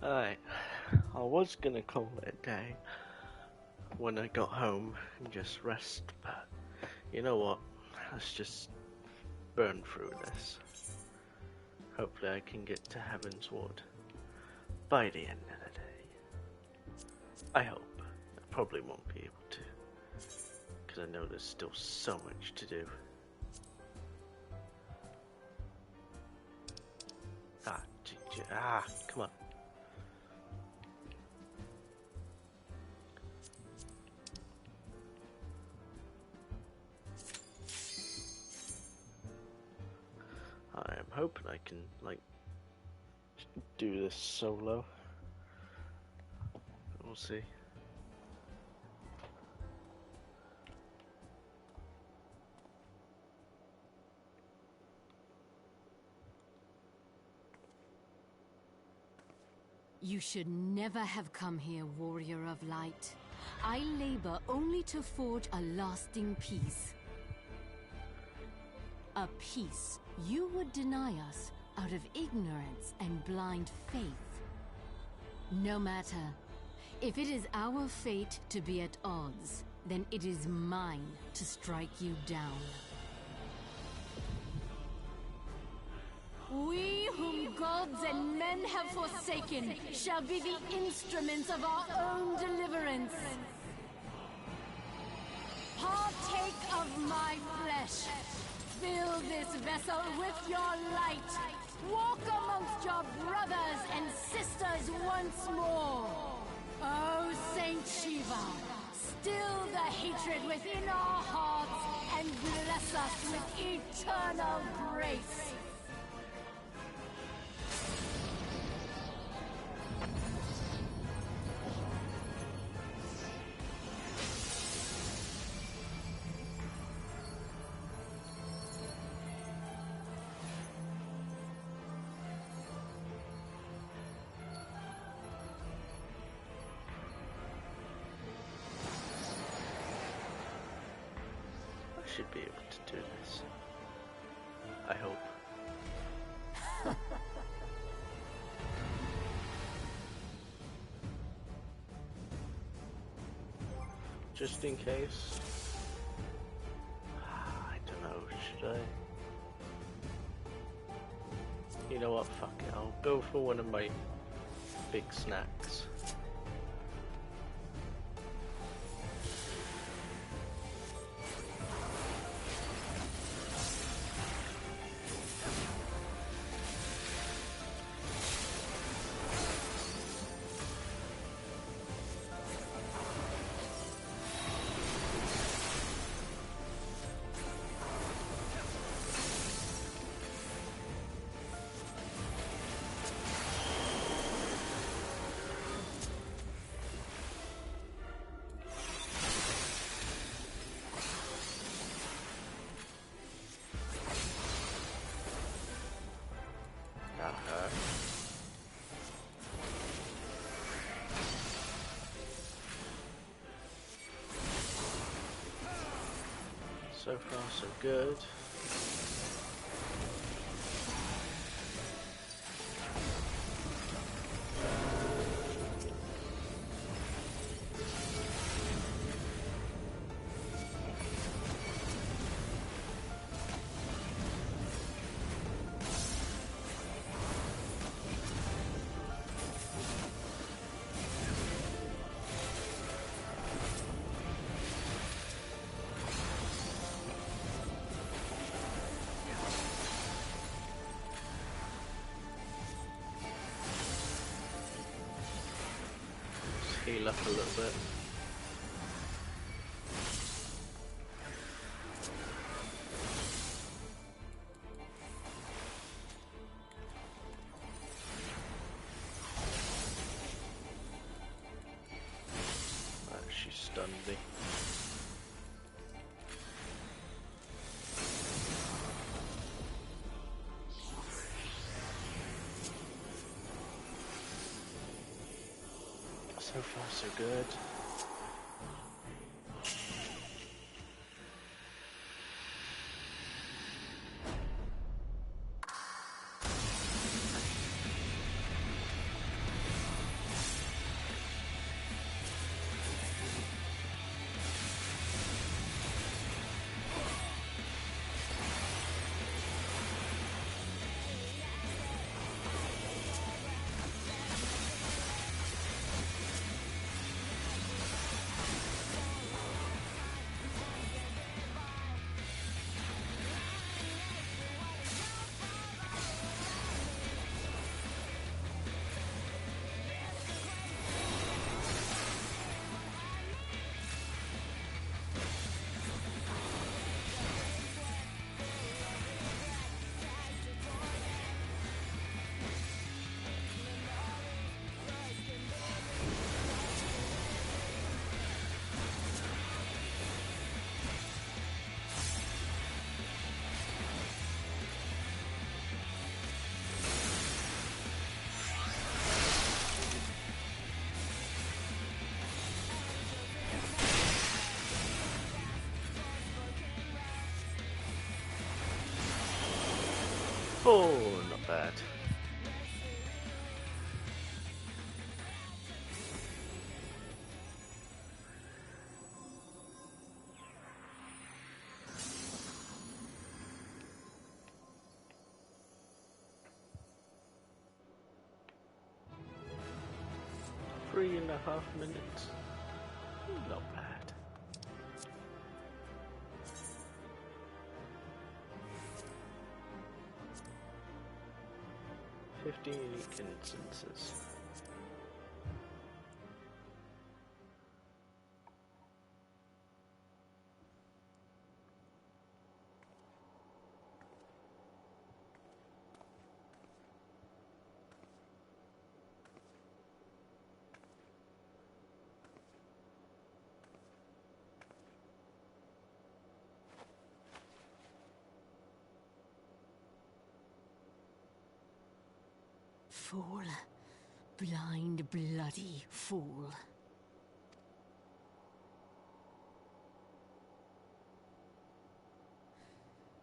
Alright, I was gonna call it a day when I got home and just rest, but you know what? Let's just burn through this. Hopefully I can get to Heaven's Ward by the end of the day. I hope. I probably won't be able to, because I know there's still so much to do. Come on. I'm hoping I can, like, do this solo. We'll see. You should never have come here, warrior of light. I labor only to forge a lasting peace. A peace you would deny us out of ignorance and blind faith. No matter. If it is our fate to be at odds, then it is mine to strike you down. We whom gods and men have forsaken shall be the instruments of our own deliverance. Partake of my flesh. Fill this vessel with your light. Walk amongst your brothers and sisters once more. Oh, Saint Shiva, still the hatred within our hearts and bless us with eternal grace. Should be able to do this. I hope. Just in case. I don't know, should I? You know what, fuck it, I'll go for one of my big snacks. So far, so good. Heal up a little bit. She stunned me. So far, so good. Oh, not bad. Three and a half minutes. Not bad. 15 unique instances. Fool. Blind, bloody fool.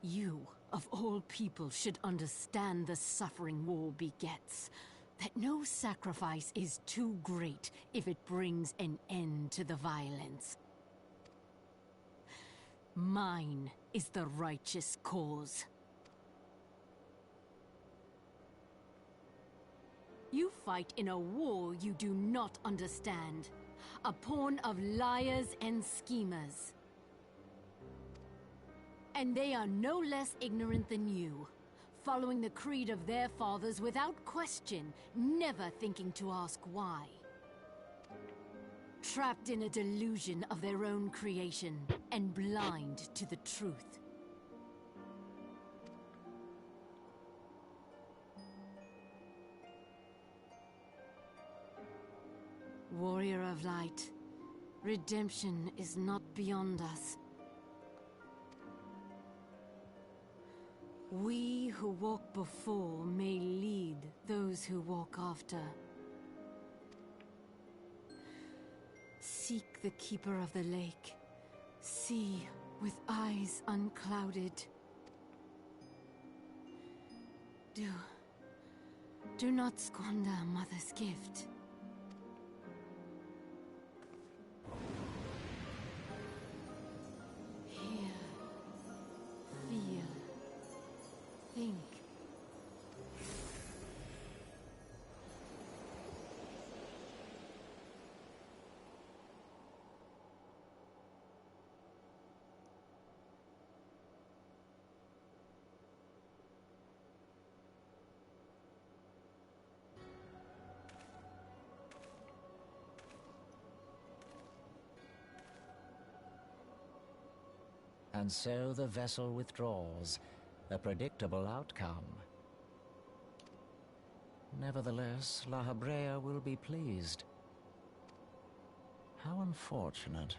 You, of all people, should understand the suffering war begets. That no sacrifice is too great if it brings an end to the violence. Mine is the righteous cause. You fight in a war you do not understand. A pawn of liars and schemers. And they are no less ignorant than you, following the creed of their fathers without question, never thinking to ask why. Trapped in a delusion of their own creation, and blind to the truth. Warrior of Light, redemption is not beyond us. We who walk before may lead those who walk after. Seek the Keeper of the Lake. See with eyes unclouded. Do not squander Mother's gift. Hear, feel, think. And so the vessel withdraws, a predictable outcome. Nevertheless, La Habrea will be pleased. How unfortunate.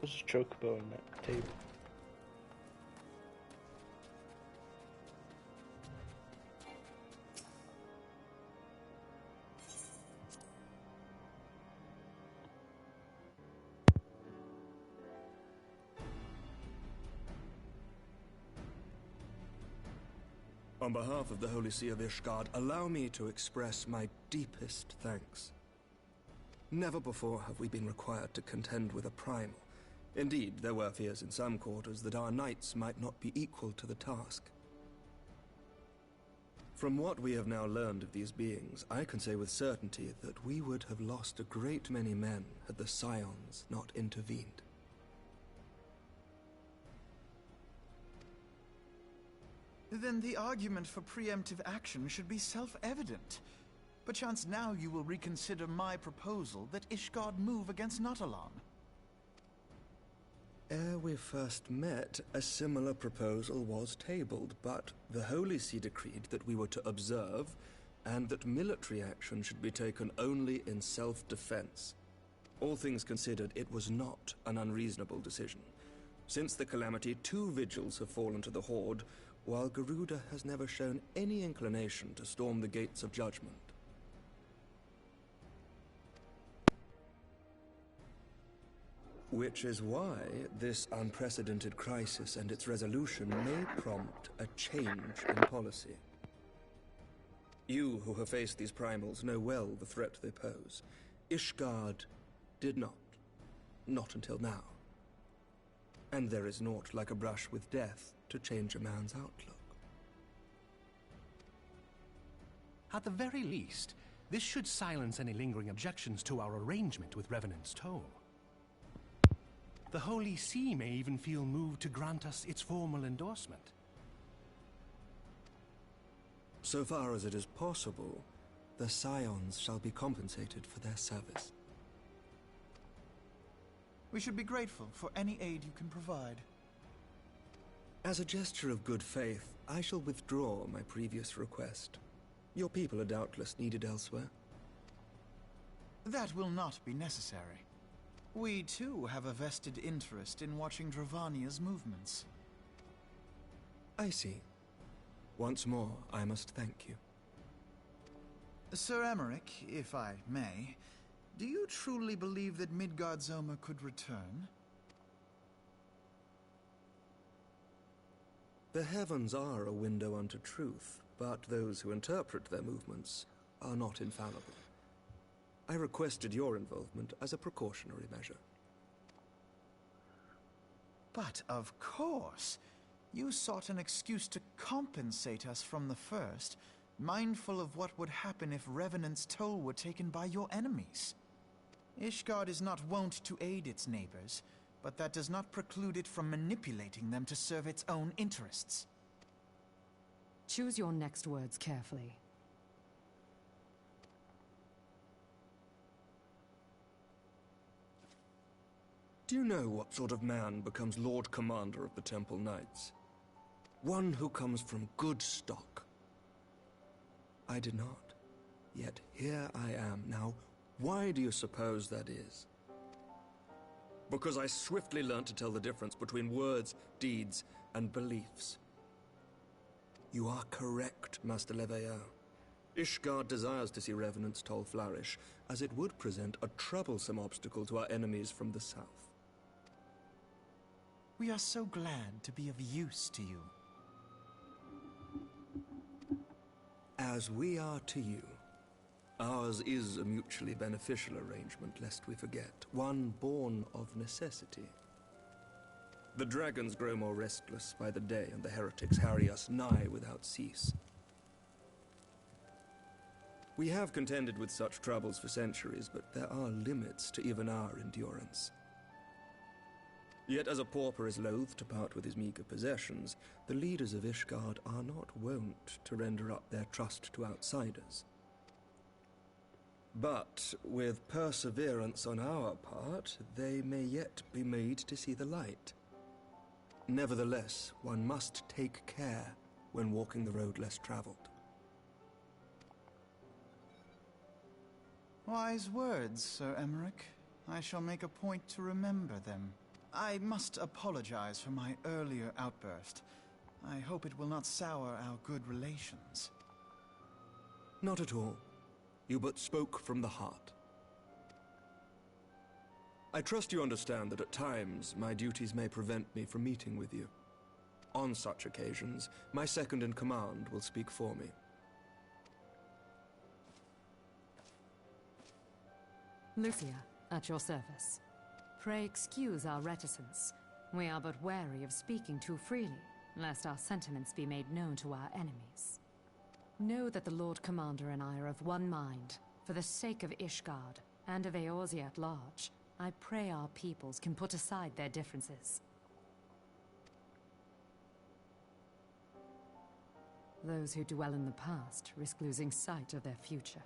There's a chocobo on that table. On behalf of the Holy See of Ishgard, allow me to express my deepest thanks. Never before have we been required to contend with a primal. Indeed, there were fears in some quarters that our knights might not be equal to the task. From what we have now learned of these beings, I can say with certainty that we would have lost a great many men had the Scions not intervened. Then the argument for preemptive action should be self-evident. Perchance now you will reconsider my proposal that Ishgard move against Nautalon. Ere we first met, a similar proposal was tabled, but the Holy See decreed that we were to observe, and that military action should be taken only in self-defense. All things considered, it was not an unreasonable decision. Since the calamity, 2 vigils have fallen to the Horde, while Garuda has never shown any inclination to storm the gates of judgment. Which is why this unprecedented crisis and its resolution may prompt a change in policy. You who have faced these primals know well the threat they pose. Ishgard did not. Not until now. And there is naught like a brush with death to change a man's outlook. At the very least, this should silence any lingering objections to our arrangement with Revenant's Toll. The Holy See may even feel moved to grant us its formal endorsement. So far as it is possible, the Scions shall be compensated for their service. We should be grateful for any aid you can provide. As a gesture of good faith, I shall withdraw my previous request. Your people are doubtless needed elsewhere. That will not be necessary. We, too, have a vested interest in watching Dravania's movements. I see. Once more, I must thank you. Sir Emmerich, if I may, do you truly believe that Midgardsormr could return? The heavens are a window unto truth, but those who interpret their movements are not infallible. I requested your involvement as a precautionary measure. But of course, you sought an excuse to compensate us from the first, mindful of what would happen if Revenant's Toll were taken by your enemies. Ishgard is not wont to aid its neighbors, but that does not preclude it from manipulating them to serve its own interests. Choose your next words carefully. Do you know what sort of man becomes Lord Commander of the Temple Knights? One who comes from good stock. I did not. Yet here I am. Now, why do you suppose that is? Because I swiftly learned to tell the difference between words, deeds, and beliefs. You are correct, Master Leveilleur. Ishgard desires to see Revenant's Toll flourish, as it would present a troublesome obstacle to our enemies from the south. We are so glad to be of use to you. As we are to you. Ours is a mutually beneficial arrangement, lest we forget, one born of necessity. The dragons grow more restless by the day, and the heretics harry us nigh without cease. We have contended with such troubles for centuries, but there are limits to even our endurance. Yet as a pauper is loath to part with his meager possessions, the leaders of Ishgard are not wont to render up their trust to outsiders. But with perseverance on our part, they may yet be made to see the light. Nevertheless, one must take care when walking the road less traveled. Wise words, Sir Emmerich. I shall make a point to remember them. I must apologize for my earlier outburst. I hope it will not sour our good relations. Not at all. You but spoke from the heart. I trust you understand that at times my duties may prevent me from meeting with you. On such occasions, my second-in-command will speak for me. Lucia, at your service. Pray excuse our reticence. We are but wary of speaking too freely, lest our sentiments be made known to our enemies. Know that the Lord Commander and I are of one mind. For the sake of Ishgard, and of Eorzea at large, I pray our peoples can put aside their differences. Those who dwell in the past risk losing sight of their future.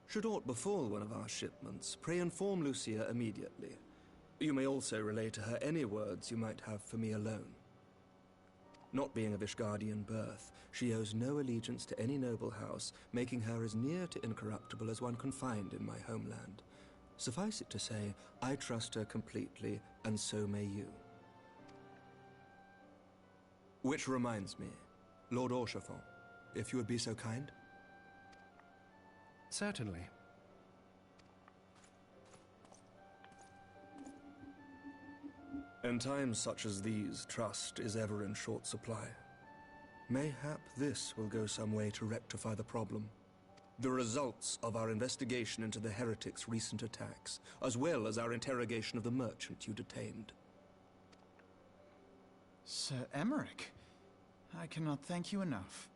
Should aught befall one of our shipments, pray inform Lucia immediately. You may also relay to her any words you might have for me alone. Not being of Ishgardian birth, she owes no allegiance to any noble house, making her as near to incorruptible as one can find in my homeland. Suffice it to say, I trust her completely, and so may you. Which reminds me, Lord Orchefort, if you would be so kind? Certainly. In times such as these, trust is ever in short supply. Mayhap this will go some way to rectify the problem. The results of our investigation into the heretics' recent attacks, as well as our interrogation of the merchant you detained. Sir Emmerich, I cannot thank you enough.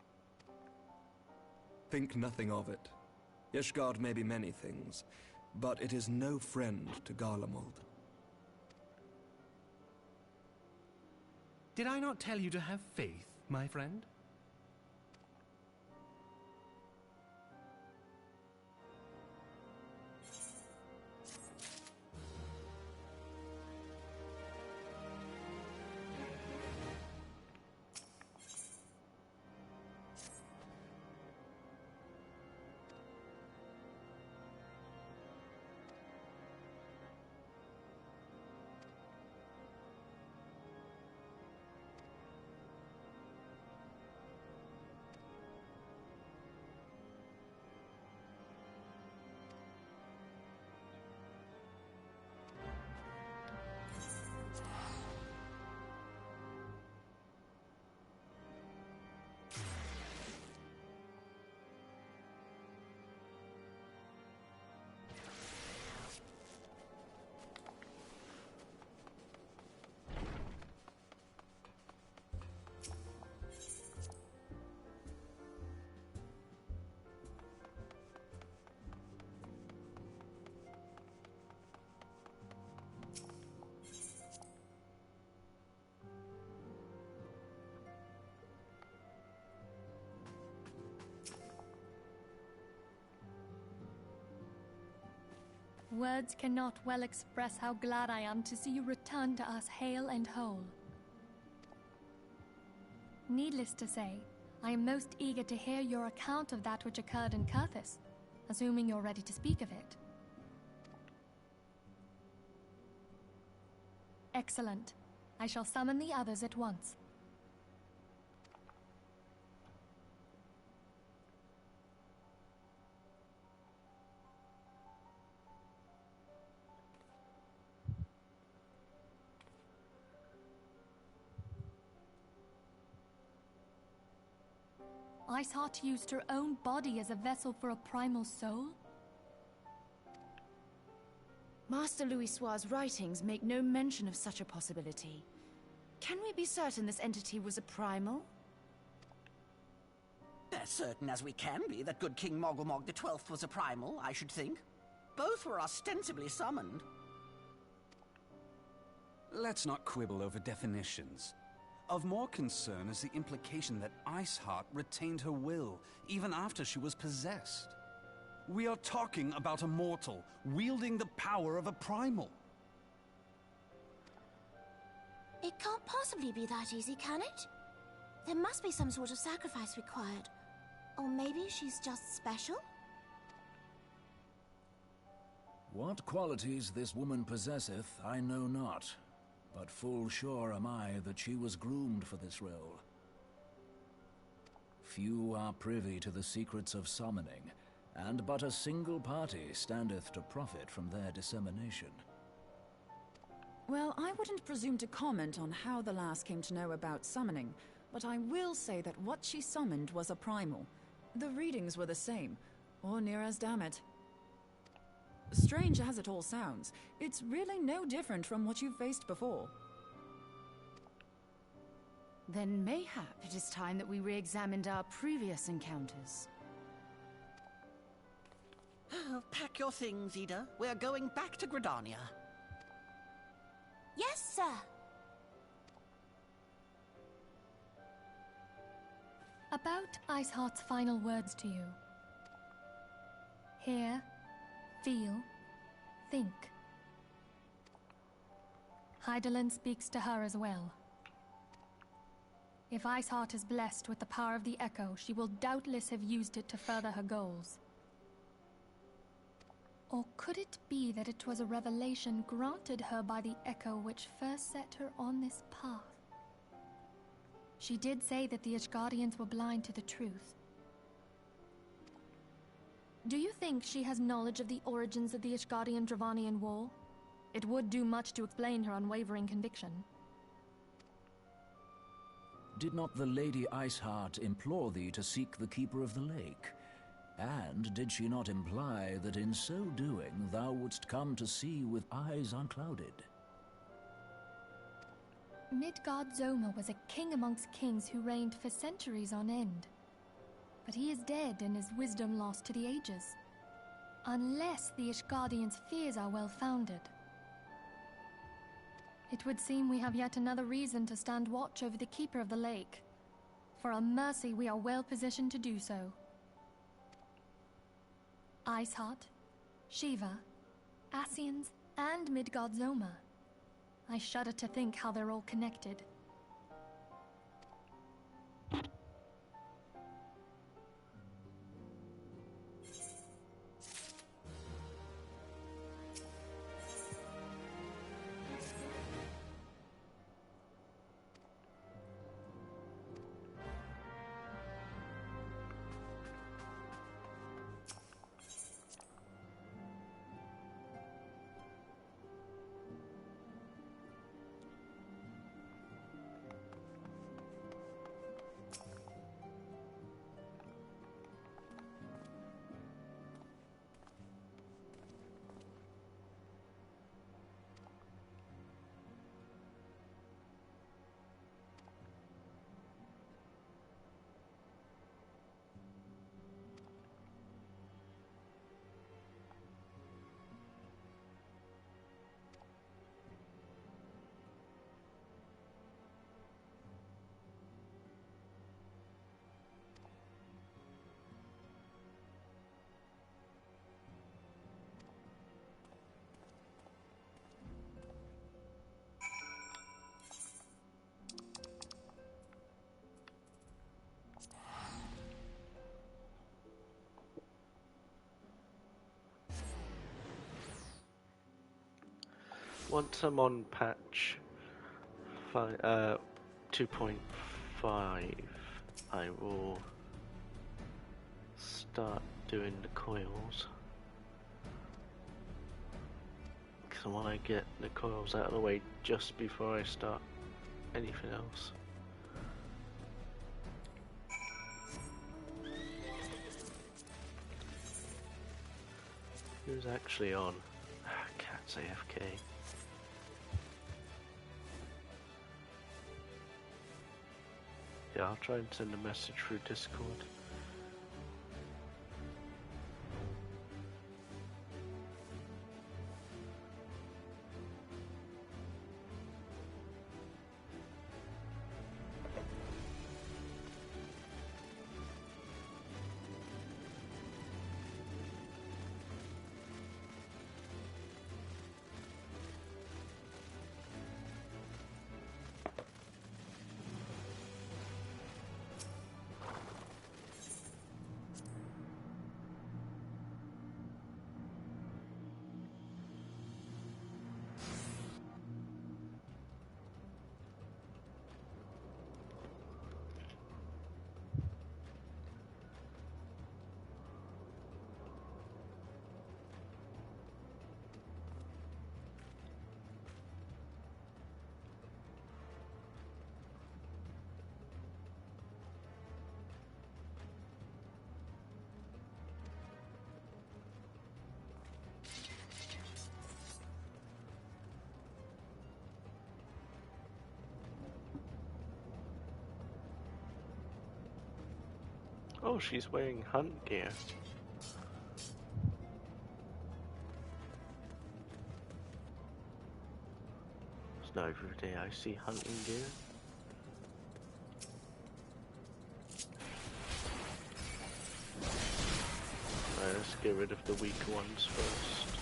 Think nothing of it. Ishgard may be many things, but it is no friend to Garlemald. Did I not tell you to have faith, my friend? Words cannot well express how glad I am to see you return to us hale and whole. Needless to say, I am most eager to hear your account of that which occurred in Kurthis, assuming you're ready to speak of it. Excellent. I shall summon the others at once. Iceheart used her own body as a vessel for a primal soul? Master Louisoix's writings make no mention of such a possibility. Can we be certain this entity was a primal? As certain as we can be that good King Mogulmog the 12th was a primal, I should think. Both were ostensibly summoned. Let's not quibble over definitions. Of more concern is the implication that Iceheart retained her will, even after she was possessed. We are talking about a mortal, wielding the power of a primal. It can't possibly be that easy, can it? There must be some sort of sacrifice required. Or maybe she's just special? What qualities this woman possesseth, I know not, but full sure am I that she was groomed for this role. Few are privy to the secrets of summoning, and but a single party standeth to profit from their dissemination. Well, I wouldn't presume to comment on how the lass came to know about summoning, but I will say that what she summoned was a primal. The readings were the same, or near as damn it. Strange as it all sounds, it's really no different from what you've faced before. Then mayhap it is time that we re-examined our previous encounters. Pack your things, Ida. We're going back to Gridania. Yes, sir. About Iceheart's final words to you. Hear, feel, think. Hydaelyn speaks to her as well. If Iceheart is blessed with the power of the Echo, she will doubtless have used it to further her goals. Or could it be that it was a revelation granted her by the Echo which first set her on this path? She did say that the Ishgardians were blind to the truth. Do you think she has knowledge of the origins of the Ishgardian-Dravanian War? It would do much to explain her unwavering conviction. Did not the Lady Iceheart implore thee to seek the Keeper of the Lake? And did she not imply that in so doing thou wouldst come to see with eyes unclouded? Midgard-Zoma was a king amongst kings who reigned for centuries on end. But he is dead and his wisdom lost to the ages. Unless the Ishgardians' fears are well-founded. It would seem we have yet another reason to stand watch over the Keeper of the Lake. For a mercy, we are well positioned to do so. Iceheart, Shiva, Ascians, and Midgard-Zoma. I shudder to think how they're all connected. Once I'm on patch 2.5, I will start doing the coils. Because I want to get the coils out of the way just before I start anything else. Who's actually on? Cat's AFK. Yeah, I'll try and send a message through Discord. Oh, she's wearing hunt gear. It's not every day I see hunting gear. Right, let's get rid of the weaker ones first.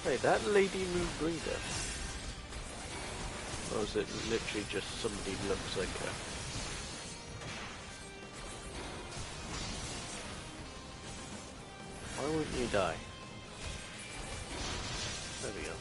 Wait, that lady moved either? Or is it literally just somebody who looks like her? Why wouldn't you die? There we go.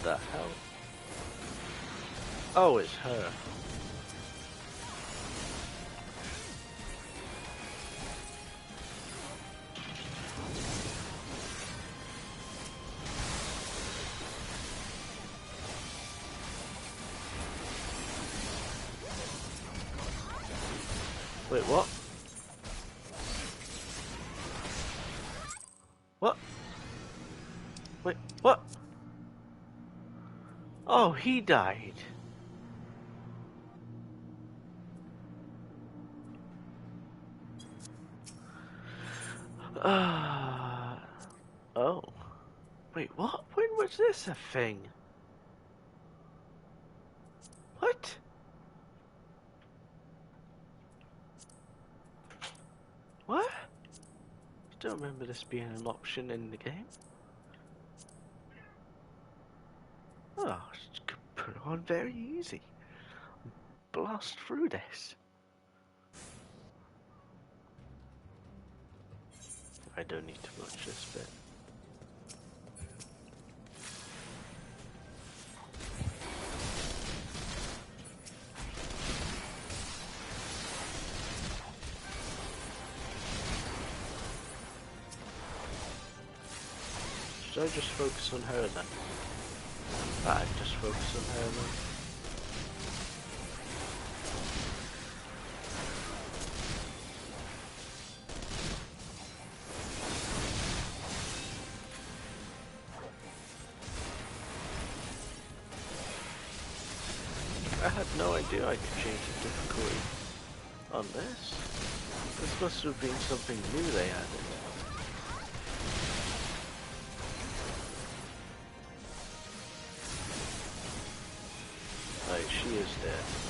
The hell? Oh, it's her. Wait, what? What? Wait, what? Oh, he died. Oh. Wait, what? When was this a thing? What? What? I don't remember this being an option in the game. Oh, just could put it on very easy. Blast through this. I don't need to watch this bit. Should I just focus on her then? Ah, just focus on her then. I had no idea I could change the difficulty on this. This must have been something new they added. used it.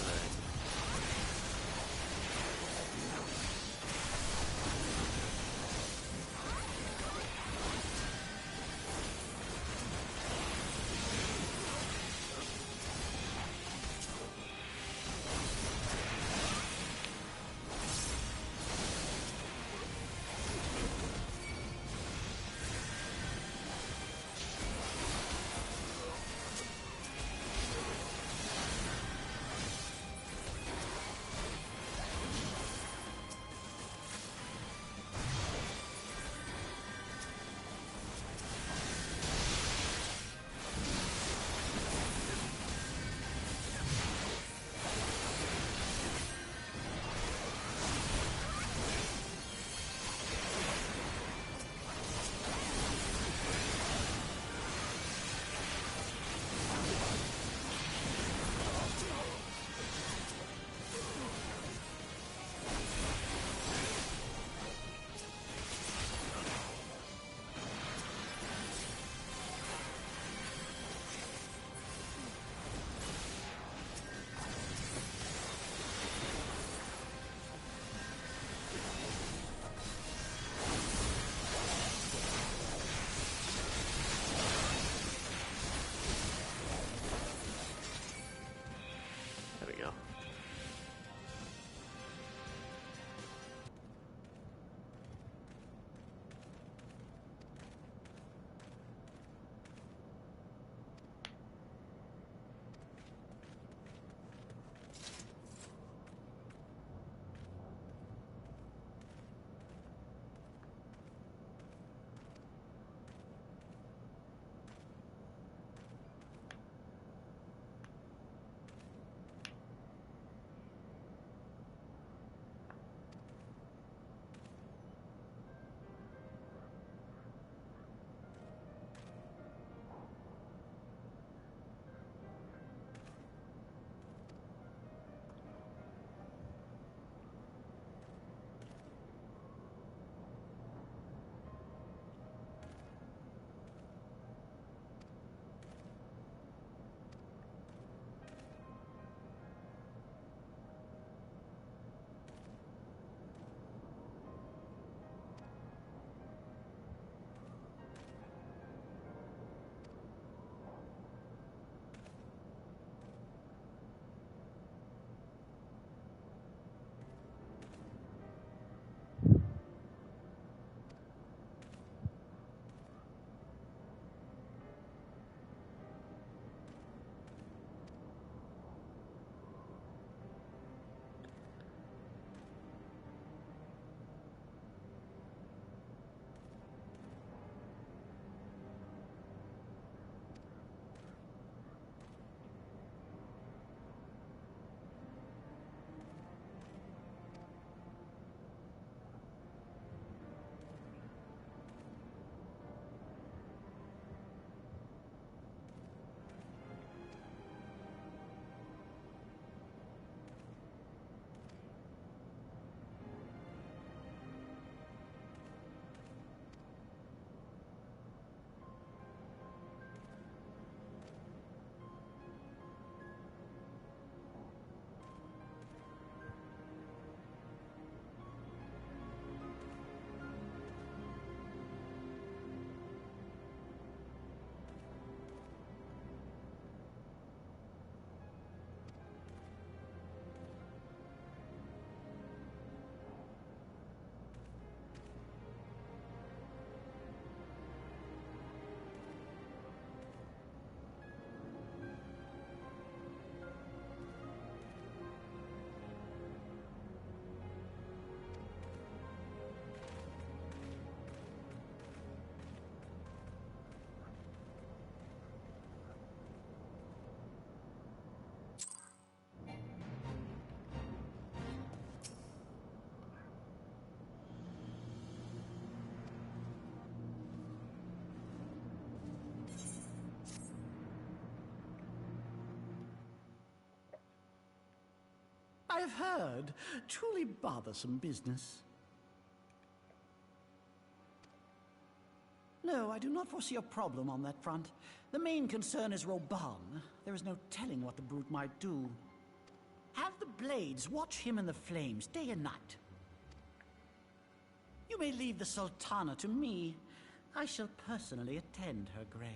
I've heard. Truly bothersome business. No, I do not foresee a problem on that front. The main concern is Reborn. There is no telling what the brute might do. blades watch him in the flames day and night. You may leave the Sultana to me. I shall personally attend her grace.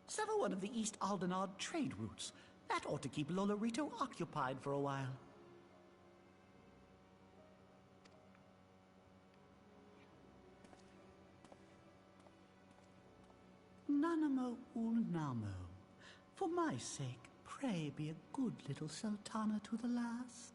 Sever one of the East Aldenard trade routes. That ought to keep Lolorito occupied for a while. Nanamo Ulnamo. For my sake, pray be a good little Sultana to the last.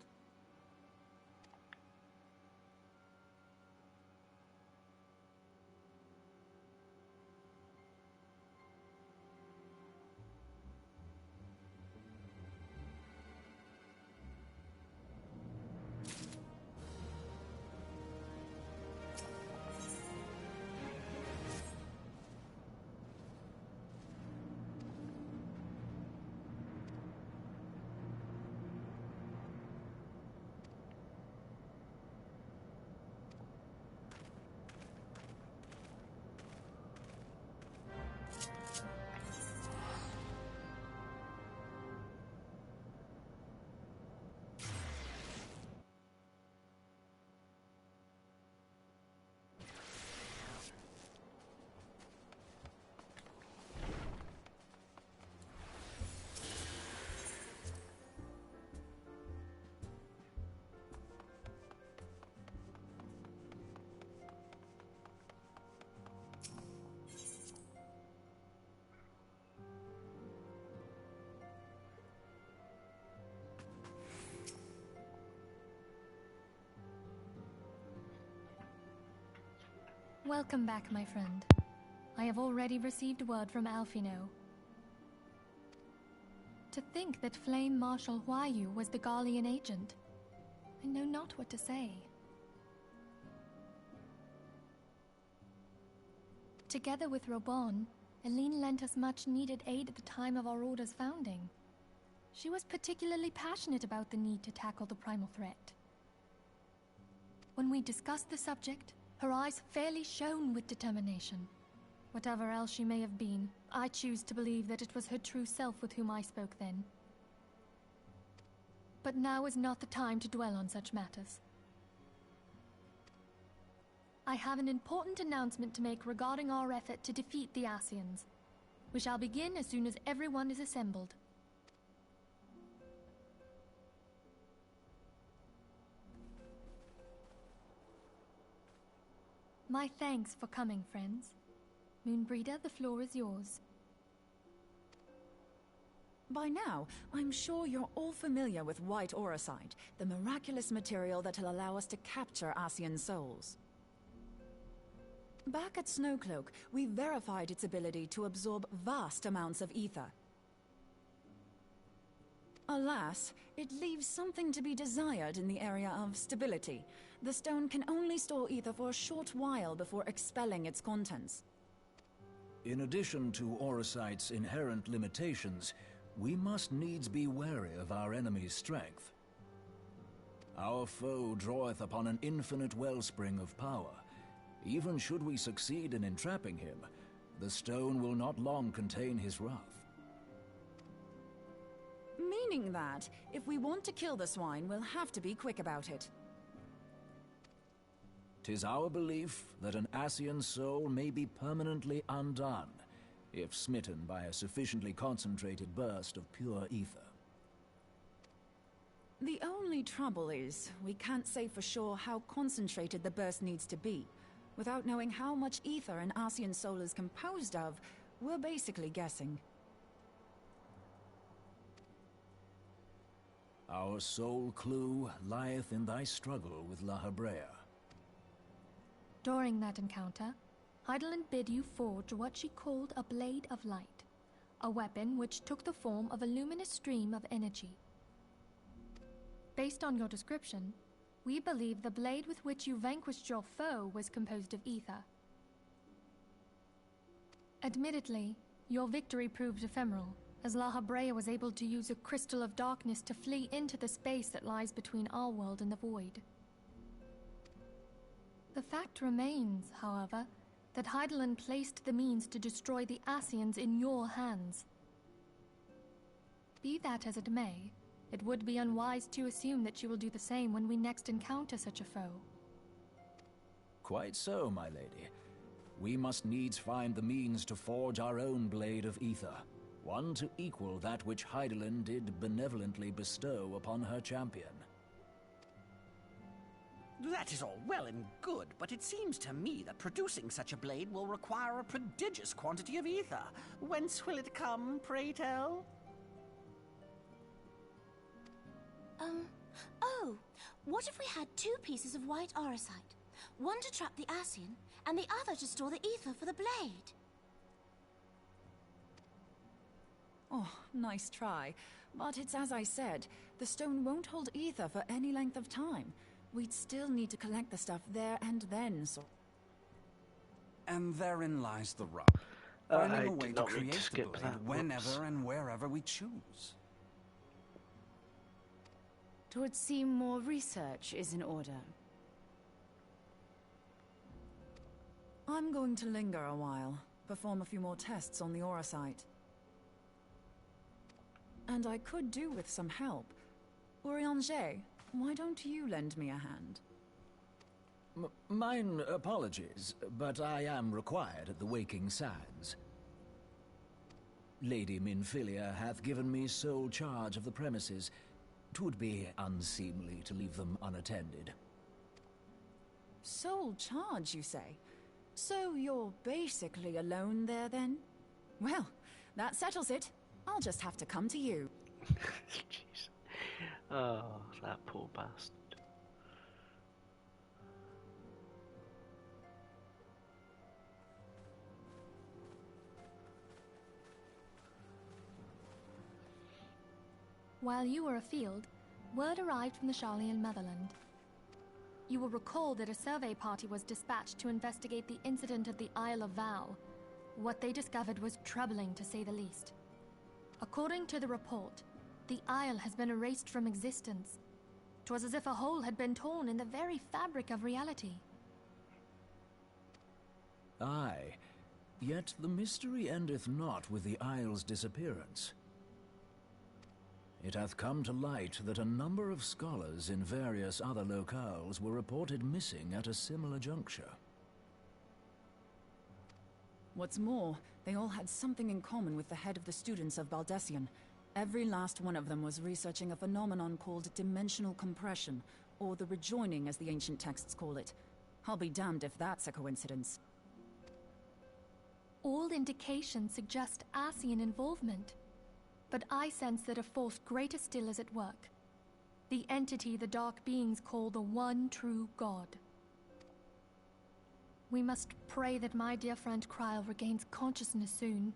Welcome back, my friend. I have already received word from Alfino. To think that Flame Marshal Huayu was the Garlean agent. I know not what to say. Together with Reborn, Eileen lent us much-needed aid at the time of our Order's founding. She was particularly passionate about the need to tackle the primal threat. When we discussed the subject, her eyes fairly shone with determination. Whatever else she may have been, I choose to believe that it was her true self with whom I spoke then. But now is not the time to dwell on such matters. I have an important announcement to make regarding our effort to defeat the Ascians. We shall begin as soon as everyone is assembled. My thanks for coming, friends. Moonbreeder, the floor is yours. By now, I'm sure you're all familiar with White Auracite, the miraculous material that'll allow us to capture Ascian souls. Back at Snowcloak, we verified its ability to absorb vast amounts of ether. Alas, it leaves something to be desired in the area of stability. The stone can only store ether for a short while before expelling its contents. In addition to Auracite's inherent limitations, we must needs be wary of our enemy's strength. Our foe draweth upon an infinite wellspring of power. Even should we succeed in entrapping him, the stone will not long contain his wrath. Meaning that, if we want to kill the swine, we'll have to be quick about it. 'Tis our belief that an Ascian soul may be permanently undone, if smitten by a sufficiently concentrated burst of pure ether. The only trouble is, we can't say for sure how concentrated the burst needs to be. Without knowing how much ether an Ascian soul is composed of, we're basically guessing. Our sole clue lieth in thy struggle with La Habrea. During that encounter, Heidelin bid you forge what she called a Blade of Light, a weapon which took the form of a luminous stream of energy. Based on your description, we believe the blade with which you vanquished your foe was composed of ether. Admittedly, your victory proved ephemeral, as La Habrea was able to use a crystal of darkness to flee into the space that lies between our world and the void. The fact remains, however, that Hydaelyn placed the means to destroy the Ascians in your hands. Be that as it may, it would be unwise to assume that you will do the same when we next encounter such a foe. Quite so, my lady. We must needs find the means to forge our own blade of ether, one to equal that which Hydaelyn did benevolently bestow upon her champion. That is all well and good, but it seems to me that producing such a blade will require a prodigious quantity of ether. Whence will it come, pray tell? Oh, what if we had 2 pieces of white orosite? One to trap the Ascian, and the other to store the ether for the blade. Oh, nice try. But it's as I said, the stone won't hold ether for any length of time. We'd still need to collect the stuff there and then, so... And therein lies the rub. Finding a way to create the blade whenever and wherever we choose. It would seem more research is in order. I'm going to linger a while, perform a few more tests on the orosite. And I could do with some help. Urianger, why don't you lend me a hand? Mine apologies, but I am required at the Waking Sands. Lady Minfilia hath given me sole charge of the premises. 'Twould be unseemly to leave them unattended. Sole charge, you say? So you're basically alone there, then? Well, that settles it. I'll just have to come to you. Jeez. Oh, that poor bastard. While you were afield, word arrived from the Sharlayan motherland. You will recall that a survey party was dispatched to investigate the incident at the Isle of Vow. What they discovered was troubling, to say the least. According to the report, the Isle has been erased from existence. 'Twas as if a hole had been torn in the very fabric of reality. Aye, yet the mystery endeth not with the Isle's disappearance. It hath come to light that a number of scholars in various other locales were reported missing at a similar juncture. What's more, they all had something in common with the head of the students of Baldessian. Every last one of them was researching a phenomenon called dimensional compression, or the rejoining as the ancient texts call it. I'll be damned if that's a coincidence. All indications suggest Ascian involvement. But I sense that a force greater still is at work. The entity the Dark Beings call the One True God. We must pray that my dear friend Kryl regains consciousness soon.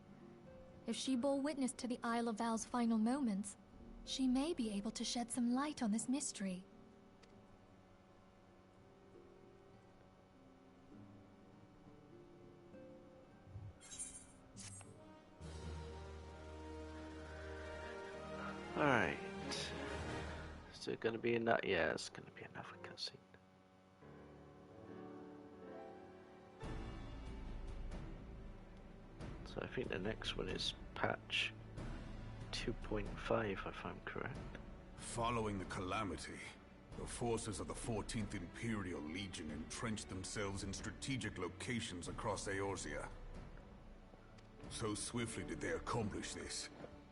If she bore witness to the Isle of Val's final moments, she may be able to shed some light on this mystery. Alright. Is it going to be in that? Yeah, it's going to be another cutscene. So I think the next one is patch 2.5, if I'm correct. Following the calamity, the forces of the 14th Imperial Legion entrenched themselves in strategic locations across Eorzea. So swiftly did they accomplish this,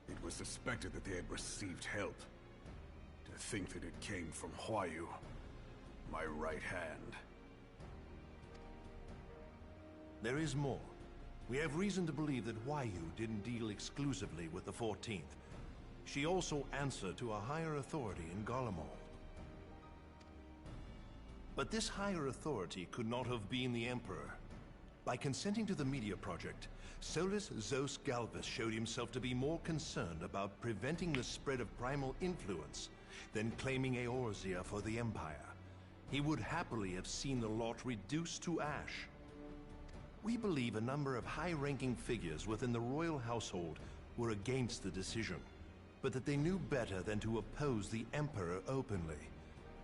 it was suspected that they had received help. To think that it came from Huayu, my right hand. There is more. We have reason to believe that Huayu didn't deal exclusively with the 14th. She also answered to a higher authority in Garlemald. But this higher authority could not have been the Emperor. By consenting to the media project, Solus Zos Galvus showed himself to be more concerned about preventing the spread of primal influence than claiming Eorzea for the Empire. He would happily have seen the lot reduced to ash. We believe a number of high-ranking figures within the royal household were against the decision, but that they knew better than to oppose the Emperor openly.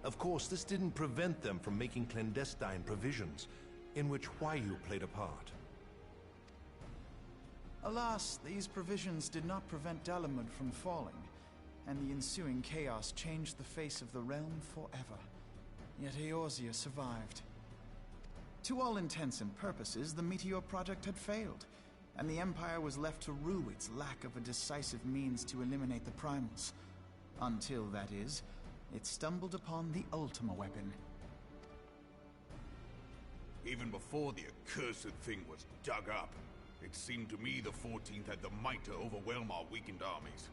Of course, this didn't prevent them from making clandestine provisions, in which Huayu played a part. Alas, these provisions did not prevent Dalamud from falling, and the ensuing chaos changed the face of the realm forever. Yet Eorzea survived. To all intents and purposes, the Meteor Project had failed, and the Empire was left to rue its lack of a decisive means to eliminate the Primals. Until, that is, it stumbled upon the Ultima weapon. Even before the accursed thing was dug up, it seemed to me the 14th had the might to overwhelm our weakened armies.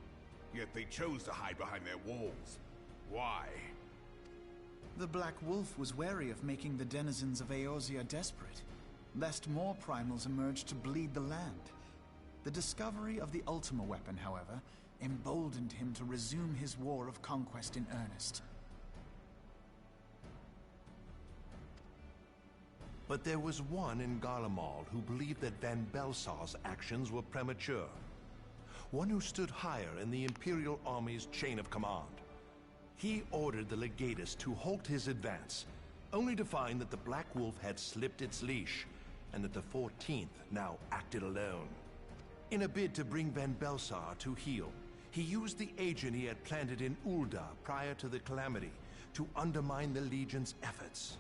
Yet they chose to hide behind their walls. Why? The Black Wolf was wary of making the denizens of Eorzea desperate, lest more primals emerge to bleed the land. The discovery of the Ultima weapon, however, emboldened him to resume his war of conquest in earnest. But there was one in Garlemald who believed that Van Belsar's actions were premature. One who stood higher in the Imperial Army's chain of command. He ordered the Legatus to halt his advance, only to find that the Black Wolf had slipped its leash, and that the 14th now acted alone. In a bid to bring Van Belsar to heel, he used the agent he had planted in Ul'dah prior to the Calamity to undermine the Legion's efforts.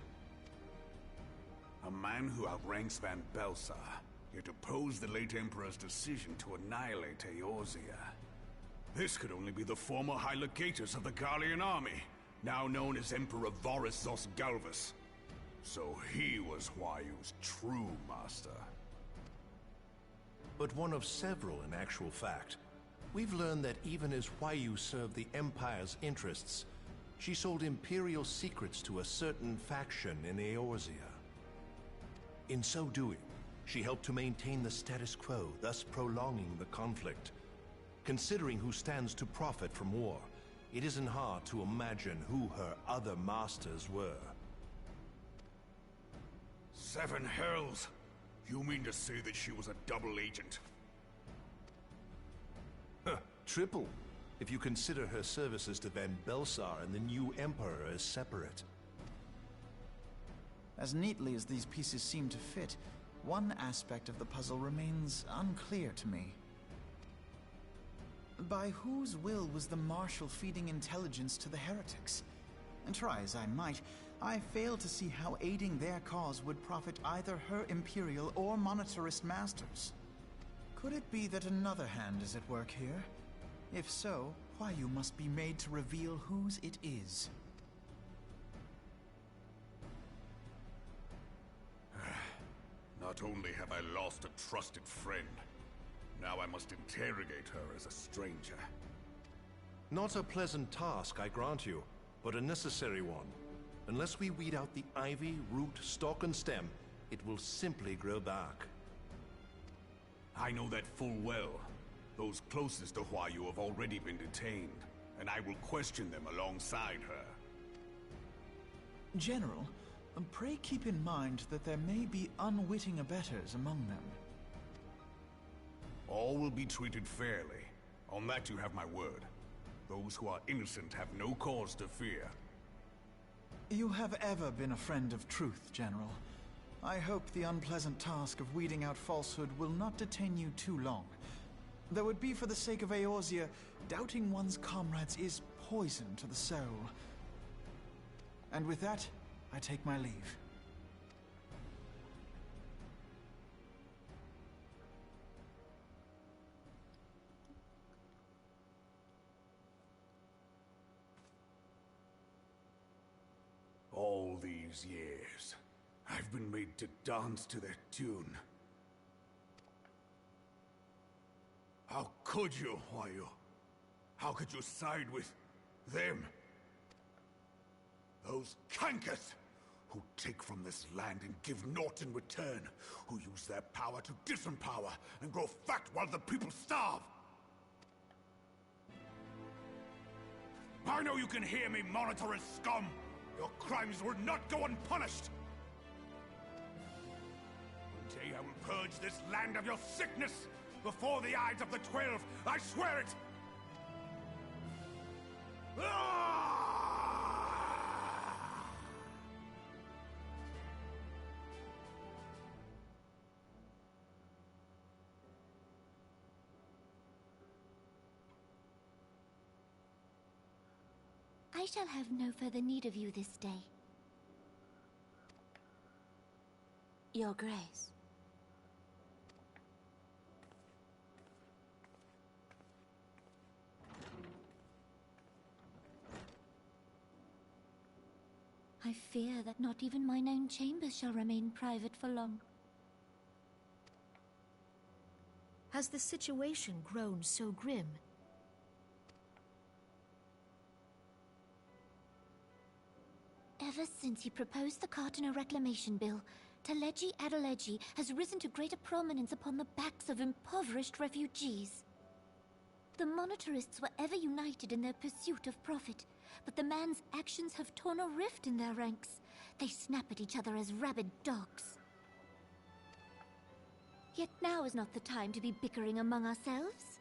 A man who outranks Van Belsar, yet opposed the late Emperor's decision to annihilate Eorzea. This could only be the former High Legatus of the Garlean army, now known as Emperor Varus Zos Galvus. So he was Huayu's true master. But one of several in actual fact. We've learned that even as Huayu served the Empire's interests, she sold Imperial secrets to a certain faction in Eorzea. In so doing, she helped to maintain the status quo, thus prolonging the conflict. Considering who stands to profit from war, it isn't hard to imagine who her other masters were. Seven hells! You mean to say that she was a double agent? Huh, triple, if you consider her services to Van Belsar and the new Emperor as separate. As neatly as these pieces seem to fit, one aspect of the puzzle remains unclear to me. By whose will was the Marshal feeding intelligence to the heretics? And try as I might, I fail to see how aiding their cause would profit either her Imperial or Monetarist masters. Could it be that another hand is at work here? If so, Huayu must be made to reveal whose it is. Not only have I lost a trusted friend, now I must interrogate her as a stranger. Not a pleasant task, I grant you, but a necessary one. Unless we weed out the ivy, root, stalk, and stem, it will simply grow back. I know that full well. Those closest to Huayu have already been detained, and I will question them alongside her. General, pray keep in mind that there may be unwitting abettors among them. All will be treated fairly. On that you have my word. Those who are innocent have no cause to fear. You have ever been a friend of truth, General. I hope the unpleasant task of weeding out falsehood will not detain you too long. Though it be for the sake of Eorzea, doubting one's comrades is poison to the soul. And with that, I take my leave. All these years, I've been made to dance to their tune. How could you, Huayu? How could you side with them? Those cankers who take from this land and give naught in return, who use their power to disempower and grow fat while the people starve. I know you can hear me, monetarist scum! Your crimes will not go unpunished! One day I will purge this land of your sickness! Before the eyes of the 12, I swear it! Ah! I shall have no further need of you this day. Your Grace. I fear that not even mine own chambers shall remain private for long. Has the situation grown so grim? Ever since he proposed the Cartiner Reclamation Bill, Teleji Adeleji has risen to greater prominence upon the backs of impoverished refugees. The monetarists were ever united in their pursuit of profit, but the man's actions have torn a rift in their ranks. They snap at each other as rabid dogs. Yet now is not the time to be bickering among ourselves.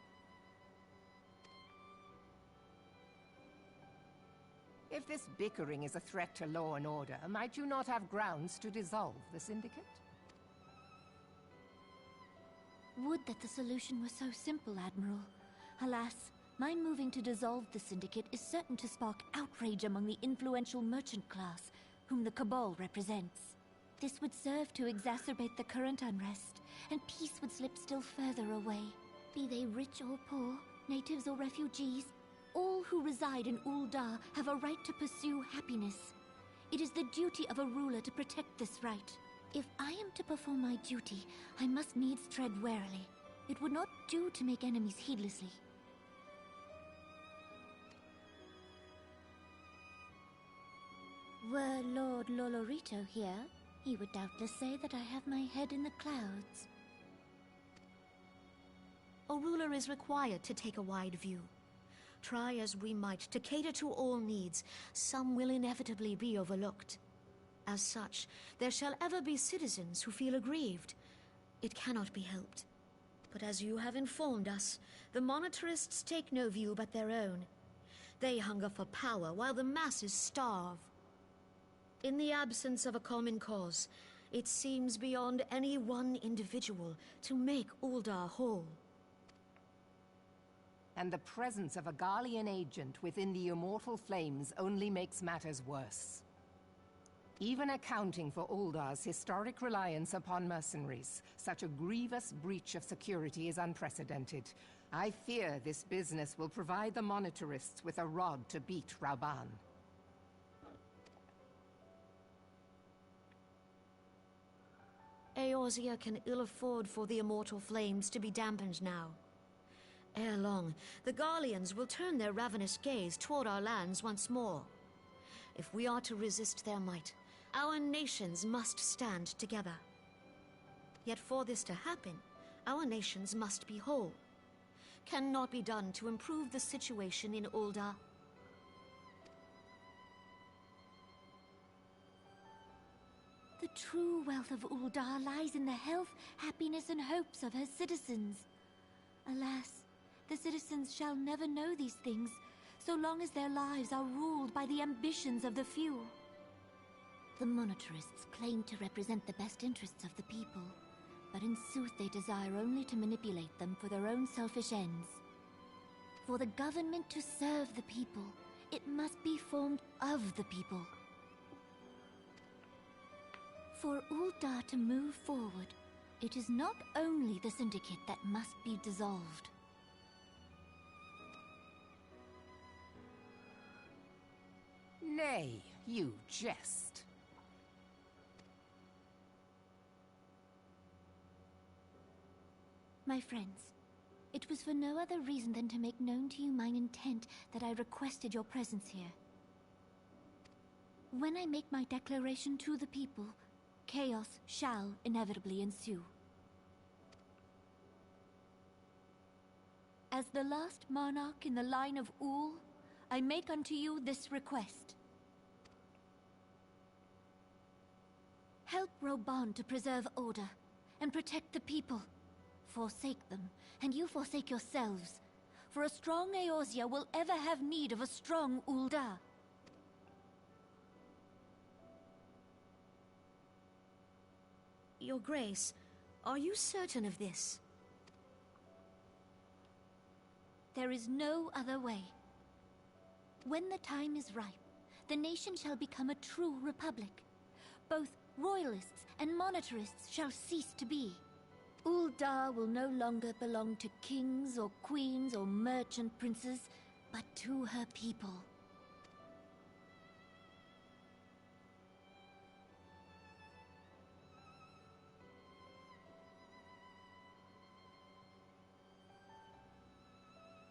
If this bickering is a threat to law and order, might you not have grounds to dissolve the Syndicate? Would that the solution were so simple, Admiral. Alas, my moving to dissolve the Syndicate is certain to spark outrage among the influential merchant class, whom the Cabal represents. This would serve to exacerbate the current unrest, and peace would slip still further away. Be they rich or poor, natives or refugees, all who reside in Ul'dah have a right to pursue happiness. It is the duty of a ruler to protect this right. If I am to perform my duty, I must needs tread warily. It would not do to make enemies heedlessly. Were Lord Lolorito here, he would doubtless say that I have my head in the clouds. A ruler is required to take a wide view. Try as we might to cater to all needs, some will inevitably be overlooked. As such, there shall ever be citizens who feel aggrieved. It cannot be helped. But as you have informed us, the monetarists take no view but their own. They hunger for power while the masses starve. In the absence of a common cause, it seems beyond any one individual to make Ul'dah whole. And the presence of a Garlean agent within the Immortal Flames only makes matters worse. Even accounting for Ul'dah's historic reliance upon mercenaries, such a grievous breach of security is unprecedented. I fear this business will provide the monetarists with a rod to beat Rauban. Eorzea can ill afford for the Immortal Flames to be dampened now. Ere long, the Garleans will turn their ravenous gaze toward our lands once more. If we are to resist their might, our nations must stand together. Yet for this to happen, our nations must be whole. Cannot be done to improve the situation in Ul'dah. The true wealth of Ul'dah lies in the health, happiness, and hopes of her citizens. Alas, the citizens shall never know these things, so long as their lives are ruled by the ambitions of the few. The monetarists claim to represent the best interests of the people, but in sooth they desire only to manipulate them for their own selfish ends. For the government to serve the people, it must be formed of the people. For Ul'dah to move forward, it is not only the Syndicate that must be dissolved. Nay, you jest. My friends, it was for no other reason than to make known to you mine intent that I requested your presence here. When I make my declaration to the people, chaos shall inevitably ensue. As the last monarch in the line of Ul, I make unto you this request. Help Reborn to preserve order and protect the people. Forsake them, and you forsake yourselves. For a strong Eorzea will ever have need of a strong Ul'dah. Your Grace, are you certain of this? There is no other way. When the time is ripe, the nation shall become a true republic. Both royalists and monetarists shall cease to be. Uldar will no longer belong to kings or queens or merchant princes, but to her people.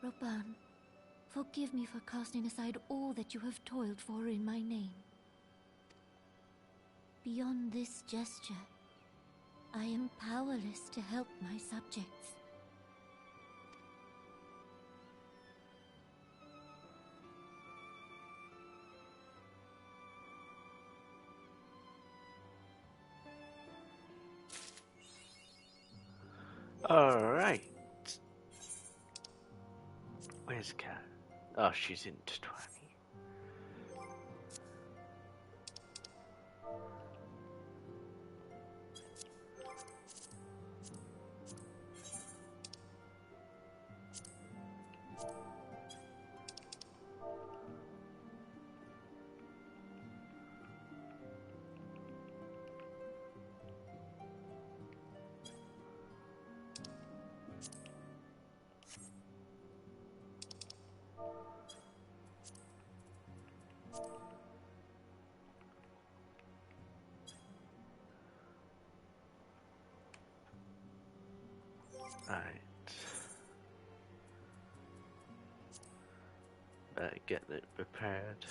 Reborn, forgive me for casting aside all that you have toiled for in my name. Beyond this gesture, I am powerless to help my subjects. Alright. Where's Kat? Oh, she's into 20. Alright. Better get it prepared.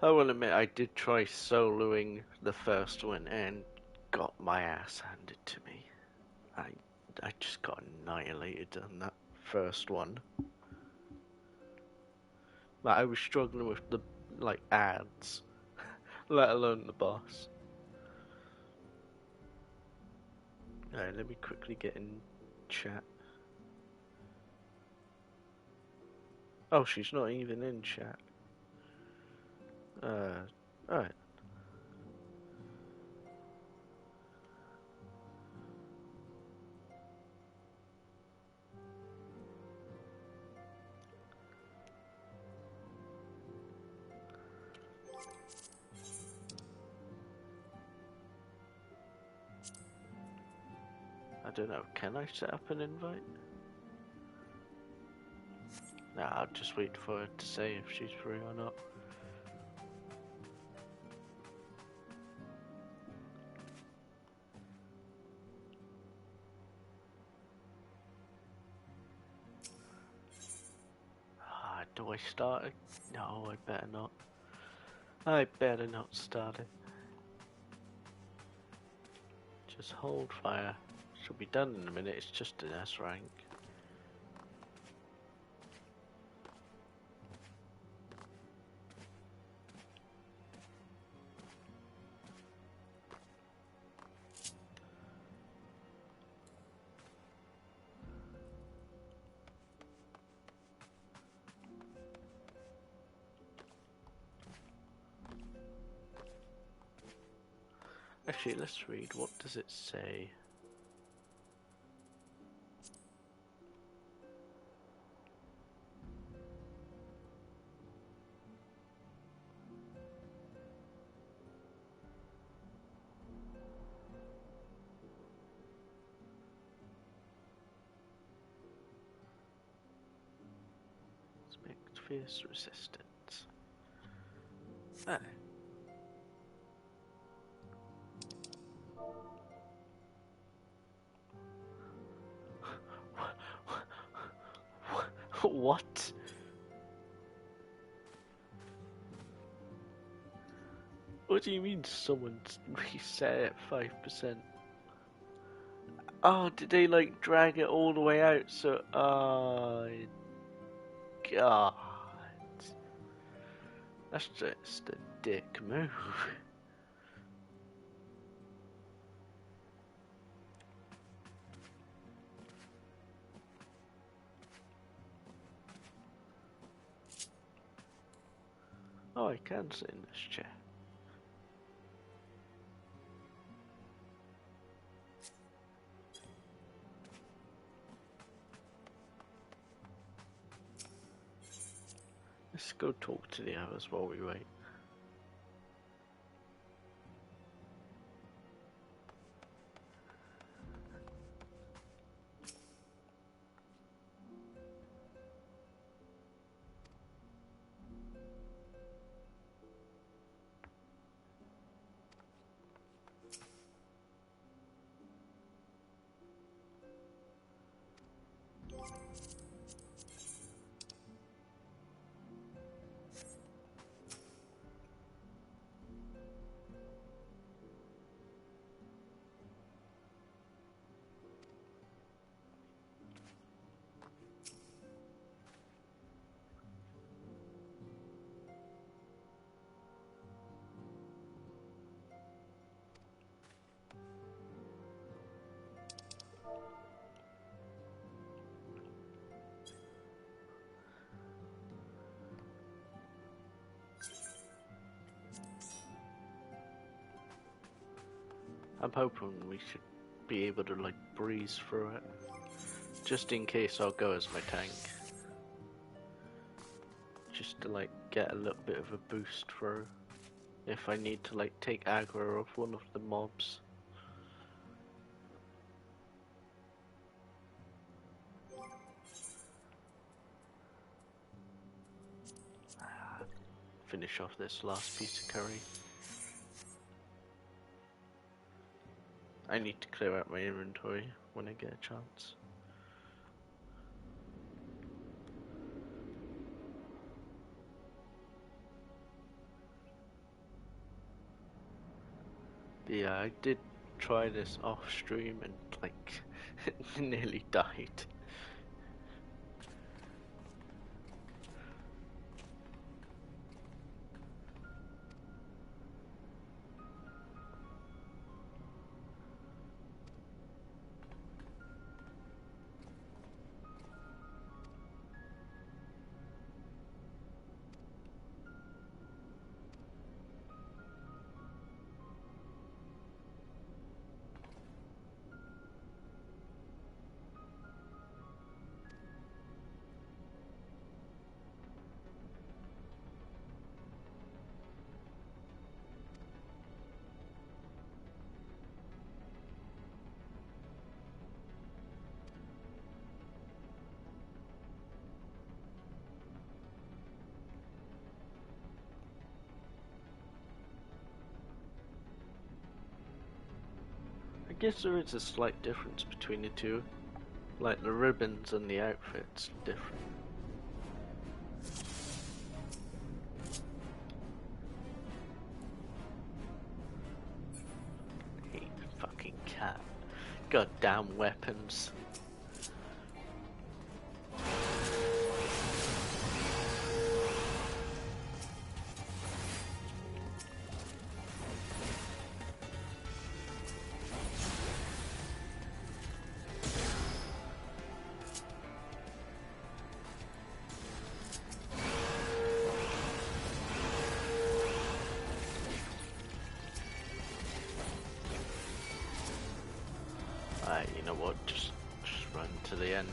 I will admit I did try soloing the first one and got my ass handed to me. I just got annihilated on that first one. Like, I was struggling with the ads, let alone the boss. Alright, let me quickly get in chat. Oh, she's not even in chat. Alright. I don't know, can I set up an invite? Nah, I'll just wait for her to say if she's free or not. Do I start it? No, I better not. I better not start it. Just hold fire. She'll be done in a minute, it's just an S rank. Actually, let's read. What does it say? Expect fierce resistance. Ah. What? What do you mean someone's reset at 5%? Oh, did they drag it all the way out? So, God. That's just a dick move. Oh, I can sit in this chair. Let's go talk to the others while we wait. I'm hoping we should be able to like breeze through it. Just in case I'll go as my tank. Just to like get a little bit of a boost through. If I need to like take aggro of one of the mobs. Finish off this last piece of curry. I need to clear out my inventory when I get a chance. But yeah, I did try this off stream and like nearly died. I guess there is a slight difference between the two. Like the ribbons and the outfits are different. I hate the fucking cat. Goddamn weapons. You know what, just run to the end.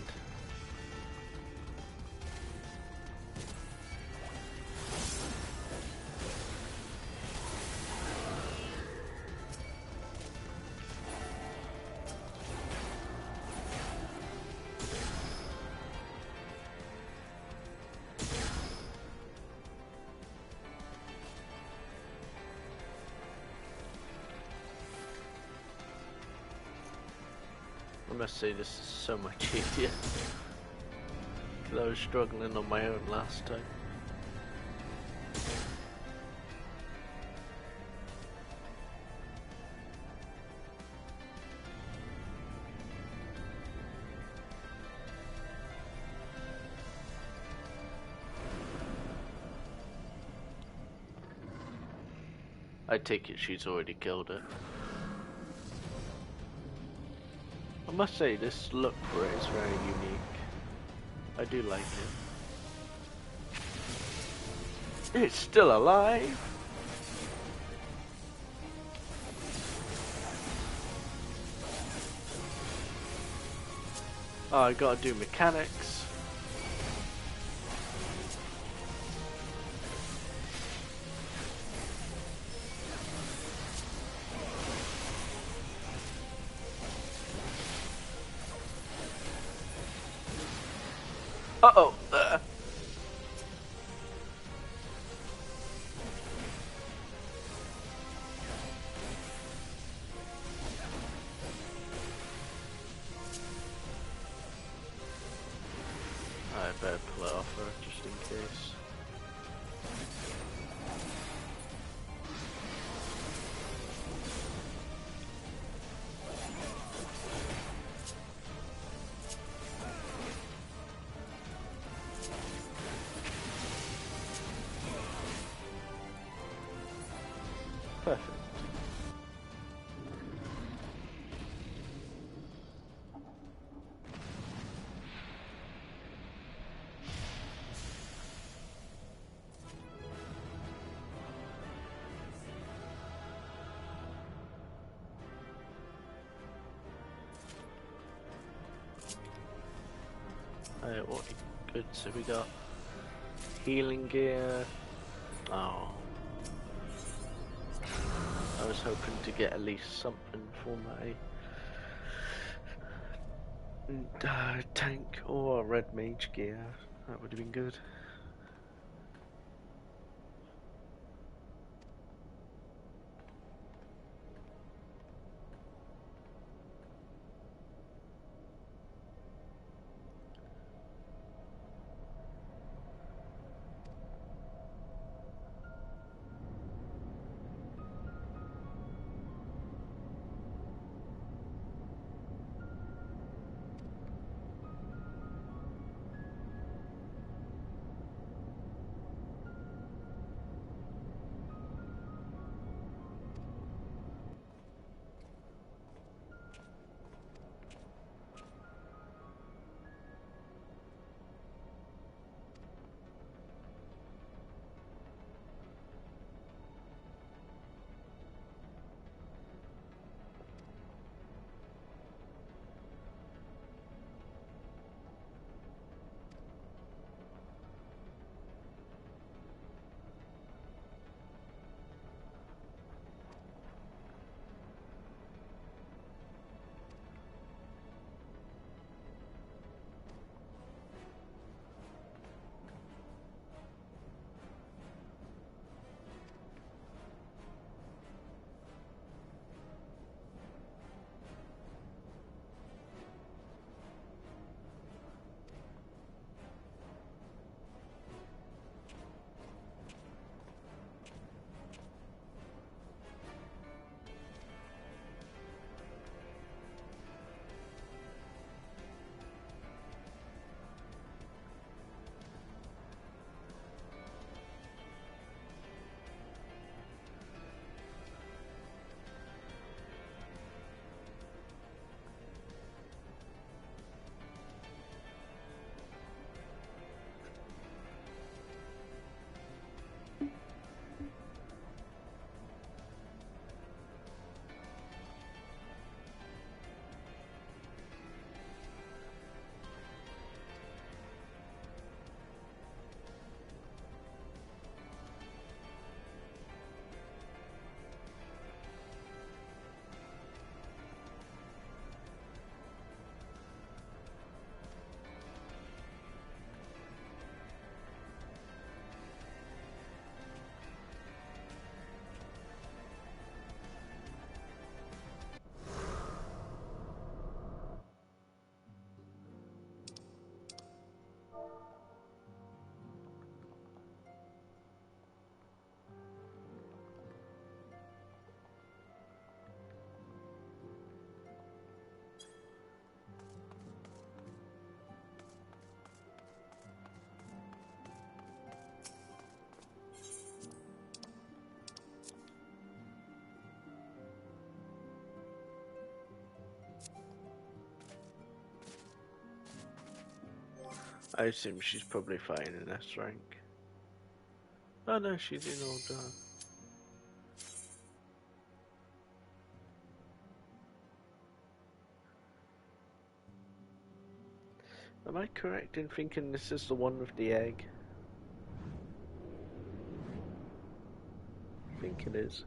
I must say this is so much easier. Because I was struggling on my own last time. I take it she's already killed it. I must say, this look for it is very unique. I do like it. It's still alive. Oh, I gotta do mechanics. Uh-oh. I better pull it off her just in case. Perfect. What good? So we got healing gear. Oh, I was hoping to get at least something for my tank or red mage gear. That would have been good. I assume she's probably fighting in S rank. Oh no, she's in all dark. Am I correct in thinking this is the one with the egg? I think it is.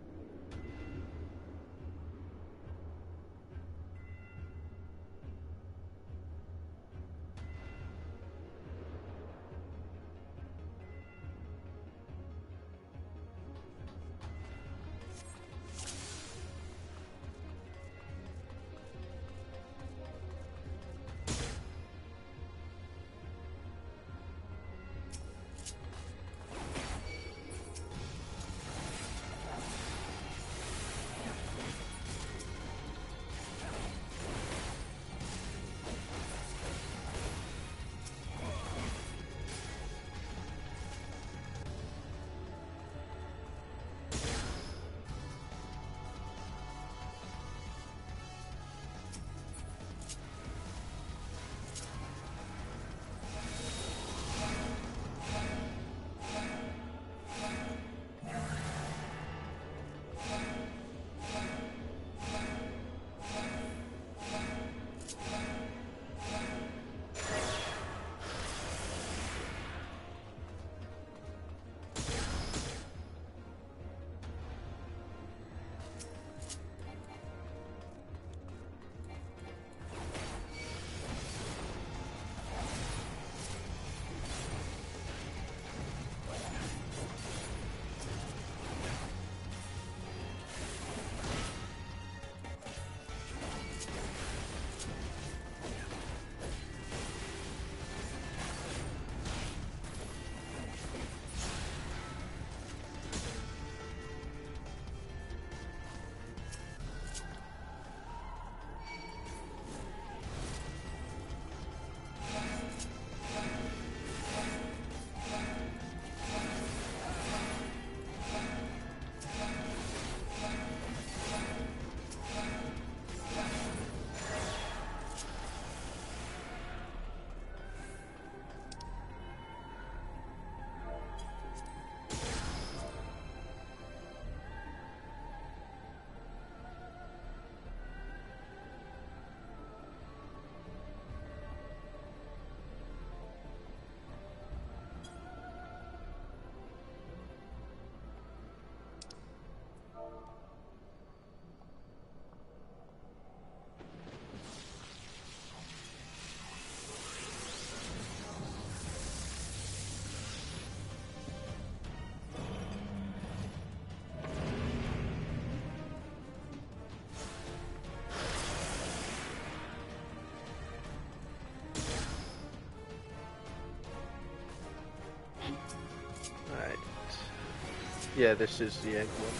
Yeah, this is the egg one.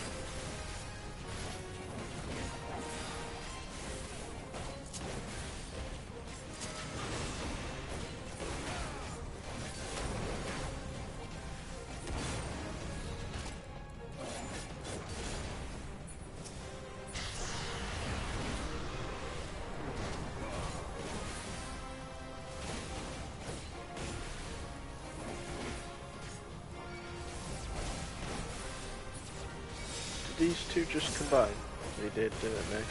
These two just combined? They did, didn't they?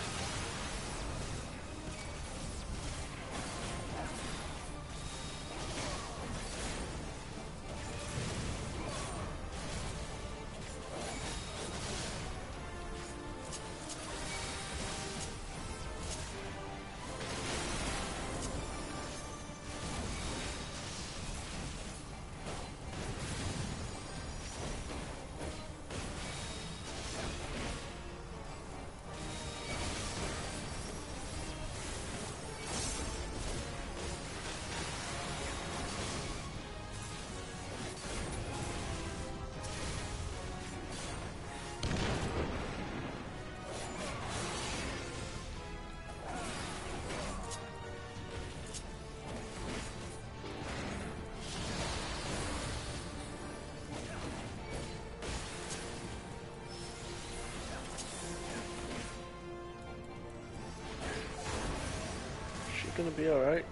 Gonna be alright.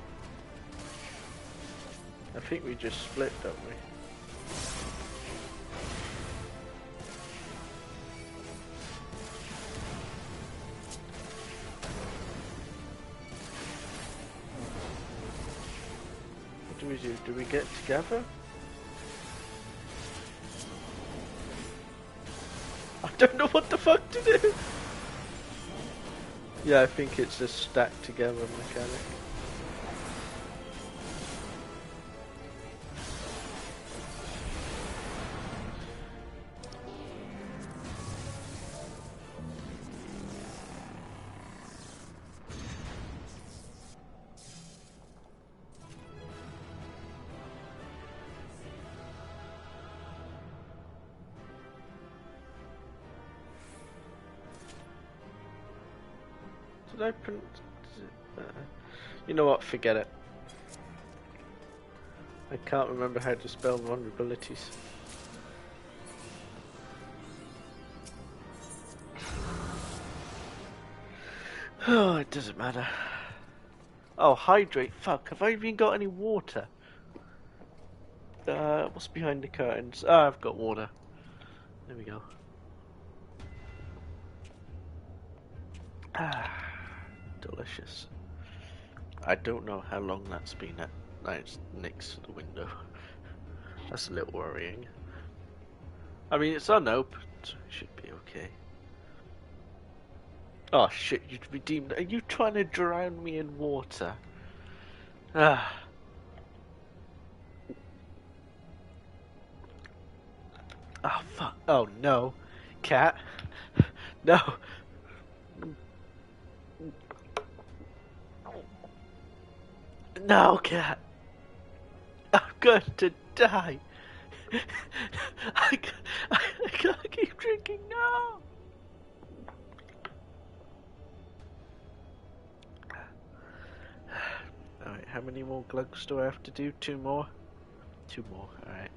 I think we just split, don't we? do we do? Do we get together? I don't know what the fuck to do! Yeah, I think it's a stack together mechanic. Did I print? You know what? Forget it. I can't remember how to spell vulnerabilities. Oh, it doesn't matter. Oh, hydrate. Fuck, have I even got any water? What's behind the curtains? Ah, I've got water. There we go. Ah, delicious. I don't know how long that's been at. No, it's next to the window. That's a little worrying. I mean, it's unopened, so it should be okay. Oh shit, you'd redeemed. Are you trying to drown me in water? Ah. Oh fuck. Oh no. Cat. No. No, cat. I'm going to die. I can't keep drinking. No. Alright, how many more glugs do I have to do? 2 more? 2 more, alright.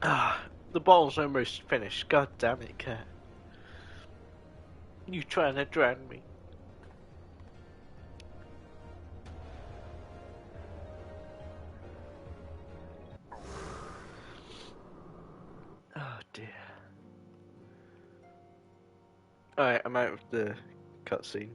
Ah, the bottle's almost finished. God damn it, cat. You trying to drown me? Oh dear. Alright, I'm out of the cutscene.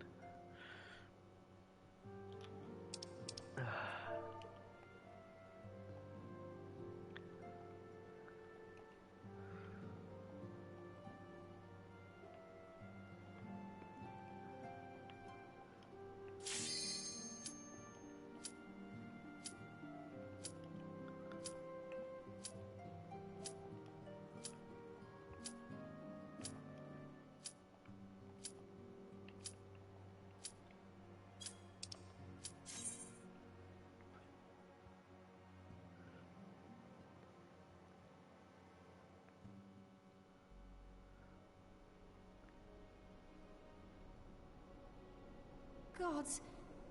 Gods,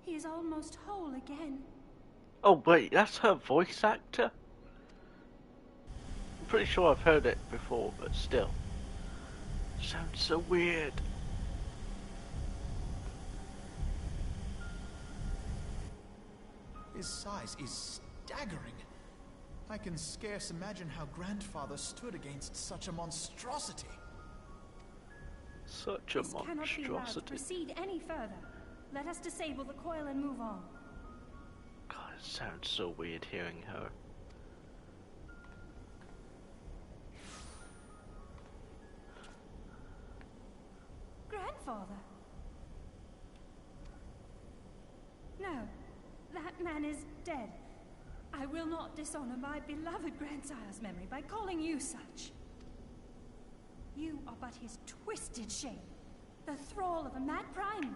he is almost whole again. Oh wait, that's her voice actor? I'm pretty sure I've heard it before, but still. Sounds so weird. His size is staggering. I can scarce imagine how Grandfather stood against such a monstrosity. Such a This cannot be allowed to monstrosity. proceed any further. Let us disable the coil and move on. God, it sounds so weird hearing her. Grandfather? No, that man is dead. I will not dishonor my beloved grandsire's memory by calling you such. You are but his twisted shape, the thrall of a mad primal.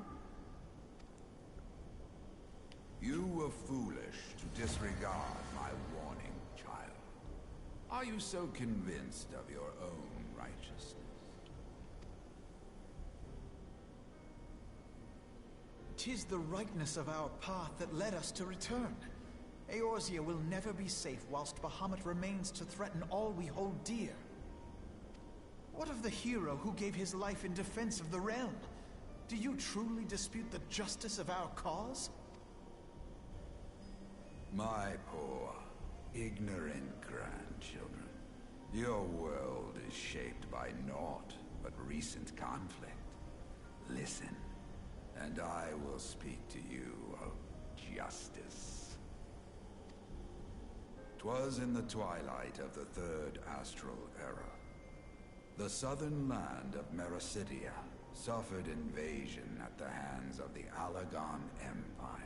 You were foolish to disregard my warning, child. Are you so convinced of your own righteousness? 'Tis the rightness of our path that led us to return. Eorzea will never be safe whilst Bahamut remains to threaten all we hold dear. What of the hero who gave his life in defense of the realm? Do you truly dispute the justice of our cause? My poor, ignorant grandchildren. Your world is shaped by naught but recent conflict. Listen, and I will speak to you of justice. 'Twas in the twilight of the Third Astral Era. The southern land of Mericidia suffered invasion at the hands of the Alagon Empire.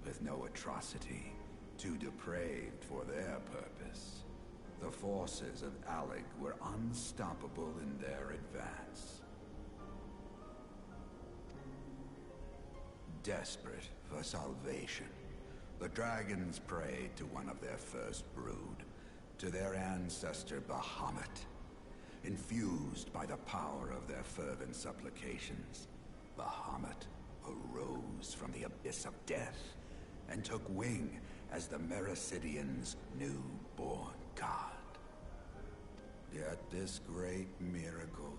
With no atrocity too depraved for their purpose, the forces of Alig were unstoppable in their advance. Desperate for salvation, the dragons prayed to one of their first brood, to their ancestor Bahamut. Infused by the power of their fervent supplications, Bahamut arose from the abyss of death and took wing as the Mericidians' newborn god. Yet this great miracle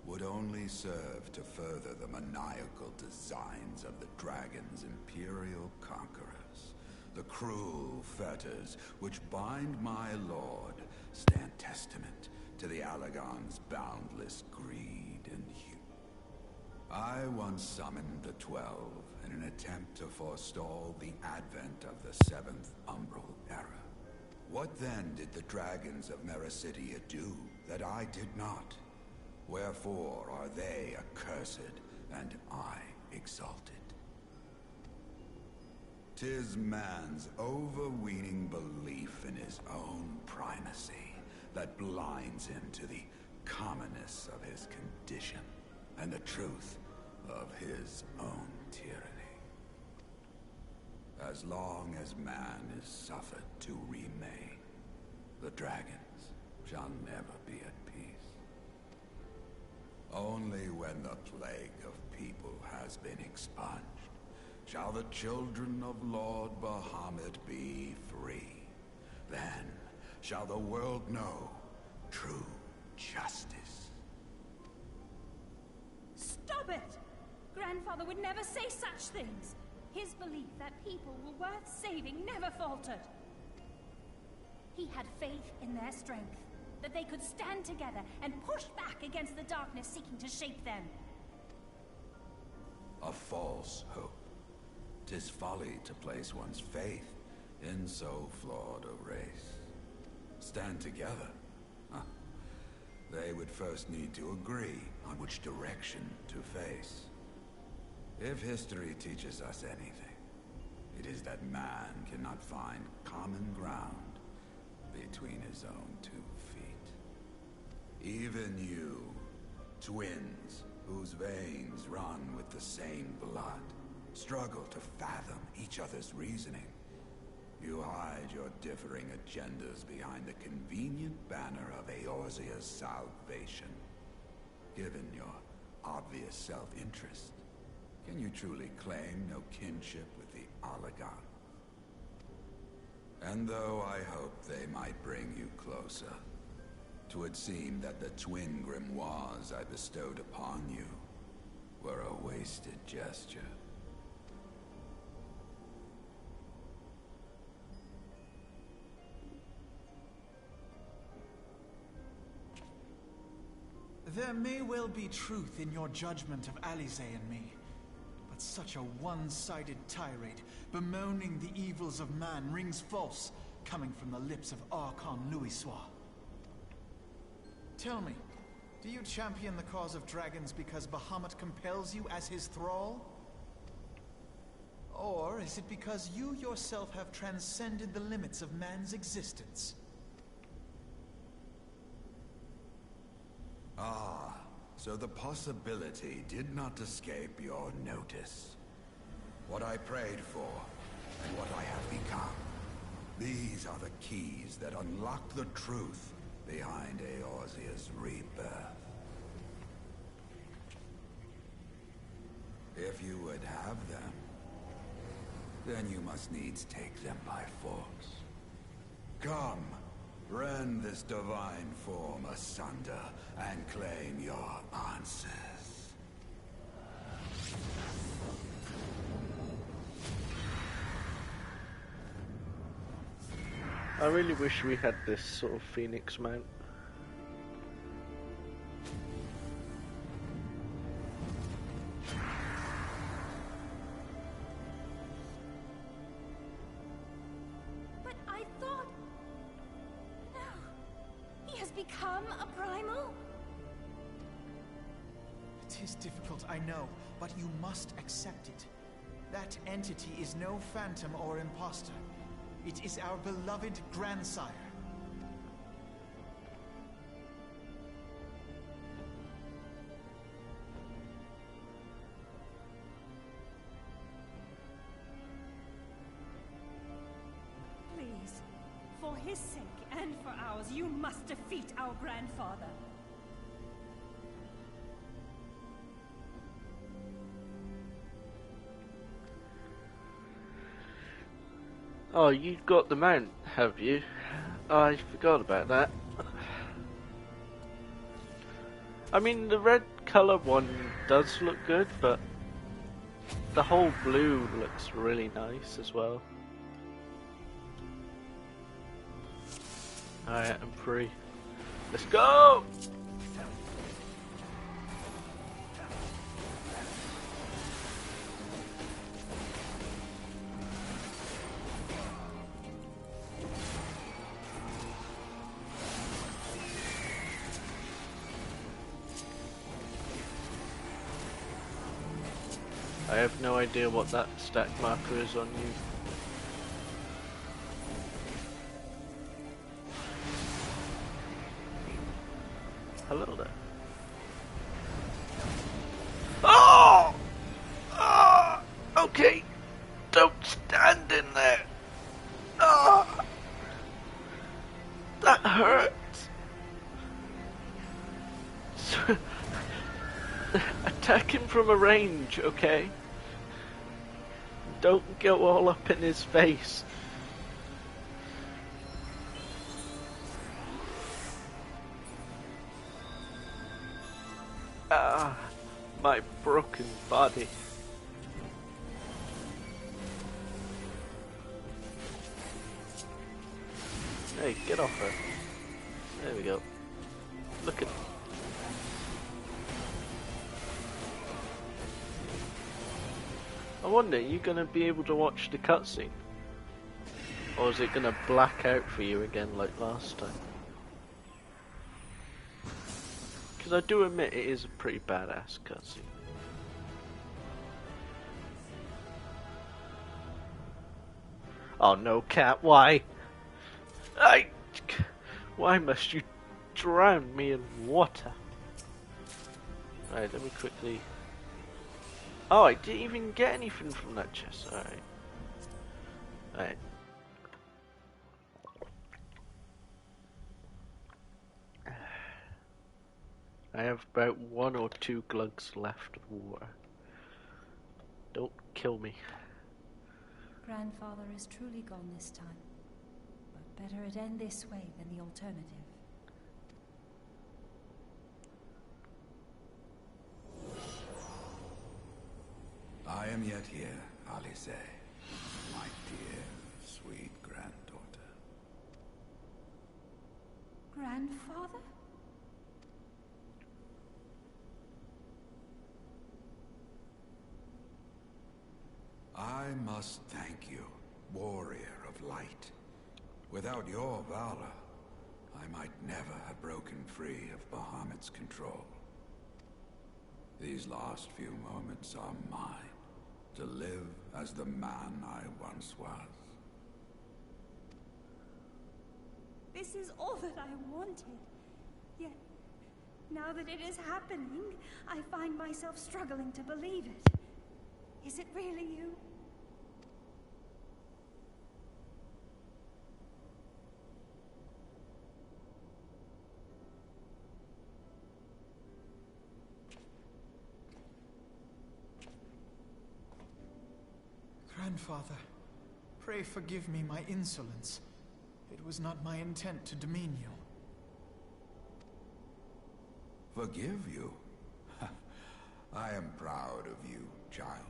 would only serve to further the maniacal designs of the dragon's imperial conquerors. The cruel fetters which bind my lord stand testament to the Alagon's boundless greed and hue. I once summoned the 12 in an attempt to forestall the advent of the 7th Umbral Era. What then did the dragons of Mericidia do that I did not? Wherefore are they accursed and I exalted? 'Tis man's overweening belief in his own primacy that blinds him to the commonness of his condition and the truth of his own tyranny. As long as man is suffered to remain, the dragons shall never be at peace. Only when the plague of people has been expunged shall the children of Lord Bahamut be free. Then shall the world know true justice. Stop it! Grandfather would never say such things. His belief that people were worth saving never faltered. He had faith in their strength, that they could stand together and push back against the darkness seeking to shape them. A false hope. 'Tis folly to place one's faith in so flawed a race. Stand together? Huh. They would first need to agree on which direction to face. If history teaches us anything, it is that man cannot find common ground between his own 2 feet. Even you, twins whose veins run with the same blood, struggle to fathom each other's reasoning. You hide your differing agendas behind the convenient banner of Eorzea's salvation. Given your obvious self-interest, can you truly claim no kinship with the Alagon? And though I hope they might bring you closer, 'twould seem that the twin grimoires I bestowed upon you were a wasted gesture. There may well be truth in your judgment of Alize and me, but such a one-sided tirade bemoaning the evils of man rings false, coming from the lips of Archon Louisoix. Tell me, do you champion the cause of dragons because Bahamut compels you as his thrall? Or is it because you yourself have transcended the limits of man's existence? Ah, so the possibility did not escape your notice. What I prayed for, and what I have become. These are the keys that unlock the truth behind Eorzea's rebirth. If you would have them, then you must needs take them by force. Come, rend this divine form asunder and claim your answers. I really wish we had this sort of phoenix mount. But I thought... No. He has become a primal? It is difficult, I know, but you must accept it. That entity is no phantom or imposter. It is our beloved grandsire. Please, for his sake and for ours, you must defeat our grandfather. Oh, you got the mount, have you? I forgot about that. I mean, the red colour one does look good, but the whole blue looks really nice as well. Alright, I'm free. Let's go! I have no idea what that stack marker is on you. Hello there. Oh! Oh! Okay. Don't stand in there. Oh! That hurts. Attack him from a range, okay? Don't go all up in his face. Ah, my broken body. Hey, get off her. There we go. Look at... I wonder, are you going to be able to watch the cutscene? Or is it going to black out for you again like last time? Because I do admit it is a pretty badass cutscene. Oh no, cat, why? Why must you drown me in water? Alright, let me quickly... Oh, I didn't even get anything from that chest. Alright. Alright. I have about 1 or 2 glugs left of water. Don't kill me. Grandfather is truly gone this time. But better it end this way than the alternative. I am yet here, Alice, my dear, sweet granddaughter. Grandfather? I must thank you, warrior of light. Without your valor, I might never have broken free of Bahamut's control. These last few moments are mine, to live as the man I once was. This is all that I wanted. Yet, now that it is happening, I find myself struggling to believe it. Is it really you? Grandfather, pray forgive me my insolence. It was not my intent to demean you. Forgive you? I am proud of you, child.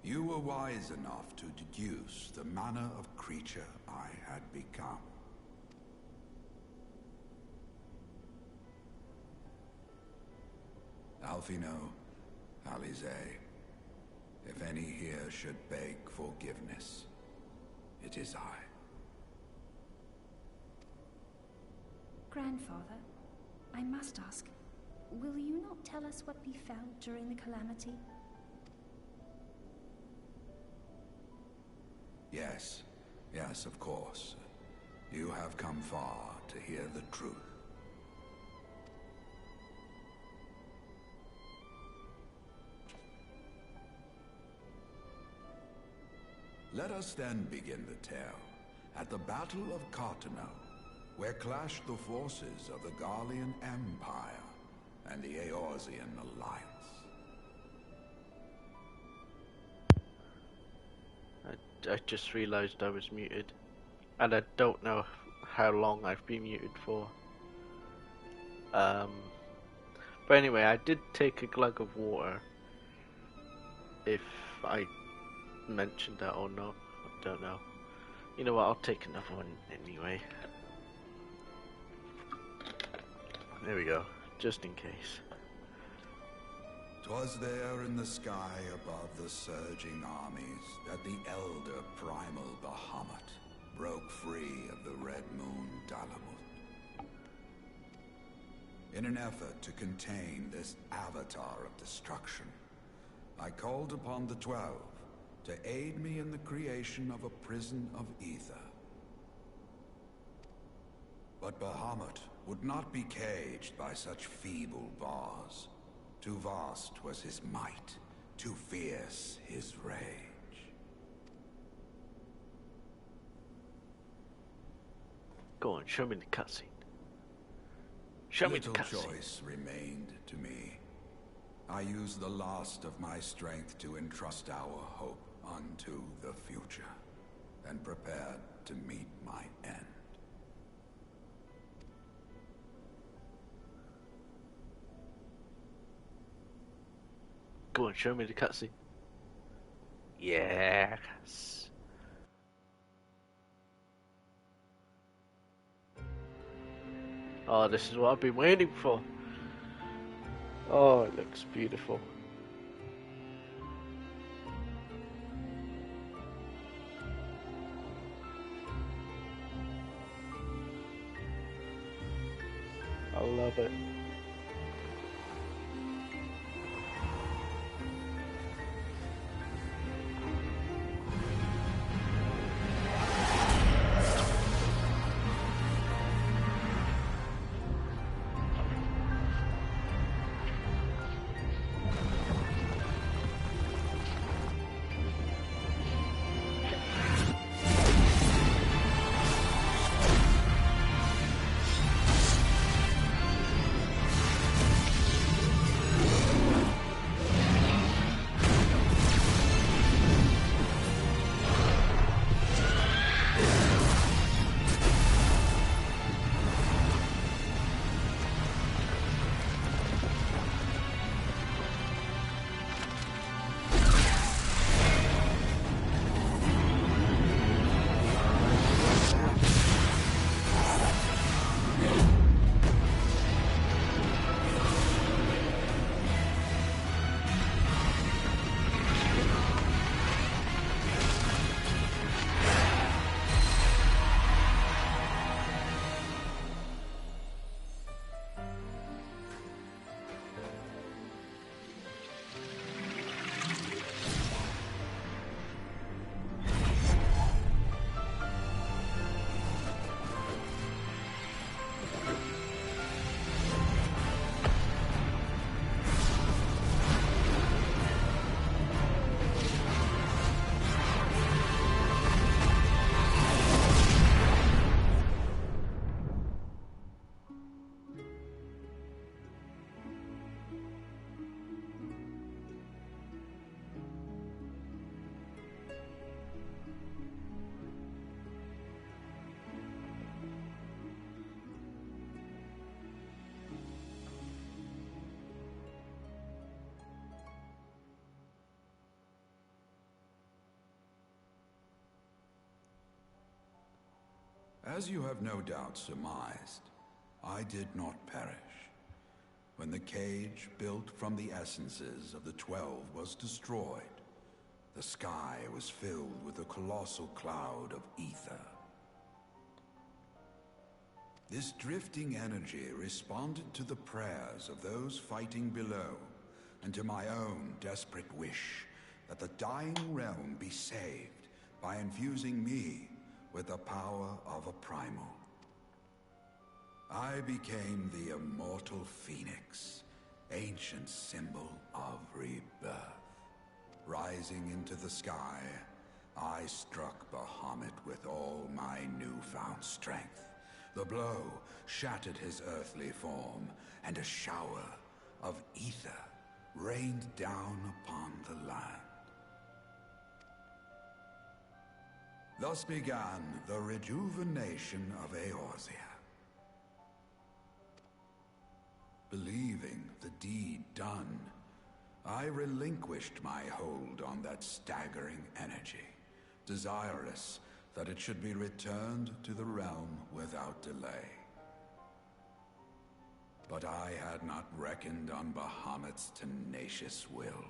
You were wise enough to deduce the manner of creature I had become. Alfino, Alize, if any here should beg forgiveness, it is I. Grandfather, I must ask, will you not tell us what befell during the calamity? Yes, yes, of course. You have come far to hear the truth. Let us then begin the tale at the Battle of Cartano, where clashed the forces of the Garlean Empire and the Eorzean Alliance. I just realized I was muted, and I don't know how long I've been muted for. But anyway, I did take a glug of water. If I mentioned that or not, I don't know. You know what, I'll take another one anyway. There we go, just in case. 'Twas there in the sky above the surging armies that the elder primal Bahamut broke free of the Red Moon Dalamut. In an effort to contain this avatar of destruction, I called upon the 12 to aid me in the creation of a prison of ether. But Bahamut would not be caged by such feeble bars. Too vast was his might, too fierce his rage. Go on, show me the cutscene. Show me the cutscene. Little choice remained to me. I used the last of my strength to entrust our hope unto the future, and prepared to meet my end. Go on, show me the cutscene. Yes. Oh, this is what I've been waiting for. Oh, it looks beautiful. I love it. As you have no doubt surmised, I did not perish. when the cage built from the essences of the 12 was destroyed, the sky was filled with a colossal cloud of ether. This drifting energy responded to the prayers of those fighting below, and to my own desperate wish that the dying realm be saved by infusing me with the power of a primal. I became the immortal phoenix, ancient symbol of rebirth. Rising into the sky, I struck Bahamut with all my newfound strength. The blow shattered his earthly form, and a shower of ether rained down upon the land. Thus began the rejuvenation of Eorzea. Believing the deed done, I relinquished my hold on that staggering energy, desirous that it should be returned to the realm without delay. But I had not reckoned on Bahamut's tenacious will.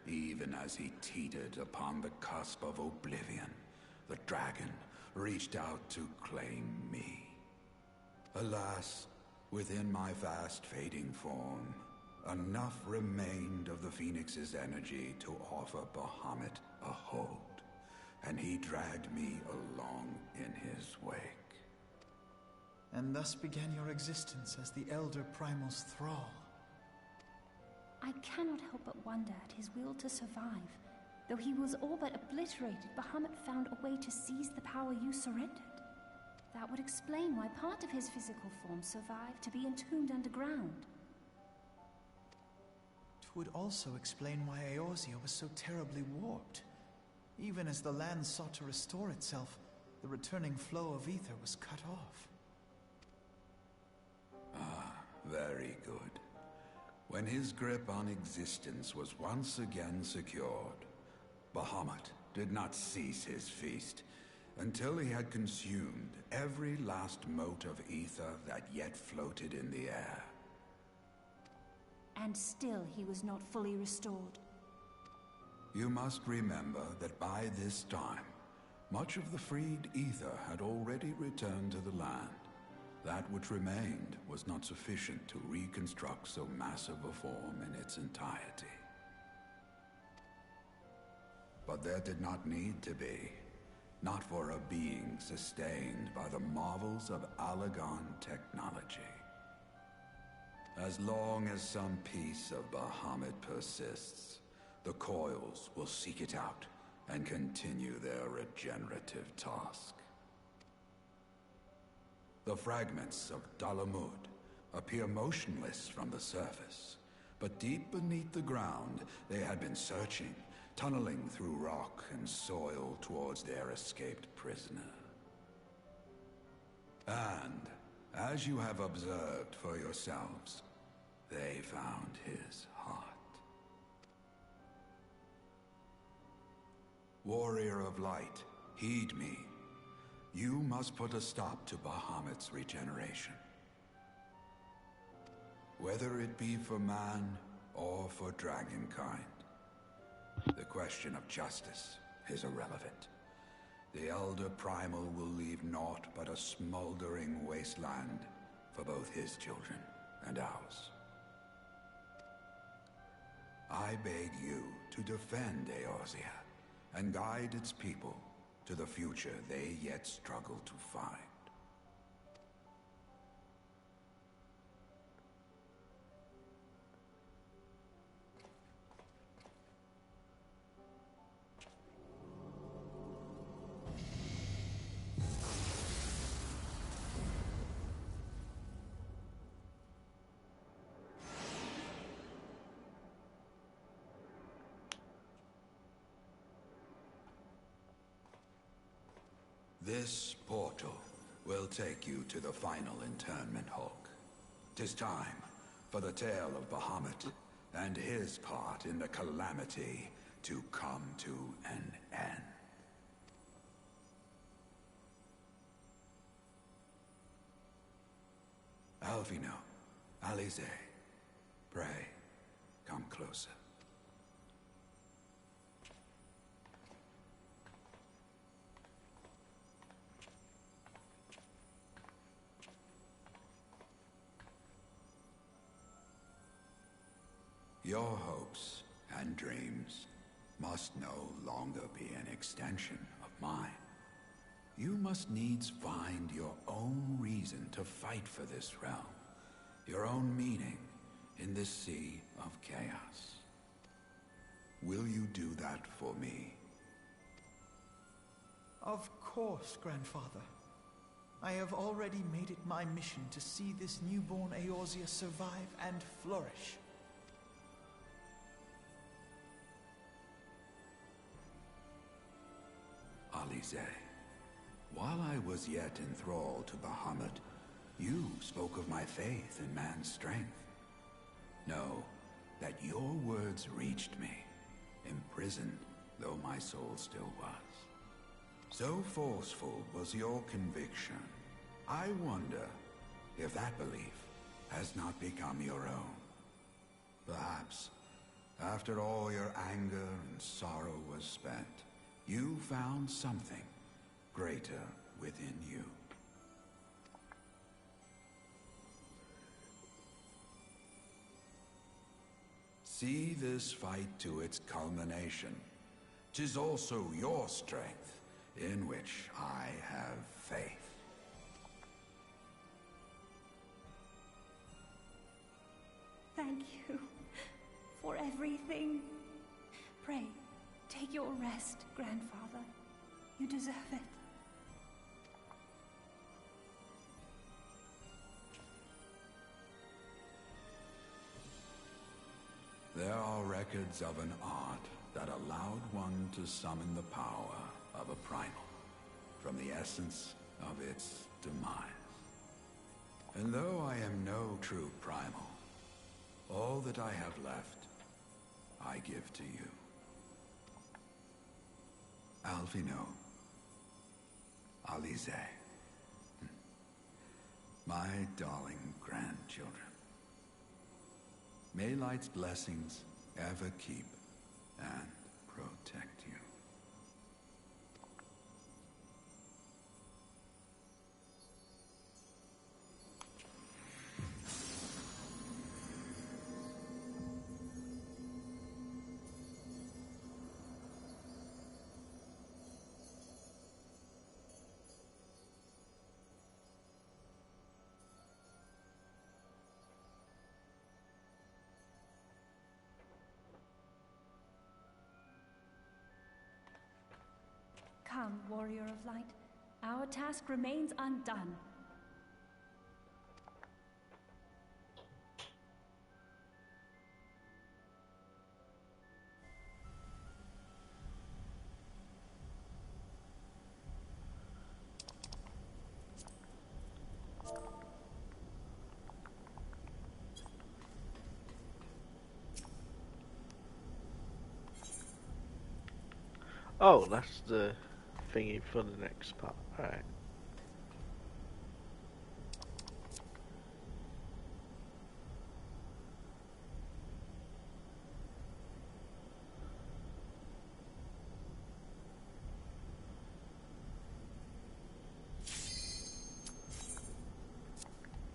Even as he teetered upon the cusp of oblivion, the dragon reached out to claim me. Alas, within my fast fading form, enough remained of the Phoenix's energy to offer Bahamut a hold, and he dragged me along in his wake. And thus began your existence as the Elder Primal's thrall. I cannot help but wonder at his will to survive. Though he was all but obliterated, Bahamut found a way to seize the power you surrendered. That would explain why part of his physical form survived to be entombed underground. It would also explain why Eorzea was so terribly warped. Even as the land sought to restore itself, the returning flow of ether was cut off. Very good. When his grip on existence was once again secured, Bahamut did not cease his feast until he had consumed every last mote of ether that yet floated in the air. And still he was not fully restored. You must remember that by this time, much of the freed ether had already returned to the land. That which remained was not sufficient to reconstruct so massive a form in its entirety. But there did not need to be. Not for a being sustained by the marvels of Allagan technology. As long as some piece of Bahamut persists, the coils will seek it out and continue their regenerative task. The fragments of Dalamud appear motionless from the surface, but deep beneath the ground they had been searching, tunneling through rock and soil towards their escaped prisoner. And, as you have observed for yourselves, they found his heart. Warrior of Light, heed me. You must put a stop to Bahamut's regeneration. Whether it be for man or for dragonkind. The question of justice is irrelevant. The Elder Primal will leave naught but a smoldering wasteland for both his children and ours. I beg you to defend Eorzea and guide its people to the future they yet struggle to find. This portal will take you to the final internment hulk. 'Tis time for the tale of Bahamut and his part in the calamity to come to an end. Alvino, Alize, Pray, come closer. Your hopes and dreams must no longer be an extension of mine. You must needs find your own reason to fight for this realm, your own meaning in this sea of chaos. Will you do that for me? Of course, Grandfather. I have already made it my mission to see this newborn Eorzea survive and flourish. Alize, while I was yet enthralled to Bahamut, you spoke of my faith in man's strength. Know that your words reached me, imprisoned though my soul still was. So forceful was your conviction, I wonder if that belief has not become your own. Perhaps, after all your anger and sorrow was spent, you found something greater within you. See this fight to its culmination. 'Tis also your strength in which I have faith. Thank you for everything. Pray, take your rest, Grandfather. You deserve it. There are records of an art that allowed one to summon the power of a primal from the essence of its demise. And though I am no true primal, all that I have left, I give to you. Alphino, Alize, my darling grandchildren. May Light's blessings ever keep and protect you. Come, Warrior of Light. Our task remains undone. Oh, that's the thingy for the next part. Alright.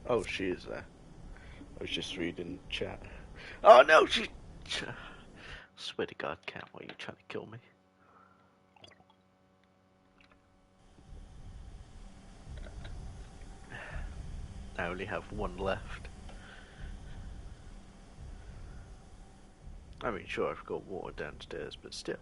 Oh, she is there. I was just reading chat. Oh no, she... Swear to God, Cam, why are you trying to kill me? I only have one left. I mean, sure, I've got water downstairs, but still.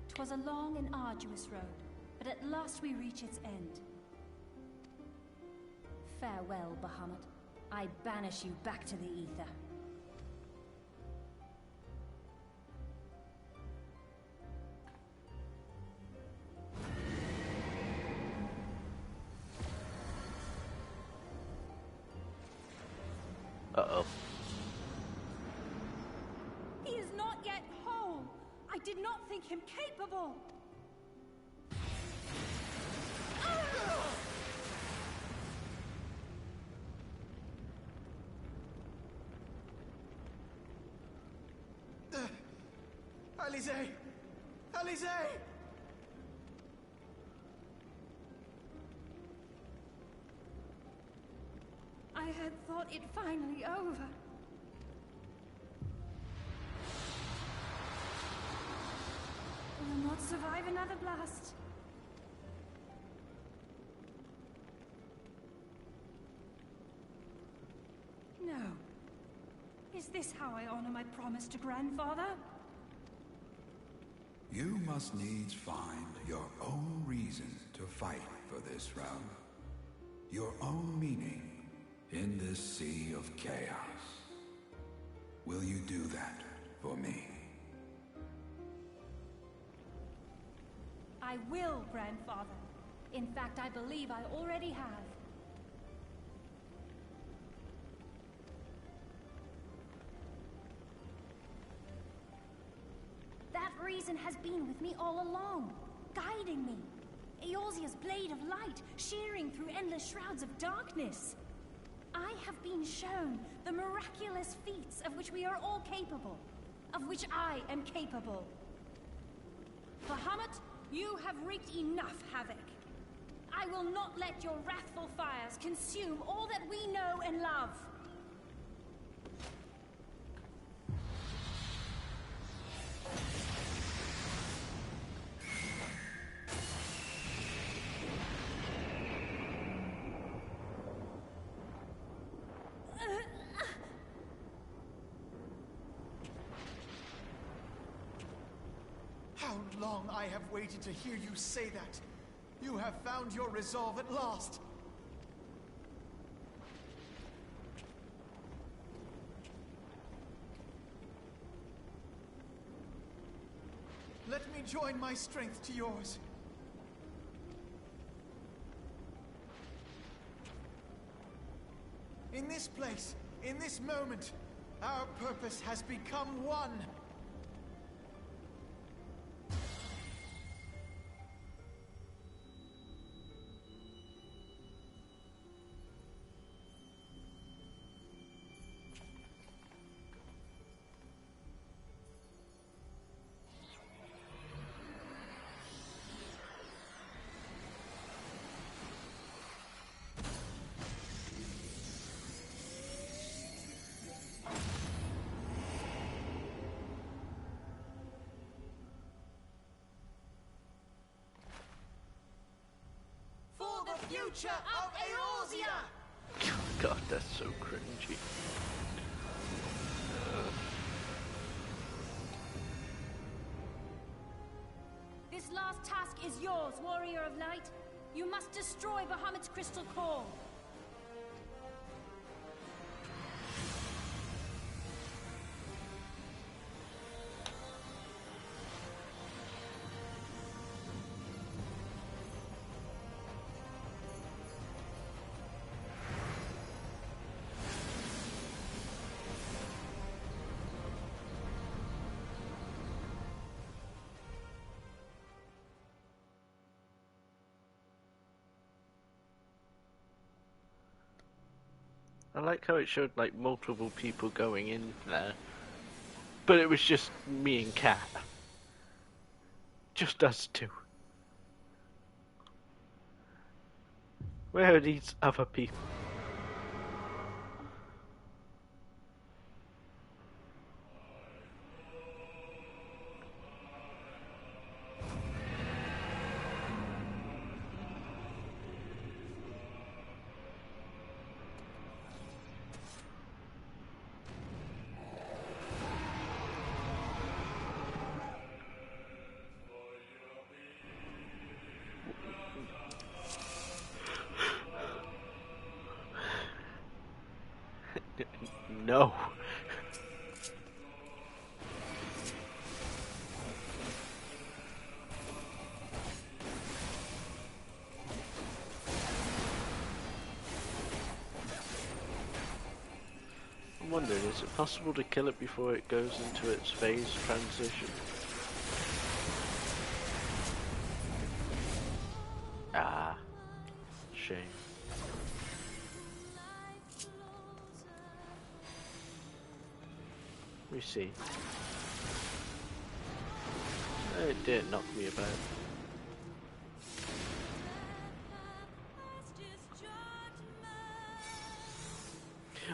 "'Twas a long and arduous road, but at last we reach its end. Farewell, Bahamut. I banish you back to the ether." Uh-oh. He is not yet whole. I did not think him capable. Alizé! Alizé! I had thought it finally over. Will not survive another blast. No. Is this how I honor my promise to grandfather? You must needs find your own reason to fight for this realm. Your own meaning in this sea of chaos. Will you do that for me? I will, grandfather. In fact, I believe I already have. That reason has been with me all along, guiding me. Eorzea's blade of light, shearing through endless shrouds of darkness. I have been shown the miraculous feats of which we are all capable, of which I am capable. Bahamut, you have wreaked enough havoc. I will not let your wrathful fires consume all that we know and love. How long I have waited to hear you say that! You have found your resolve at last! Let me join my strength to yours. In this place, in this moment, our purpose has become one. Future of Eorzea! God, that's so cringy. This last task is yours, Warrior of Light. You must destroy Bahamut's crystal core. I like how it showed like multiple people going in there, but it was just me and Kat. Just us two. Where are these other people? No. wondering, is it possible to kill it before it goes into its phase transition? Ah, shame. Let me see. It did knock me about.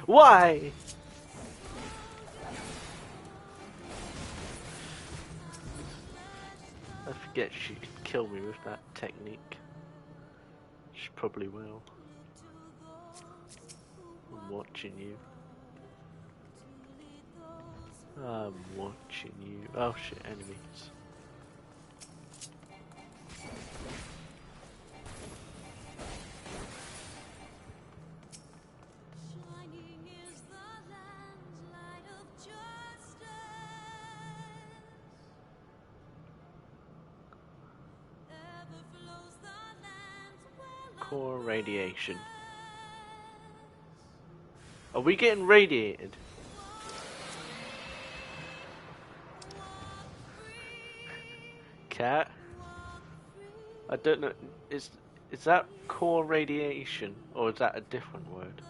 Why? I forget she could kill me with that technique. She probably will. I'm watching you. I'm watching you. Oh shit, enemies. Core radiation. Are we getting radiated? Cat? I don't know. Is that core radiation or is that a different word?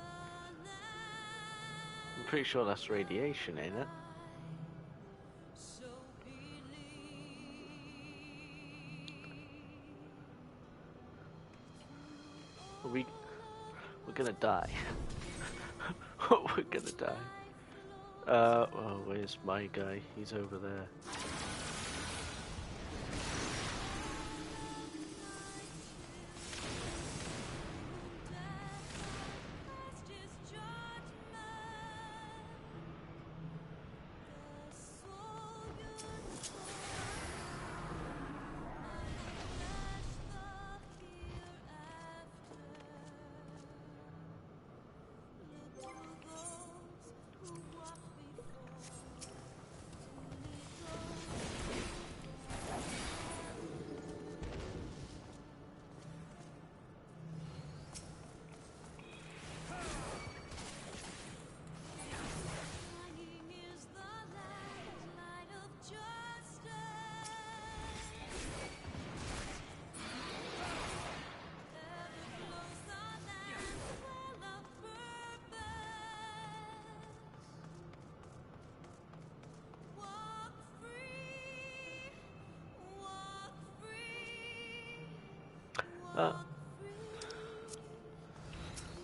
I'm pretty sure that's radiation, ain't it? We're gonna die. We're gonna die. Oh, where's my guy? He's over there.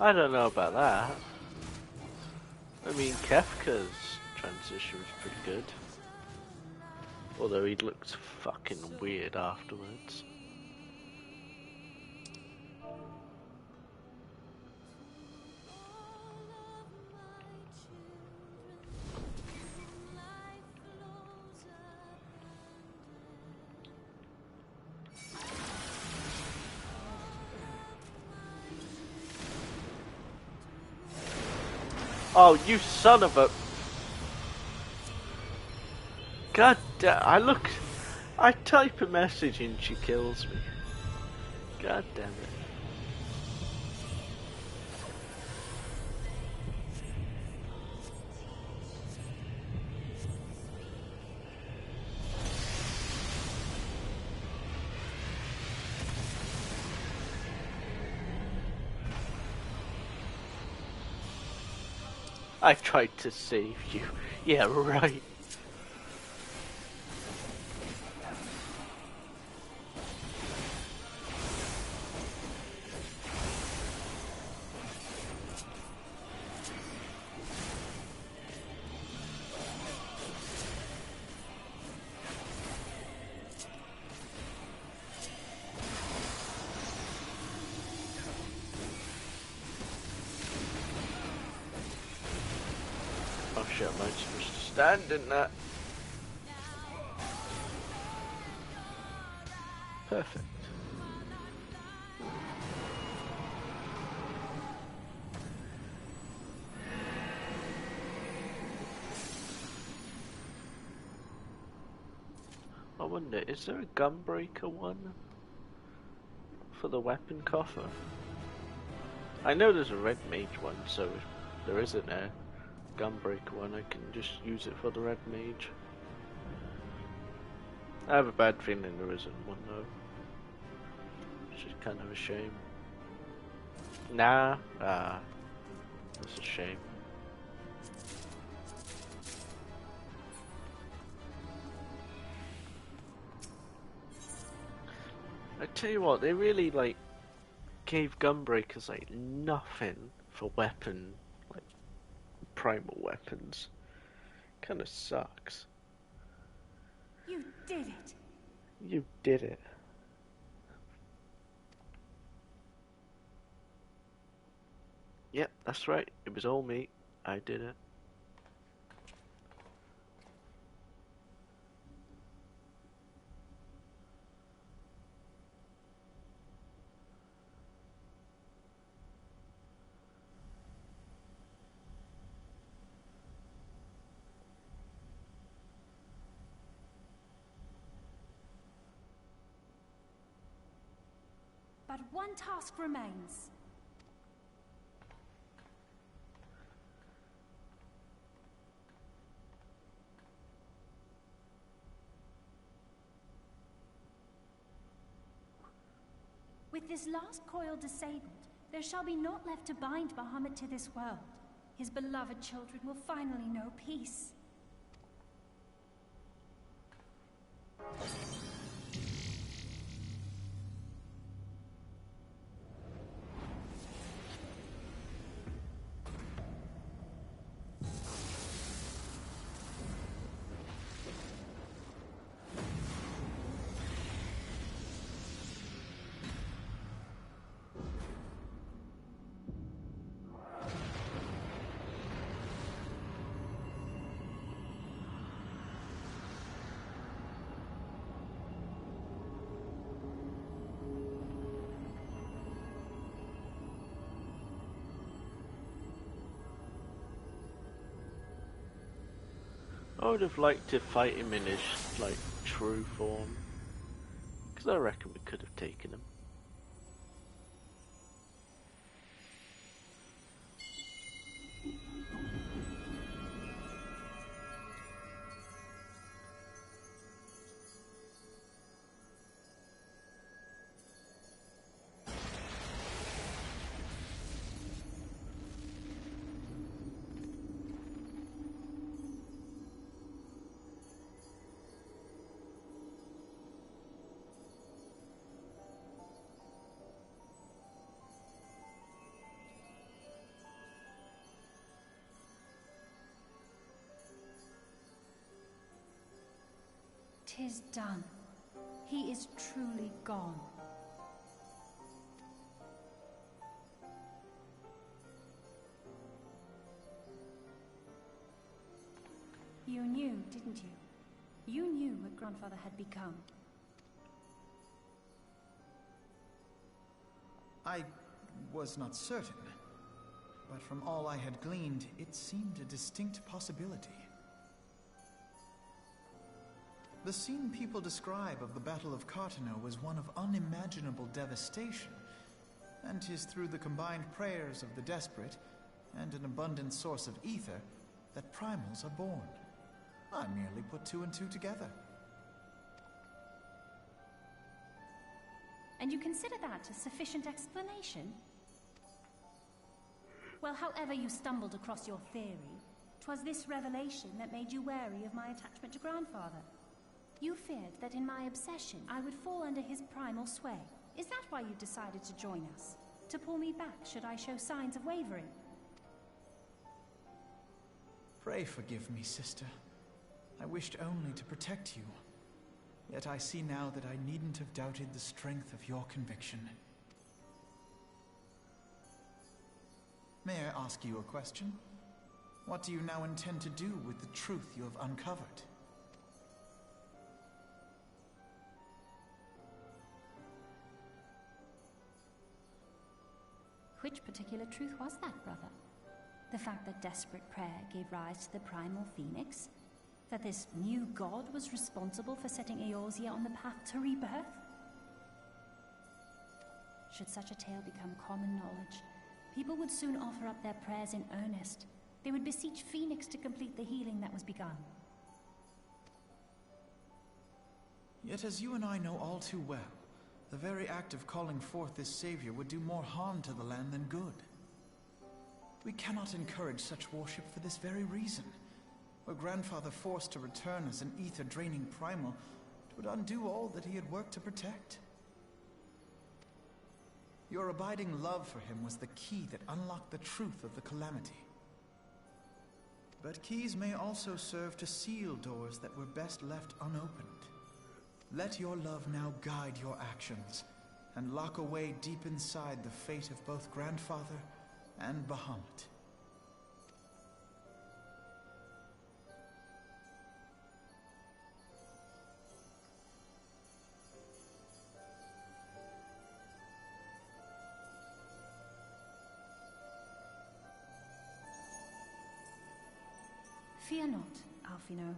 I don't know about that. I mean, Kefka's transition was pretty good. Although he looked fucking weird afterwards. Oh, you son of a... God damn, I type a message and she kills me. God damn it. I tried to save you. Yeah, right. Oh shit, am I supposed to stand in that? Perfect. I wonder, is there a gunbreaker one for the weapon coffer? I know there's a red mage one, so if there isn't there, Gunbreaker one, I can just use it for the red mage. I have a bad feeling there isn't one though, which is kind of a shame. Nah, that's a shame. I tell you what, they really like gave Gunbreakers like nothing for weapon, like primal weapons. Kind of sucks. You did it. You did it. Yep, that's right. It was all me. I did it. But one task remains. With this last coil disabled, there shall be naught left to bind Bahamut to this world. His beloved children will finally know peace. I would have liked to fight him in his, like, true form. Because I reckon we could have taken him. "'Tis done. He is truly gone." You knew, didn't you? You knew what Grandfather had become. I was not certain, but from all I had gleaned, it seemed a distinct possibility. The scene people describe of the Battle of Cartano was one of unimaginable devastation, and 'tis through the combined prayers of the desperate and an abundant source of ether that primals are born. I merely put two and two together. And you consider that a sufficient explanation? Well, however you stumbled across your theory, 'twas this revelation that made you wary of my attachment to Grandfather. You feared that in my obsession, I would fall under his primal sway. Is that why you decided to join us? To pull me back should I show signs of wavering? Pray forgive me, sister. I wished only to protect you. Yet I see now that I needn't have doubted the strength of your conviction. May I ask you a question? What do you now intend to do with the truth you have uncovered? Which particular truth was that, brother? The fact that desperate prayer gave rise to the primal phoenix? That this new god was responsible for setting Eorzea on the path to rebirth? Should such a tale become common knowledge, people would soon offer up their prayers in earnest, They would beseech Phoenix to complete the healing that was begun. Yet as you and I know all too well, the very act of calling forth this savior would do more harm to the land than good. We cannot encourage such worship for this very reason. Were Grandfather forced to return as an ether-draining primal, it would undo all that he had worked to protect. Your abiding love for him was the key that unlocked the truth of the calamity. But keys may also serve to seal doors that were best left unopened. Let your love now guide your actions, and lock away deep inside the fate of both Grandfather and Bahamut. Fear not, Alphino.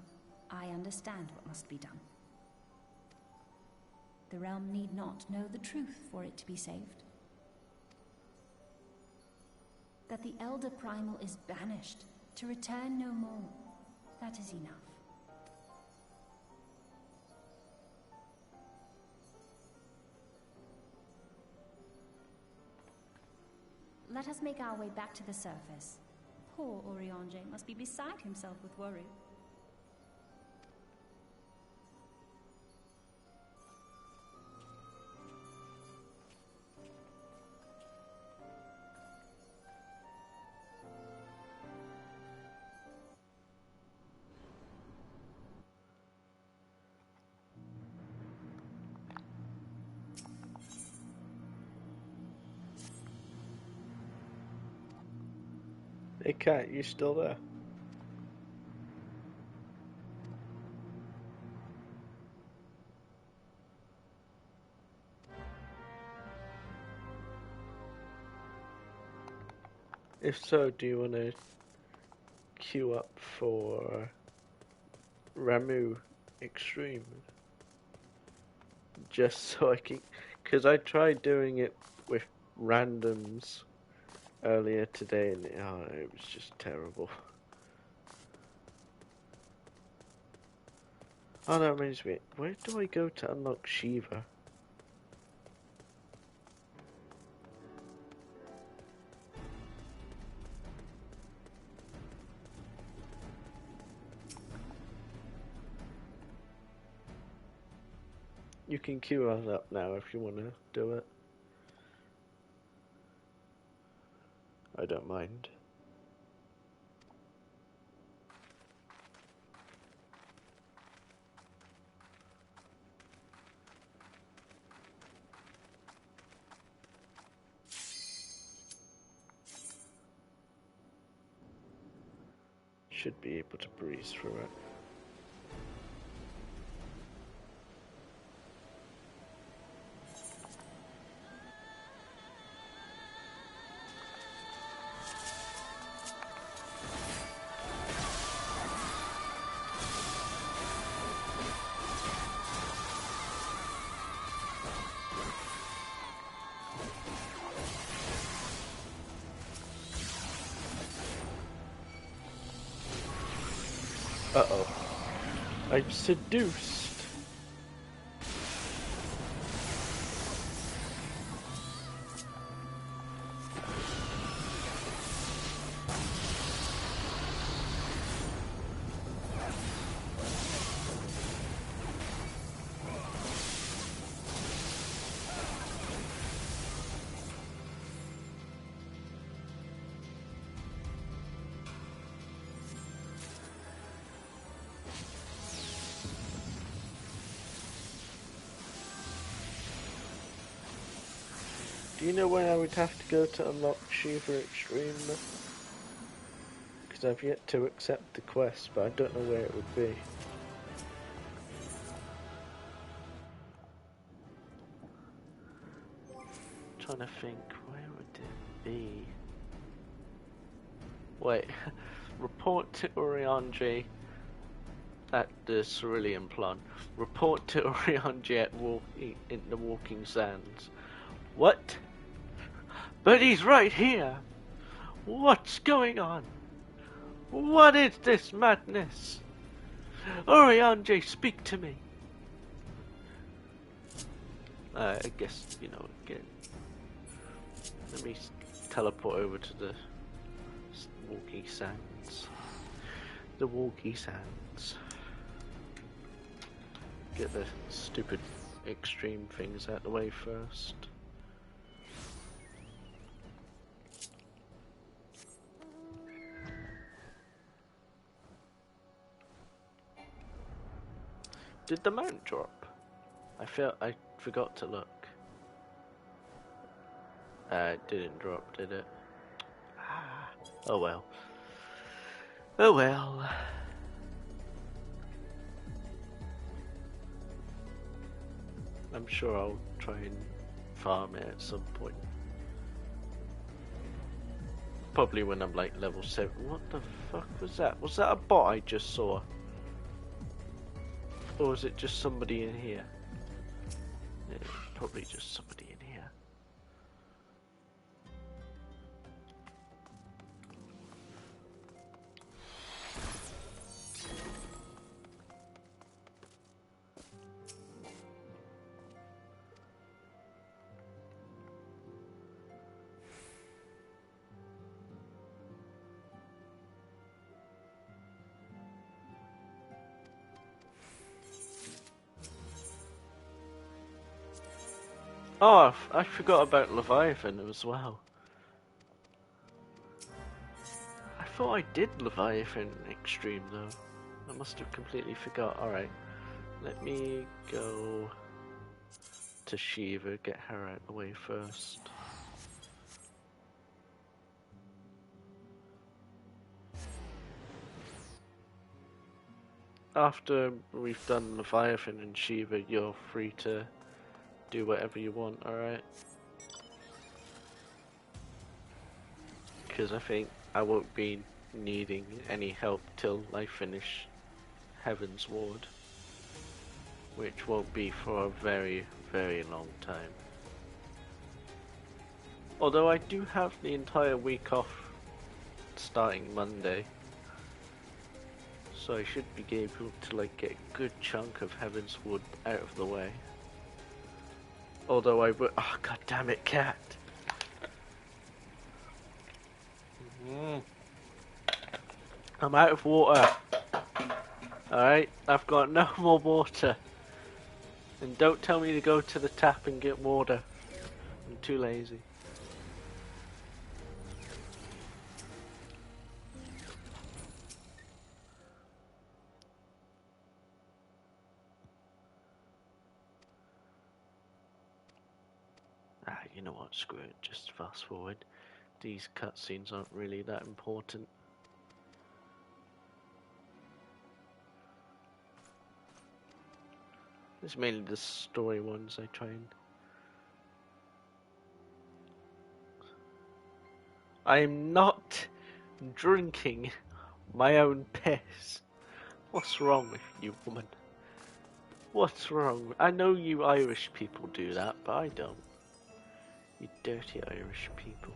I understand what must be done. The realm need not know the truth for it to be saved. That the Elder Primal is banished, to return no more. That is enough. Let us make our way back to the surface. Poor Oriange must be beside himself with worry. Hey Cat, you still there? If so, do you want to queue up for Ramu Extreme? Just so I can... Because I tried doing it with randoms earlier today and it was just terrible. Oh, that reminds me. Where do I go to unlock Shiva? You can queue us up now if you want to do it. I don't mind. Should be able to breeze through it. Uh-oh. I'm seduced. Do you know where I would have to go to unlock Shiva Extreme? Because I've yet to accept the quest, but I don't know where it would be. Trying to think, where would it be? Wait, report to Oriange at the Cerulean Plant. Report to Oriange at in the Walking Sands. What? But he's right here! What's going on? What is this madness? Oriange, speak to me. I guess, you know, again. Let me teleport over to the walkie sands. The walkie sands. Get the stupid extreme things out of the way first. Did the mount drop? I forgot to look. It didn't drop, did it? Oh well. Oh well. I'm sure I'll try and farm it at some point. Probably when I'm like level 7. What the fuck was that? Was that a bot I just saw? Or was it just somebody in here? Yeah, probably just somebody in here. Oh, I forgot about Leviathan as well. I thought I did Leviathan Extreme though. I must have completely forgot. Alright, let me go to Shiva, get her out of the way first. After we've done Leviathan and Shiva, you're free to do whatever you want, alright? Because I think I won't be needing any help till I finish Heaven's Ward. Which won't be for a very, very long time. Although I do have the entire week off starting Monday. So I should be able to like get a good chunk of Heaven's Wood out of the way. Although I would— oh god damn it, cat! I'm out of water. Alright, I've got no more water. And don't tell me to go to the tap and get water. I'm too lazy. You know what, screw it, just fast forward. These cutscenes aren't really that important. It's mainly the story ones I try and... I am not drinking my own piss. What's wrong with you, woman? What's wrong? I know you Irish people do that, but I don't. You dirty Irish people.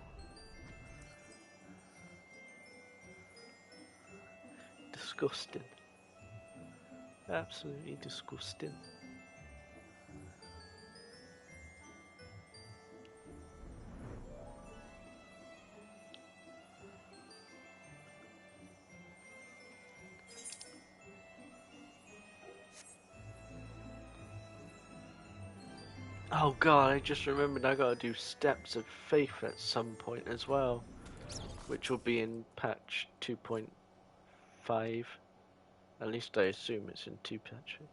Disgusting. Absolutely disgusting. Oh god, I just remembered I gotta do Steps of Faith at some point as well. Which will be in patch 2.5. At least I assume it's in 2 patches.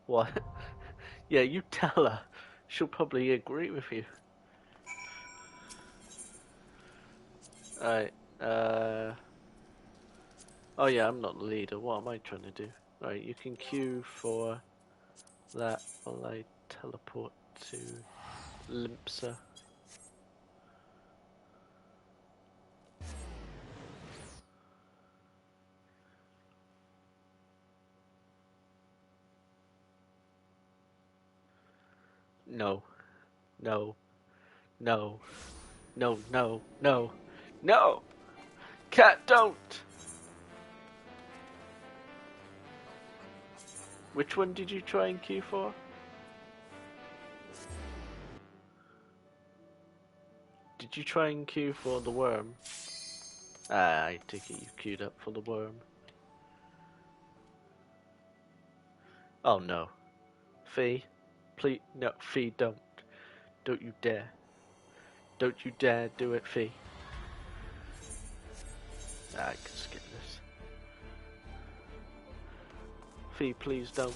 What? Yeah, you tell her. She'll probably agree with you. Alright, oh yeah, I'm not the leader. What am I trying to do? Right, you can queue for that while I teleport to Limpsa. No. No. No. No, no, no. No! Cat, don't! Which one did you try and queue for? Did you try and queue for the worm? Ah, I take it you queued up for the worm. Oh no. Fee, please, no, Fee, don't. Don't you dare. Don't you dare do it, Fee. Ah, I can skip this. Fee, please don't.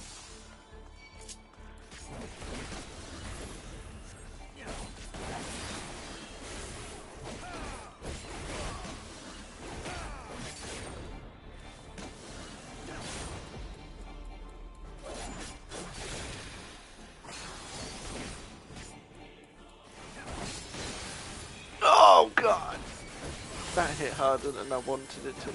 Oh god! That hit harder than I wanted it to.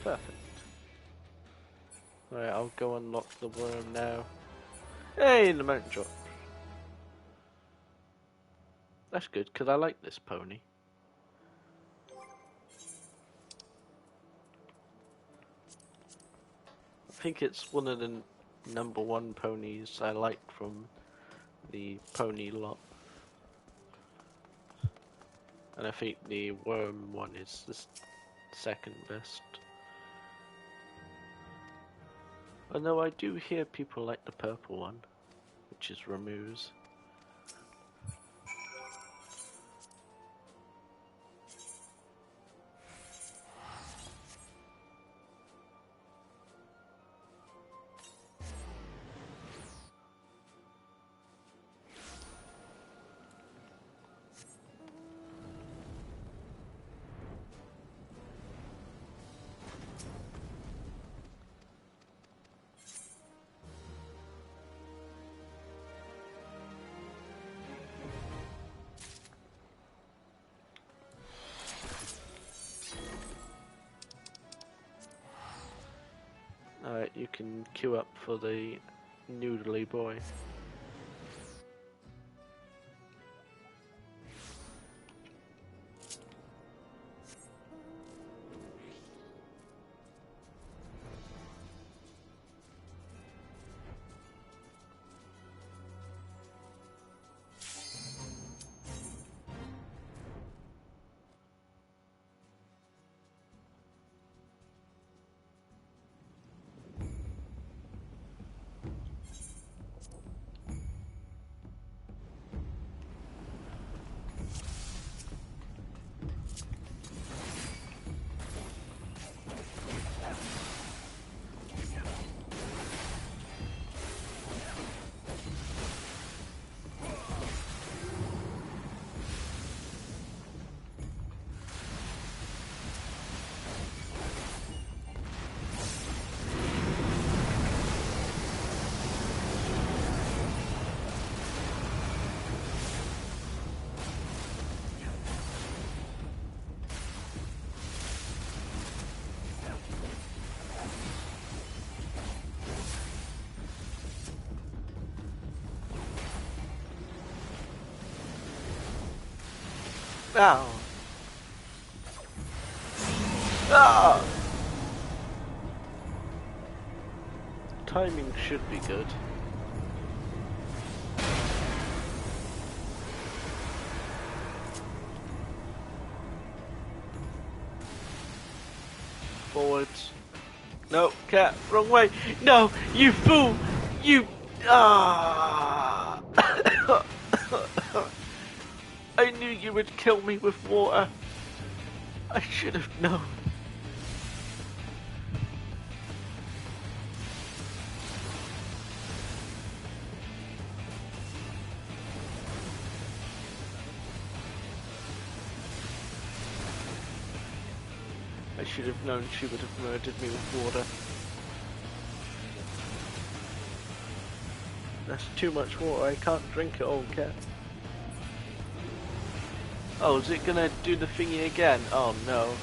Perfect. Right, I'll go unlock the worm now. Hey, the mount drop. That's good, because I like this pony. I think it's one of the #1 ponies I like from the pony lot. And I think the worm one is the second best. Although I do hear people like the purple one, which is Ramuz. Alright, you can queue up for the noodly boy. Ow! Ah! timing should be good. Forwards. No, cat, wrong way. No, you fool! You... Ah! I knew you would kill me with water. I should have known. I should have known she would have murdered me with water. That's too much water, I can't drink it all, cat. Oh, is it gonna do the thingy again? Oh no.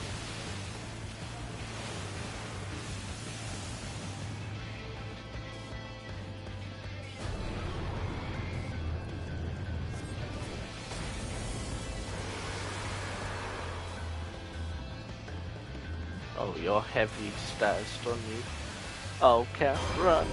Oh, you're heavy status on you. Oh, cat, run.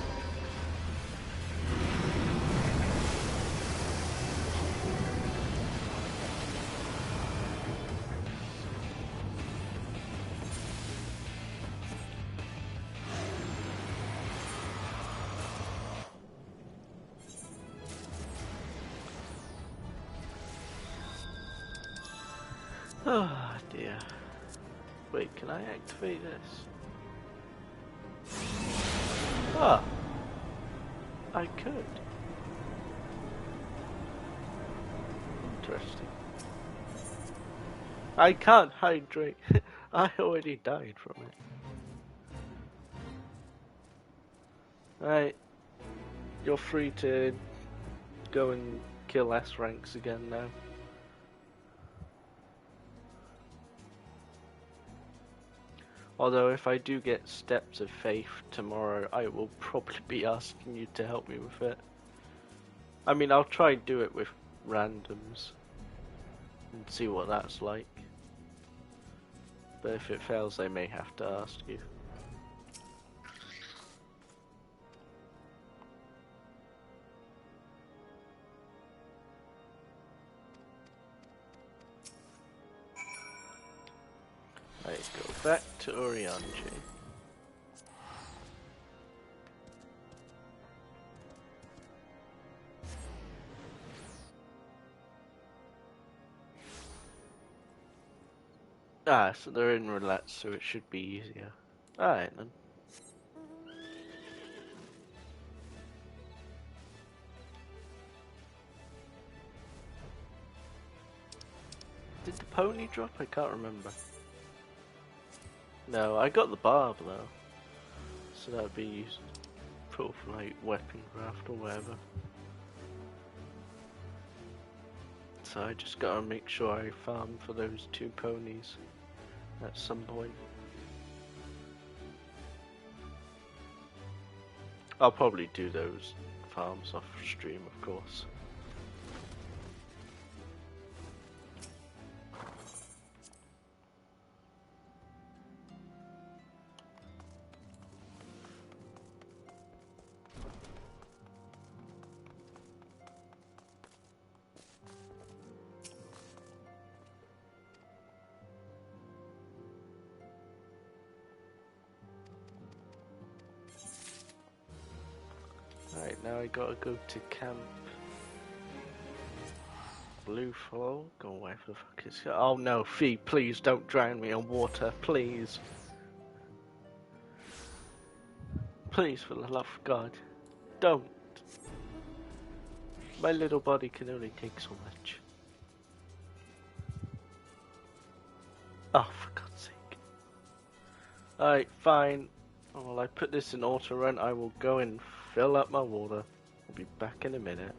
Oh dear. Wait, can I activate this? Ah, I could. Interesting. I can't hydrate. I already died from it. Right. You're free to go and kill S ranks again now. Although if I do get Steps of Faith tomorrow, I will probably be asking you to help me with it. I mean, I'll try and do it with randoms and see what that's like. But if it fails, I may have to ask you. Right, go back to Orianji. Ah, so they're in roulette, so it should be easier. Alright then. Did the pony drop? I can't remember. No, I got the barb though. So that would be used for like weapon craft or whatever. So I just gotta make sure I farm for those 2 ponies at some point. I'll probably do those farms off stream, of course. Right, now I gotta go to camp. Blue Fog, or where the fuck is it? Oh no, Fee, please don't drown me on water, please. Please, for the love of God, don't. My little body can only take so much. Oh, for God's sake. Alright, fine. While I put this in auto run, I will go and fill up my water. I'll be back in a minute.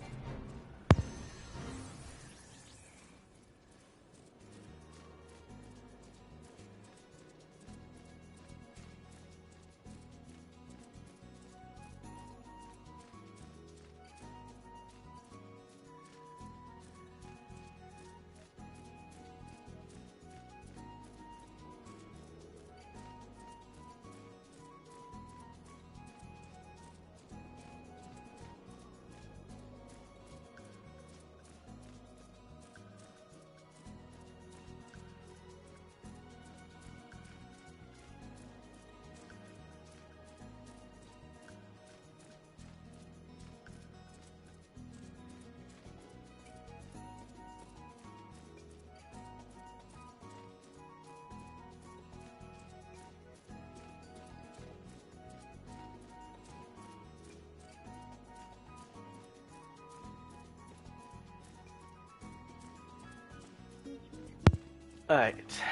Alright.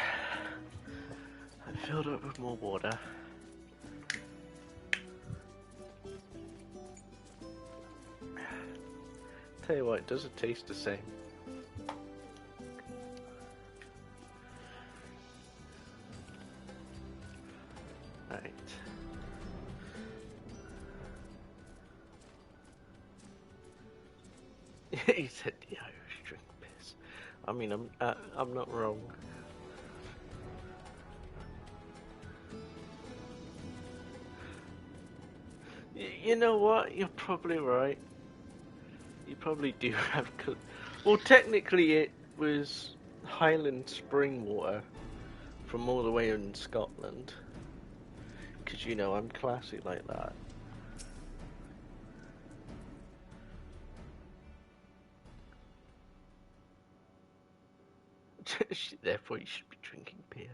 I filled up with more water. Tell you what, it doesn't taste the same. Right. He said the Irish drink piss. I mean, I'm not wrong. You know what? You're probably right. You probably do have good. Well, technically, it was Highland spring water from all the way in Scotland. Because, you know, I'm classy like that. Therefore, you should be drinking beer.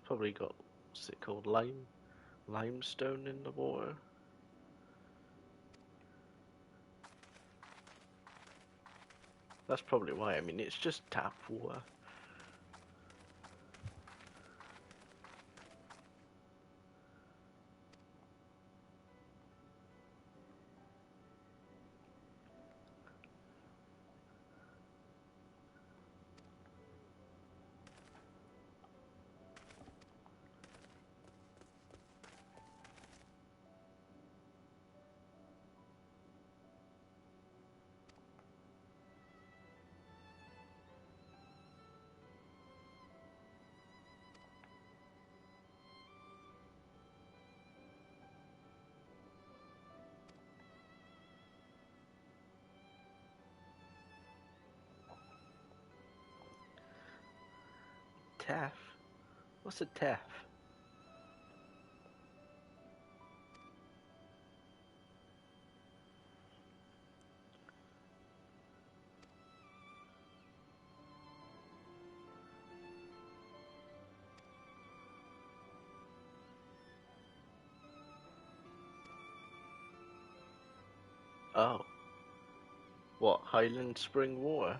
Probably got, what's it called, limestone in the water. That's probably why. I mean, it's just tap water. Taff? What's a taff? Oh. What, Highland spring water?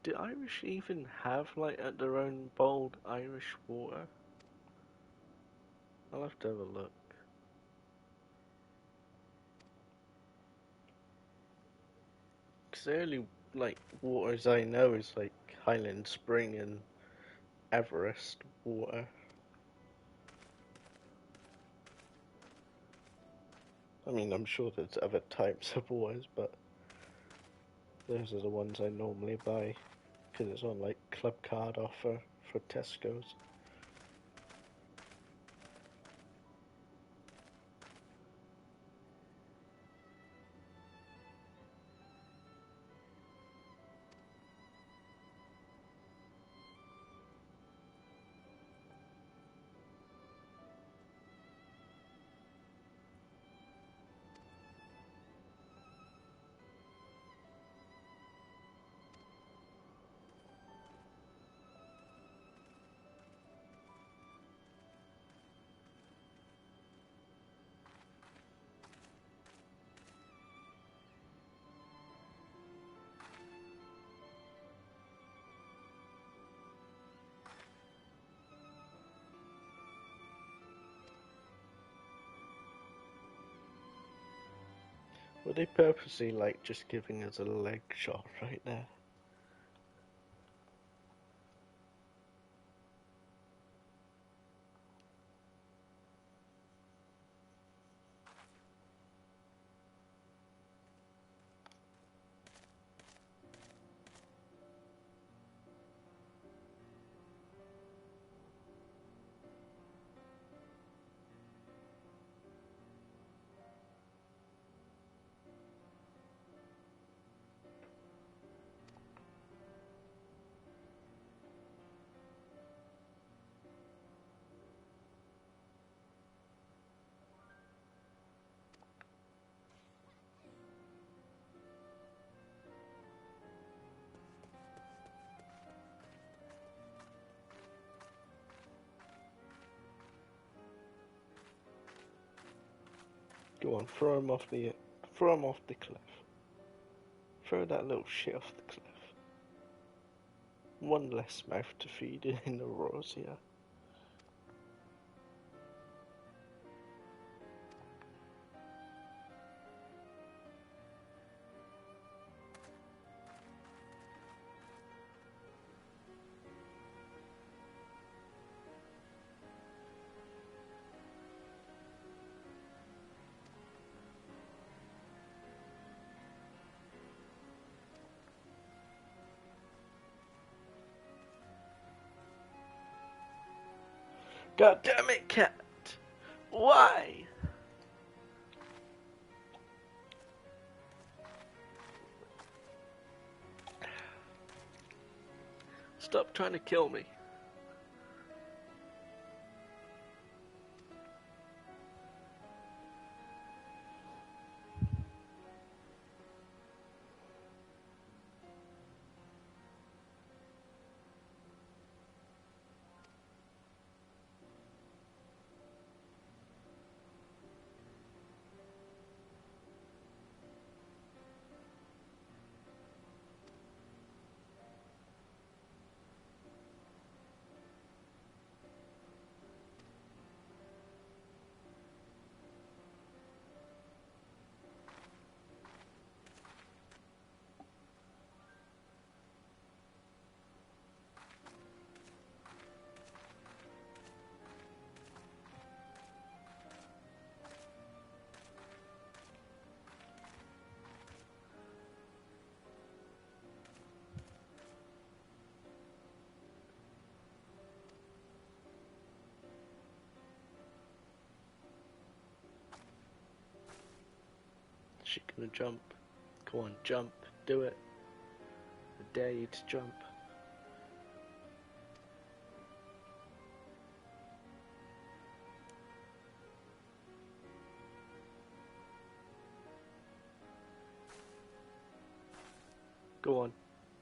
Do Irish even have, like, at their own bottled Irish water? I'll have to have a look. Because the only, like, waters I know is, like, Highland Spring and Everest water. I mean, I'm sure there's other types of waters, but those are the ones I normally buy. Because it's on, like, club card offer for Tesco's. Were they purposely, like, just giving us a leg shot right there? Go on, throw him off the cliff. Throw that little shit off the cliff. One less mouth to feed in the Rosia. God damn it, cat! Why? Stop trying to kill me. She gonna jump. Go on, jump. Do it. I dare you to jump. Go on,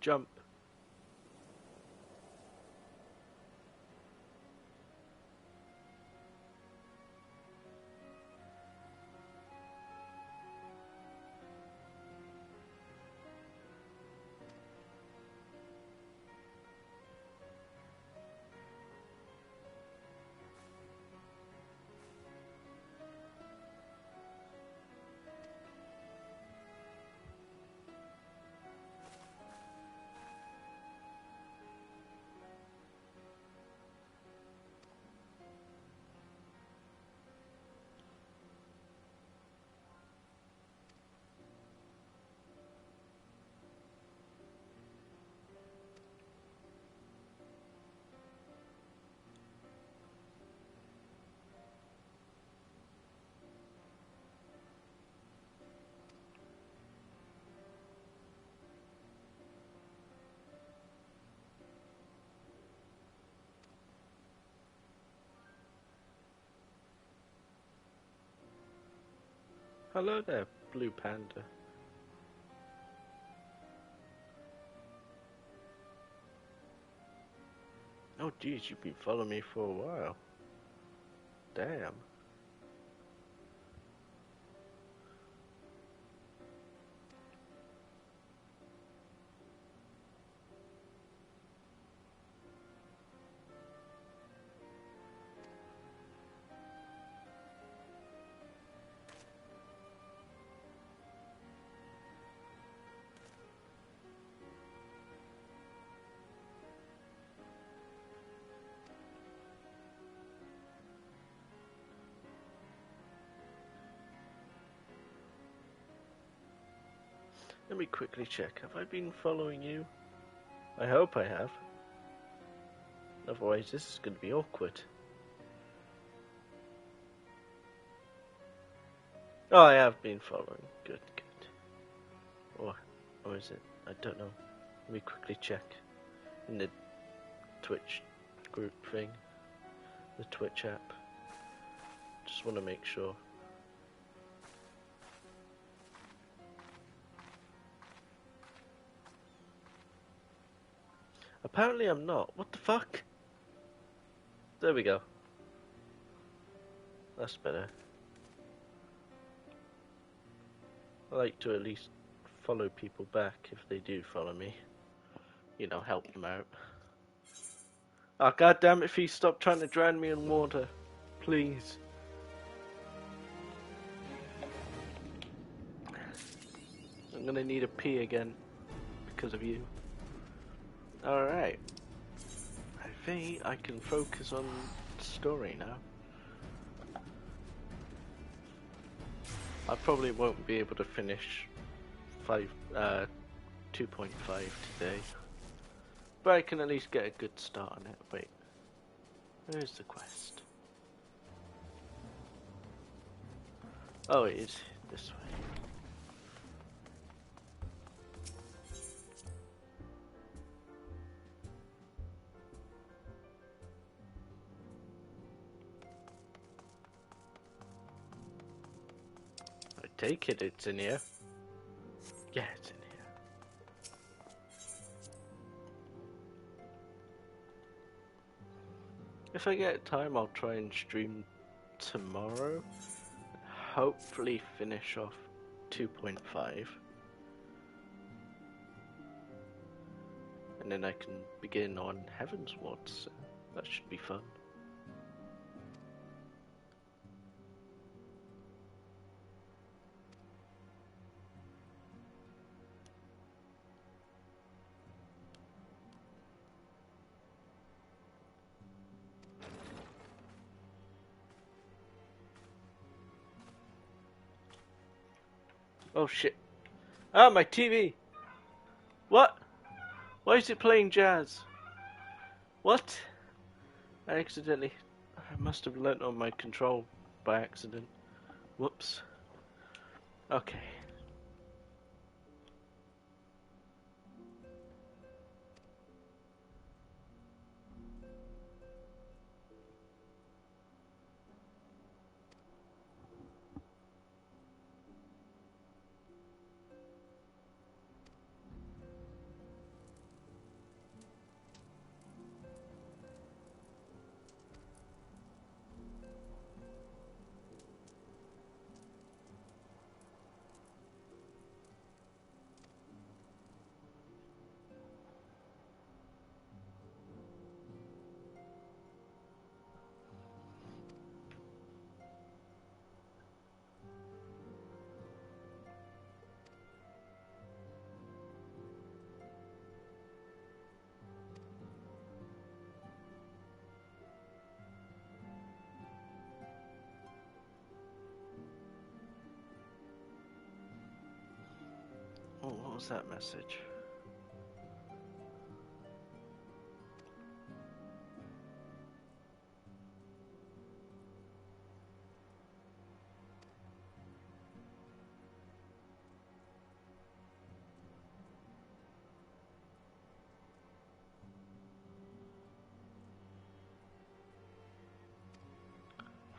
jump. Hello there, Blue Panda. Oh geez, you've been following me for a while. Damn. Let me quickly check. Have I been following you? I hope I have. Otherwise, this is going to be awkward. Oh, I have been following. Good, good. Or is it? I don't know. Let me quickly check in the Twitch group thing, the Twitch app. Just want to make sure. Apparently I'm not. What the fuck? There we go. That's better. I like to at least follow people back if they do follow me. You know, help them out. Oh, god damn it, Fee, stop trying to drown me in water. Please. I'm gonna need a pee again because of you. Alright. I think I can focus on story now. I probably won't be able to finish 2.5 today. But I can at least get a good start on it. Wait. Where's the quest? Oh, it is this way. I take it it's in here. Yeah, it's in here. If I get time, I'll try and stream tomorrow. Hopefully finish off 2.5. And then I can begin on Heaven's Ward, so that should be fun. Oh shit. Ah, my TV! What? Why is it playing jazz? What? I must have learnt on my control by accident. Whoops. Okay. Oh, what was that message?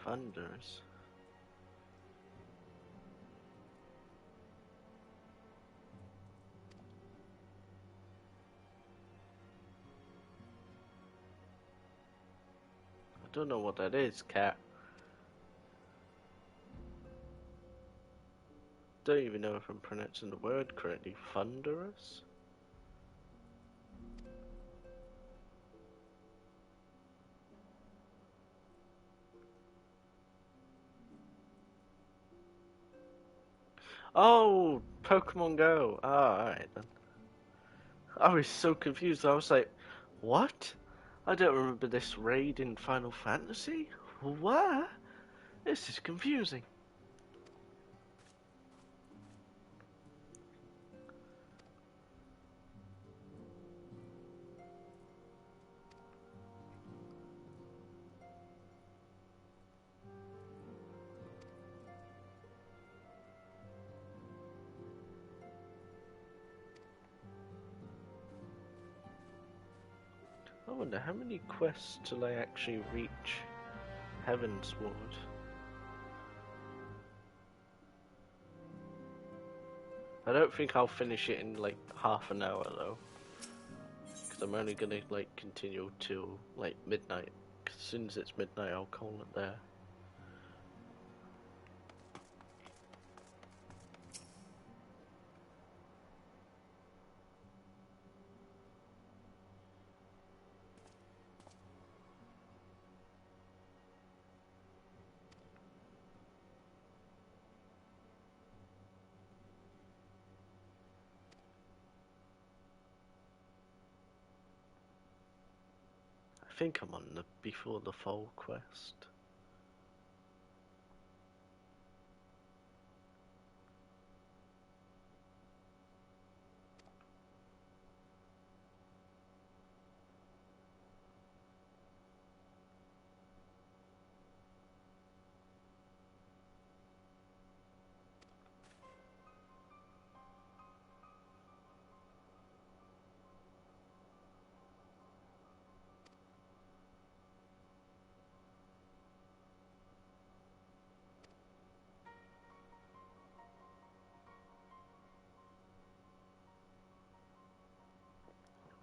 Thunders. I don't know what that is, cat. Don't even know if I'm pronouncing the word correctly. Thunderous? Oh, Pokemon Go. Ah, alright then. I was so confused. I was like, what? I don't remember this raid in Final Fantasy? What? This is confusing. I wonder how many quests till I actually reach Heaven's Ward. I don't think I'll finish it in like half an hour though, because I'm only gonna like continue till like midnight. 'Cause as soon as it's midnight, I'll call it there. think I'm on the Before the Fall quest.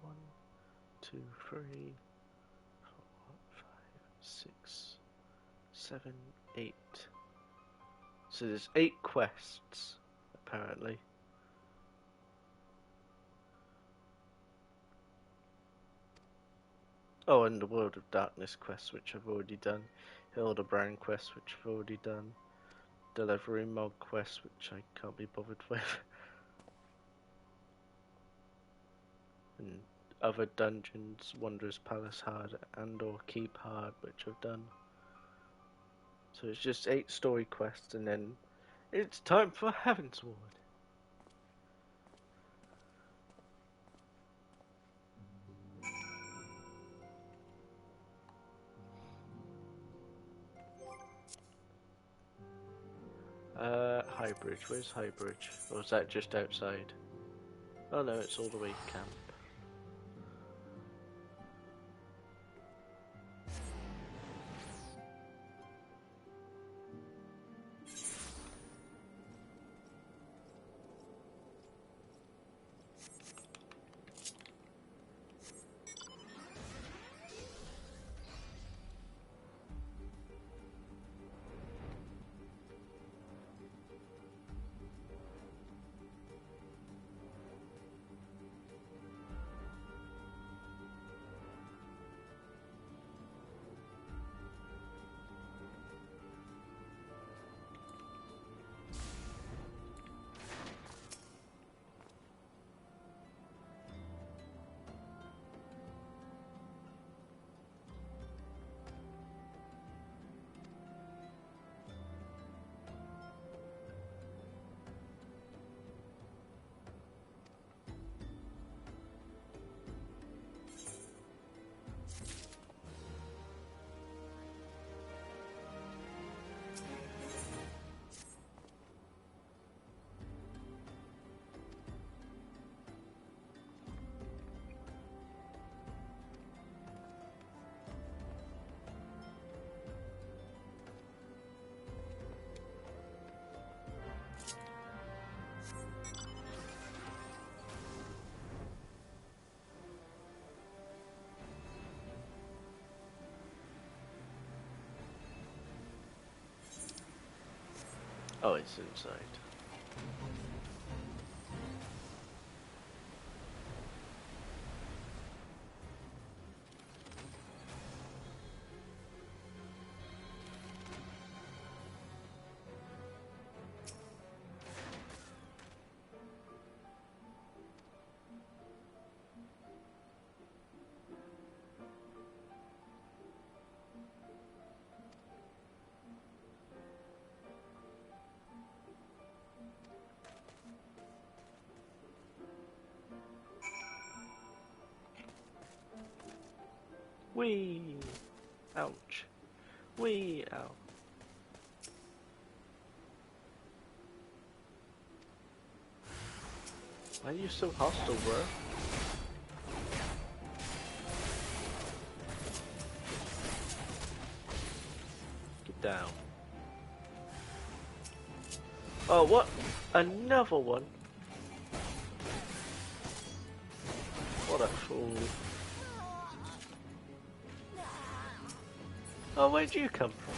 One, 2, 3, 4, 5, 6, 7, 8. So there's 8 quests, apparently. Oh, and the World of Darkness quest, which I've already done. Hildebrand quest, which I've already done. Delivery Mog quest, which I can't be bothered with. And other dungeons, Wanderer's Palace hard and or Keep hard, which I've done. So it's just 8 story quests, and then it's time for Heavensward. Highbridge. Where's Highbridge? Or is that just outside? Oh no, it's all the way camp. Oh, it's inside. Whee! Ouch. Whee! Ow. Why are you so hostile, bro? Get down. Oh, what? Another one? What a fool. Oh, where'd you come from?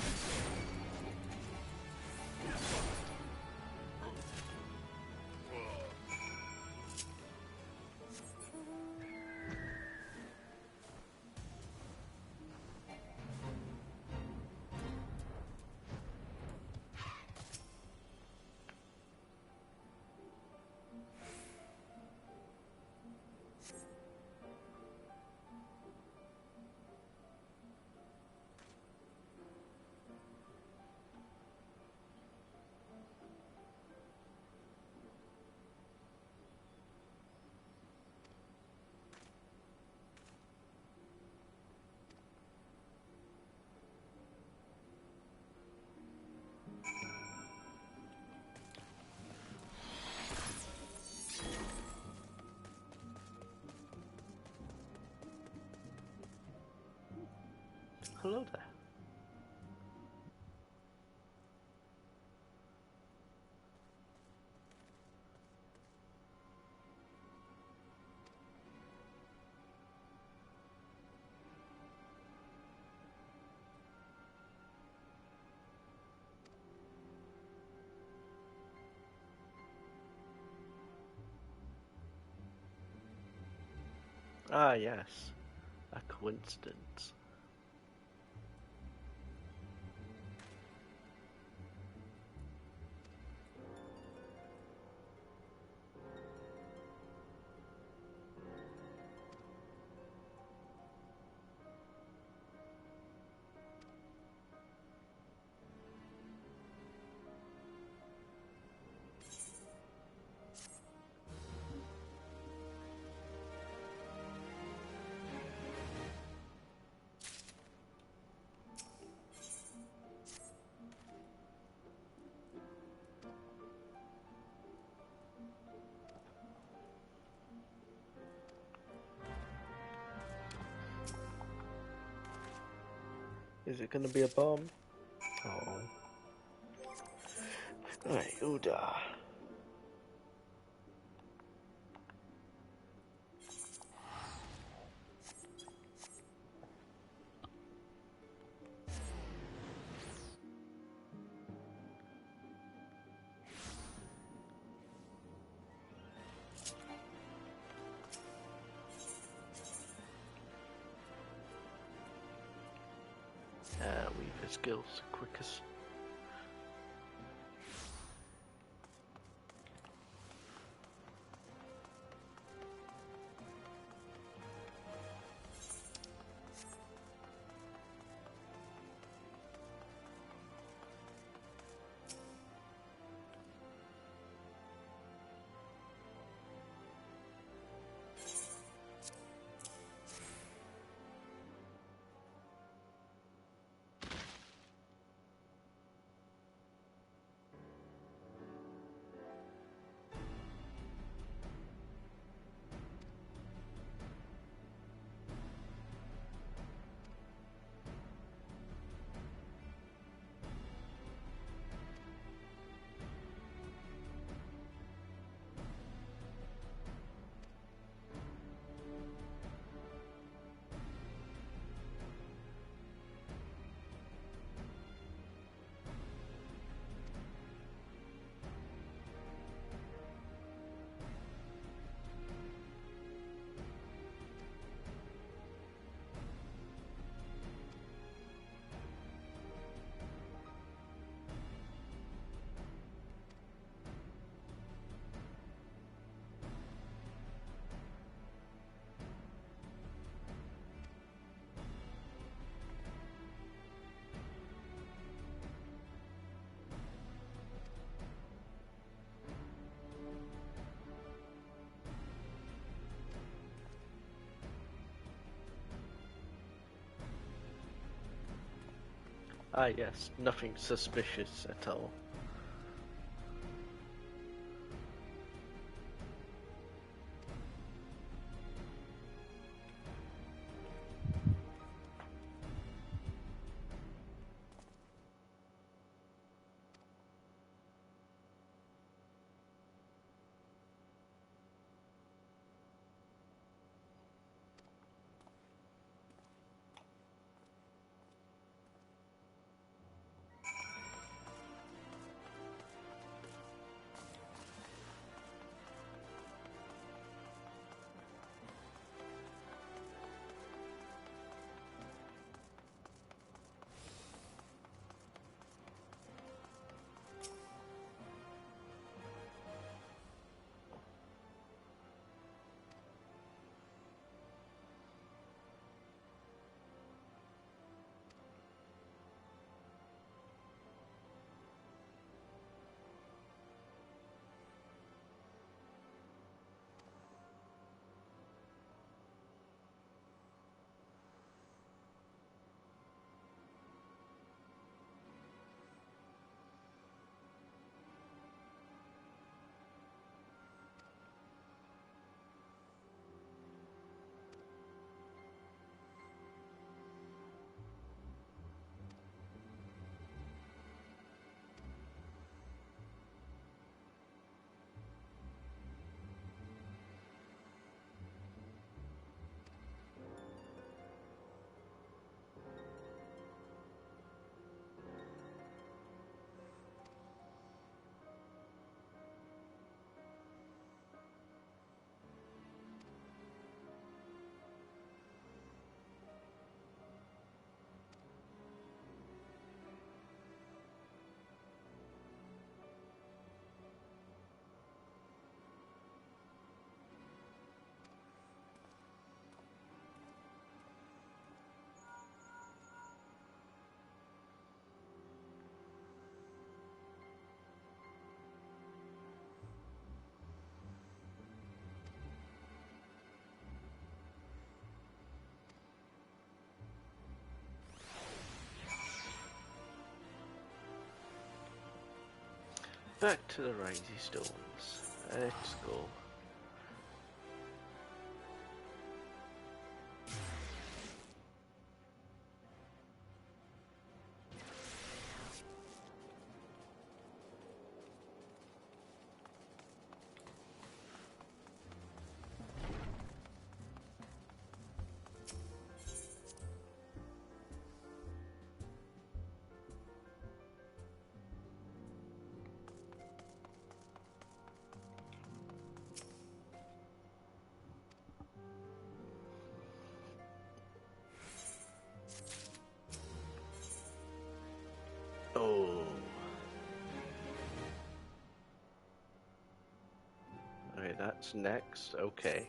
Hello there. Ah, yes. A coincidence. Is it gonna be a bomb? Oh. Right, Uda. Weaver skills quickest. Ah, yes, nothing suspicious at all. Back to the Rising Stones. Let's go. Oh. Okay, that's next. Okay.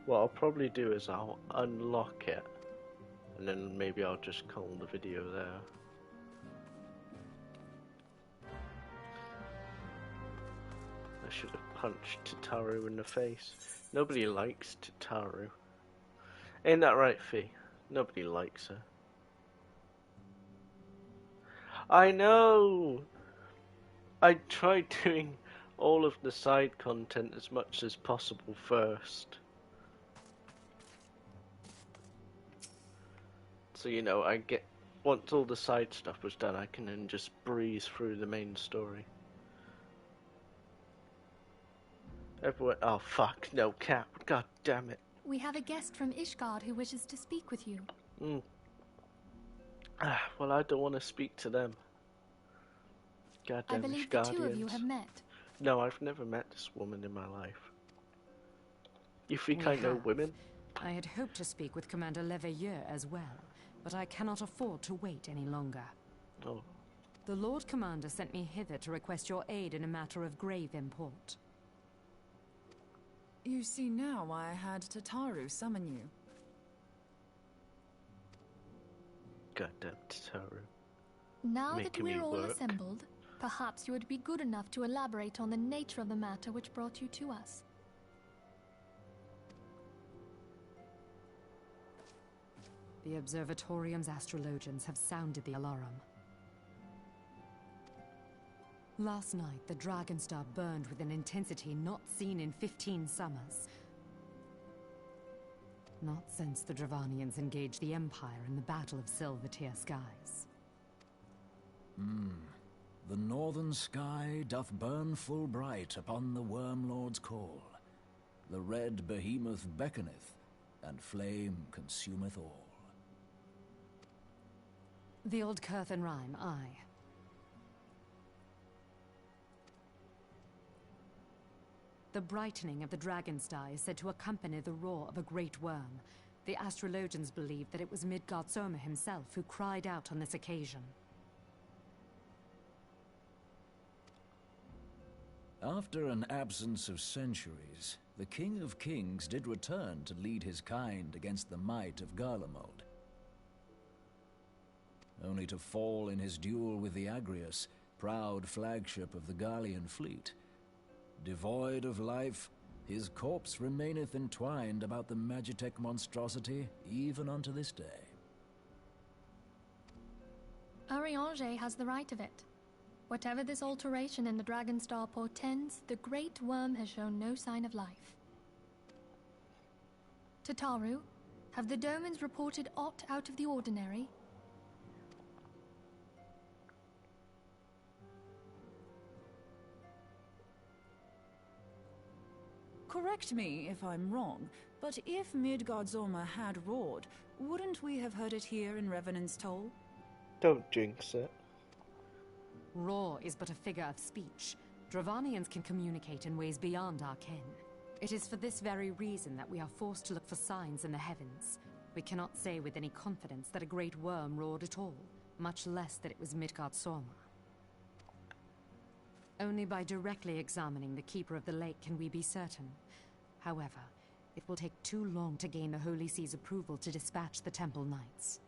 What I'll probably do is I'll unlock it, and then maybe I'll just call the video there. I should have punched Tataru in the face. Nobody likes Tataru. Ain't that right, Fee? Nobody likes her. I know! I tried doing all of the side content as much as possible first. So, you know, once all the side stuff was done, I can then just breeze through the main story. Everyone, oh fuck, no cat, god damn it. We have a guest from Ishgard who wishes to speak with you. Well, I don't want to speak to them. Goddamn I believe the two of you have met. No, I've never met this woman in my life. You think I know women? I had hoped to speak with Commander Leveilleur as well, but I cannot afford to wait any longer. Oh. The Lord Commander sent me hither to request your aid in a matter of grave import. You see now why I had Tataru summon you. Goddamn Tataru. Now that Making we're me all work. assembled, perhaps you would be good enough to elaborate on the nature of the matter which brought you to us. The Observatorium's astrologians have sounded the alarm. Last night, the Dragonstar burned with an intensity not seen in 15 summers. Not since the Dravanians engaged the Empire in the Battle of Silvertear Skies. The northern sky doth burn full bright upon the Wormlord's call. The red behemoth beckoneth, and flame consumeth all. The old Curthan rhyme, aye. The brightening of the Dragonstar is said to accompany the roar of a great worm. The astrologians believe that it was Midgard Soma himself who cried out on this occasion. After an absence of centuries, the King of Kings did return to lead his kind against the might of Garlemald. Only to fall in his duel with the Agrius, proud flagship of the Gallian fleet. Devoid of life, his corpse remaineth entwined about the Magitech monstrosity even unto this day. Ariange has the right of it. Whatever this alteration in the Dragonstar portends, the Great Worm has shown no sign of life. Tataru, have the Domans reported aught out of the ordinary? Correct me if I'm wrong, but if Midgard Soma had roared, wouldn't we have heard it here in Revenant's Toll? Don't jinx it. Roar is but a figure of speech. Dravanians can communicate in ways beyond our ken. It is for this very reason that we are forced to look for signs in the heavens. We cannot say with any confidence that a great worm roared at all, much less that it was Midgard Soma. Only by directly examining the Keeper of the Lake can we be certain. However, it will take too long to gain the Holy See's approval to dispatch the Temple Knights.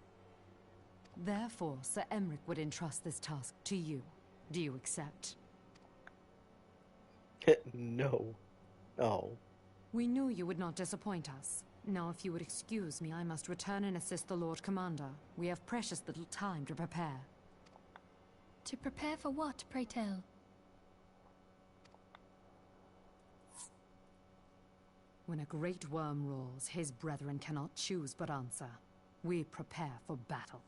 Therefore, Sir Emric would entrust this task to you. Do you accept? No. Oh. We knew you would not disappoint us. Now, if you would excuse me, I must return and assist the Lord Commander. We have precious little time to prepare. To prepare for what, pray tell? When a great worm roars, his brethren cannot choose but answer. We prepare for battle.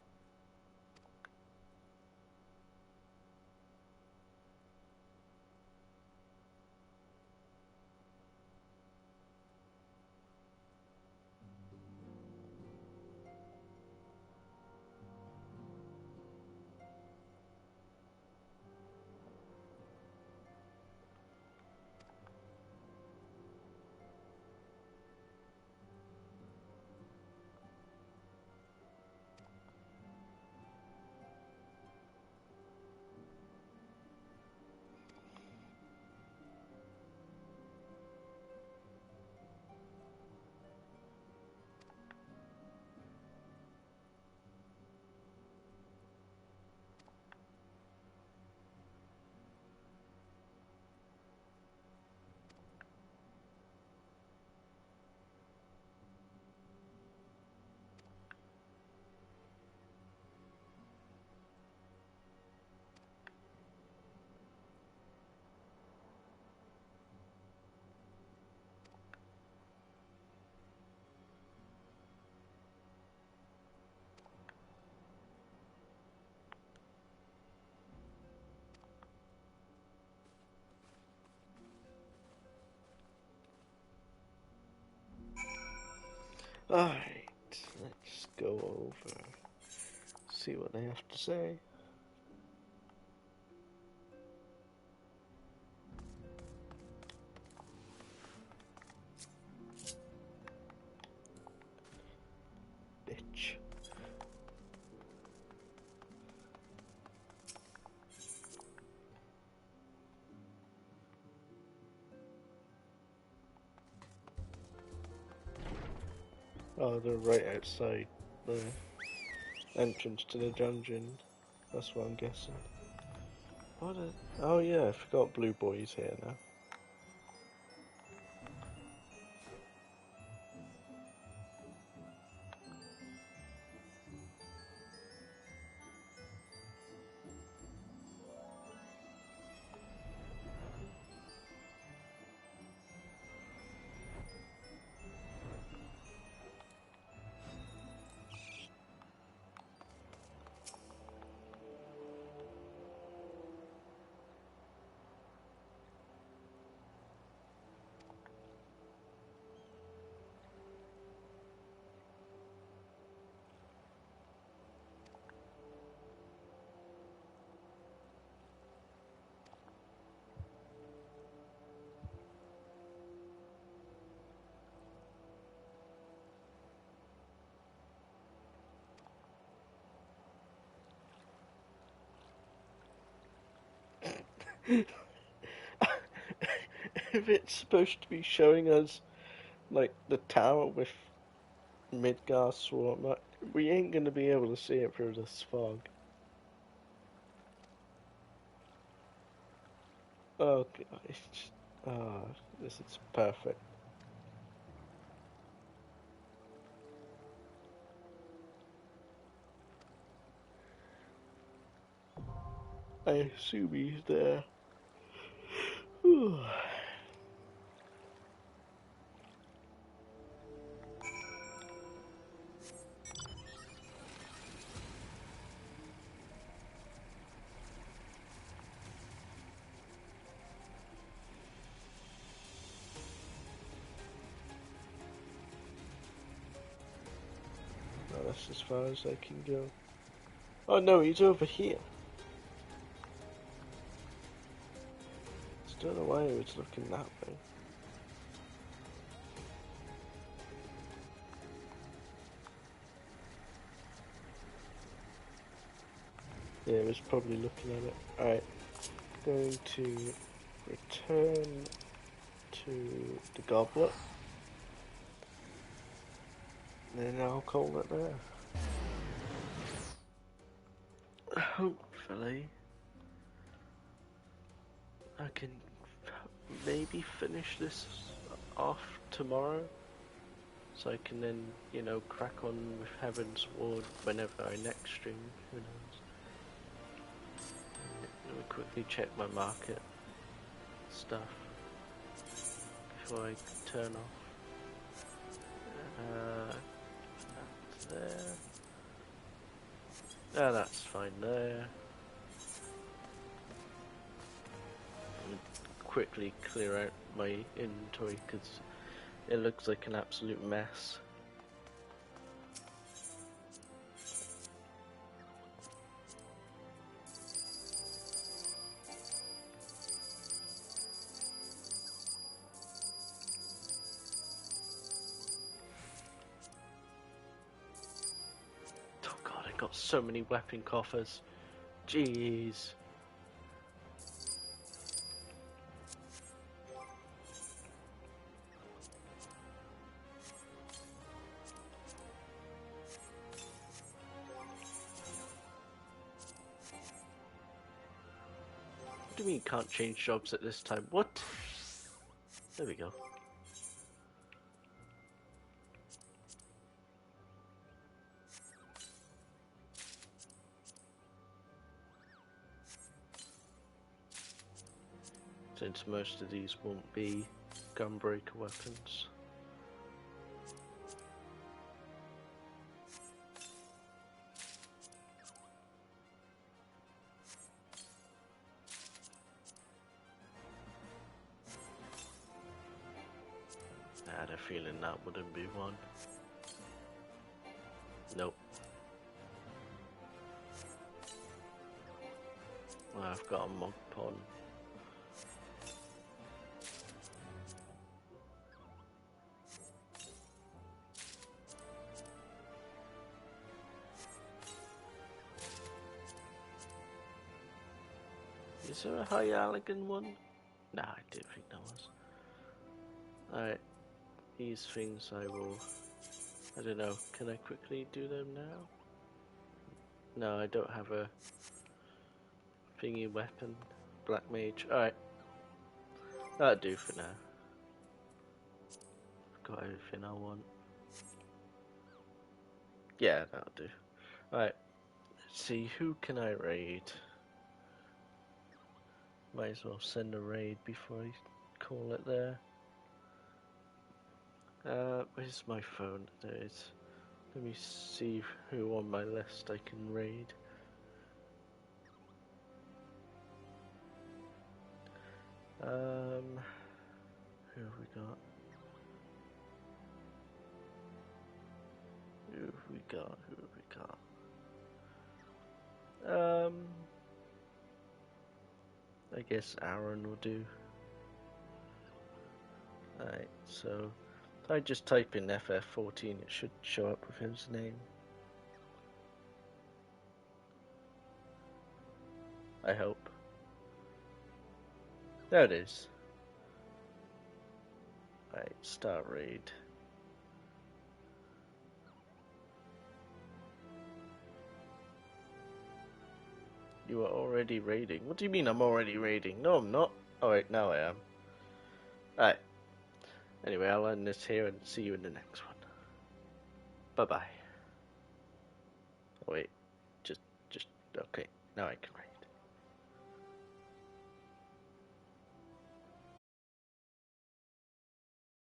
Alright, let's go over, see what they have to say. Bitch. Oh, they're right outside the entrance to the dungeon. That's what I'm guessing. What a... Oh yeah, I forgot Blue Boy's here now. If it's supposed to be showing us, like, the tower with Midgar swarm, we ain't gonna be able to see it through this fog. Oh, God, this is perfect. I assume he's there. Whew. Oh, that's as far as I can go. Oh no, he's over here. Don't know why he was looking that way. Yeah, he was probably looking at it. Alright, going to return to the goblet. Then I'll call it there. Hopefully, I can maybe finish this off tomorrow, so I can then, you know, crack on with Heaven's Ward whenever I next stream. Who knows? Let me quickly check my market stuff before I turn off. That's there. Ah, that's fine there. Quickly clear out my inventory because it looks like an absolute mess. Oh god, I got so many weapon coffers. Jeez. What do you mean you can't change jobs at this time? What? There we go. Since most of these won't be gunbreaker weapons. I had a feeling that wouldn't be one. Nope. Well, I've got a mug pond. Is there a high Allegan one? Nah, I didn't think there was. Alright. These things I will... I don't know, can I quickly do them now? No, I don't have a thingy weapon. Black mage. Alright. That'll do for now. Got everything I want. Yeah, that'll do. Alright. Let's see, who can I raid? Might as well send a raid before I call it there. Where's my phone? There it is. Let me see who on my list I can raid. Who have we got? Who have we got? Who have we got? I guess Aaron will do. Alright, so if I just type in FF14, it should show up with his name. I hope. There it is. Alright, start raid. You are already raiding. What do you mean I'm already raiding? No, I'm not. Oh wait, now I am. Alright. Anyway, I'll end this here and see you in the next one. Bye-bye. Oh wait. Just, okay. Now I can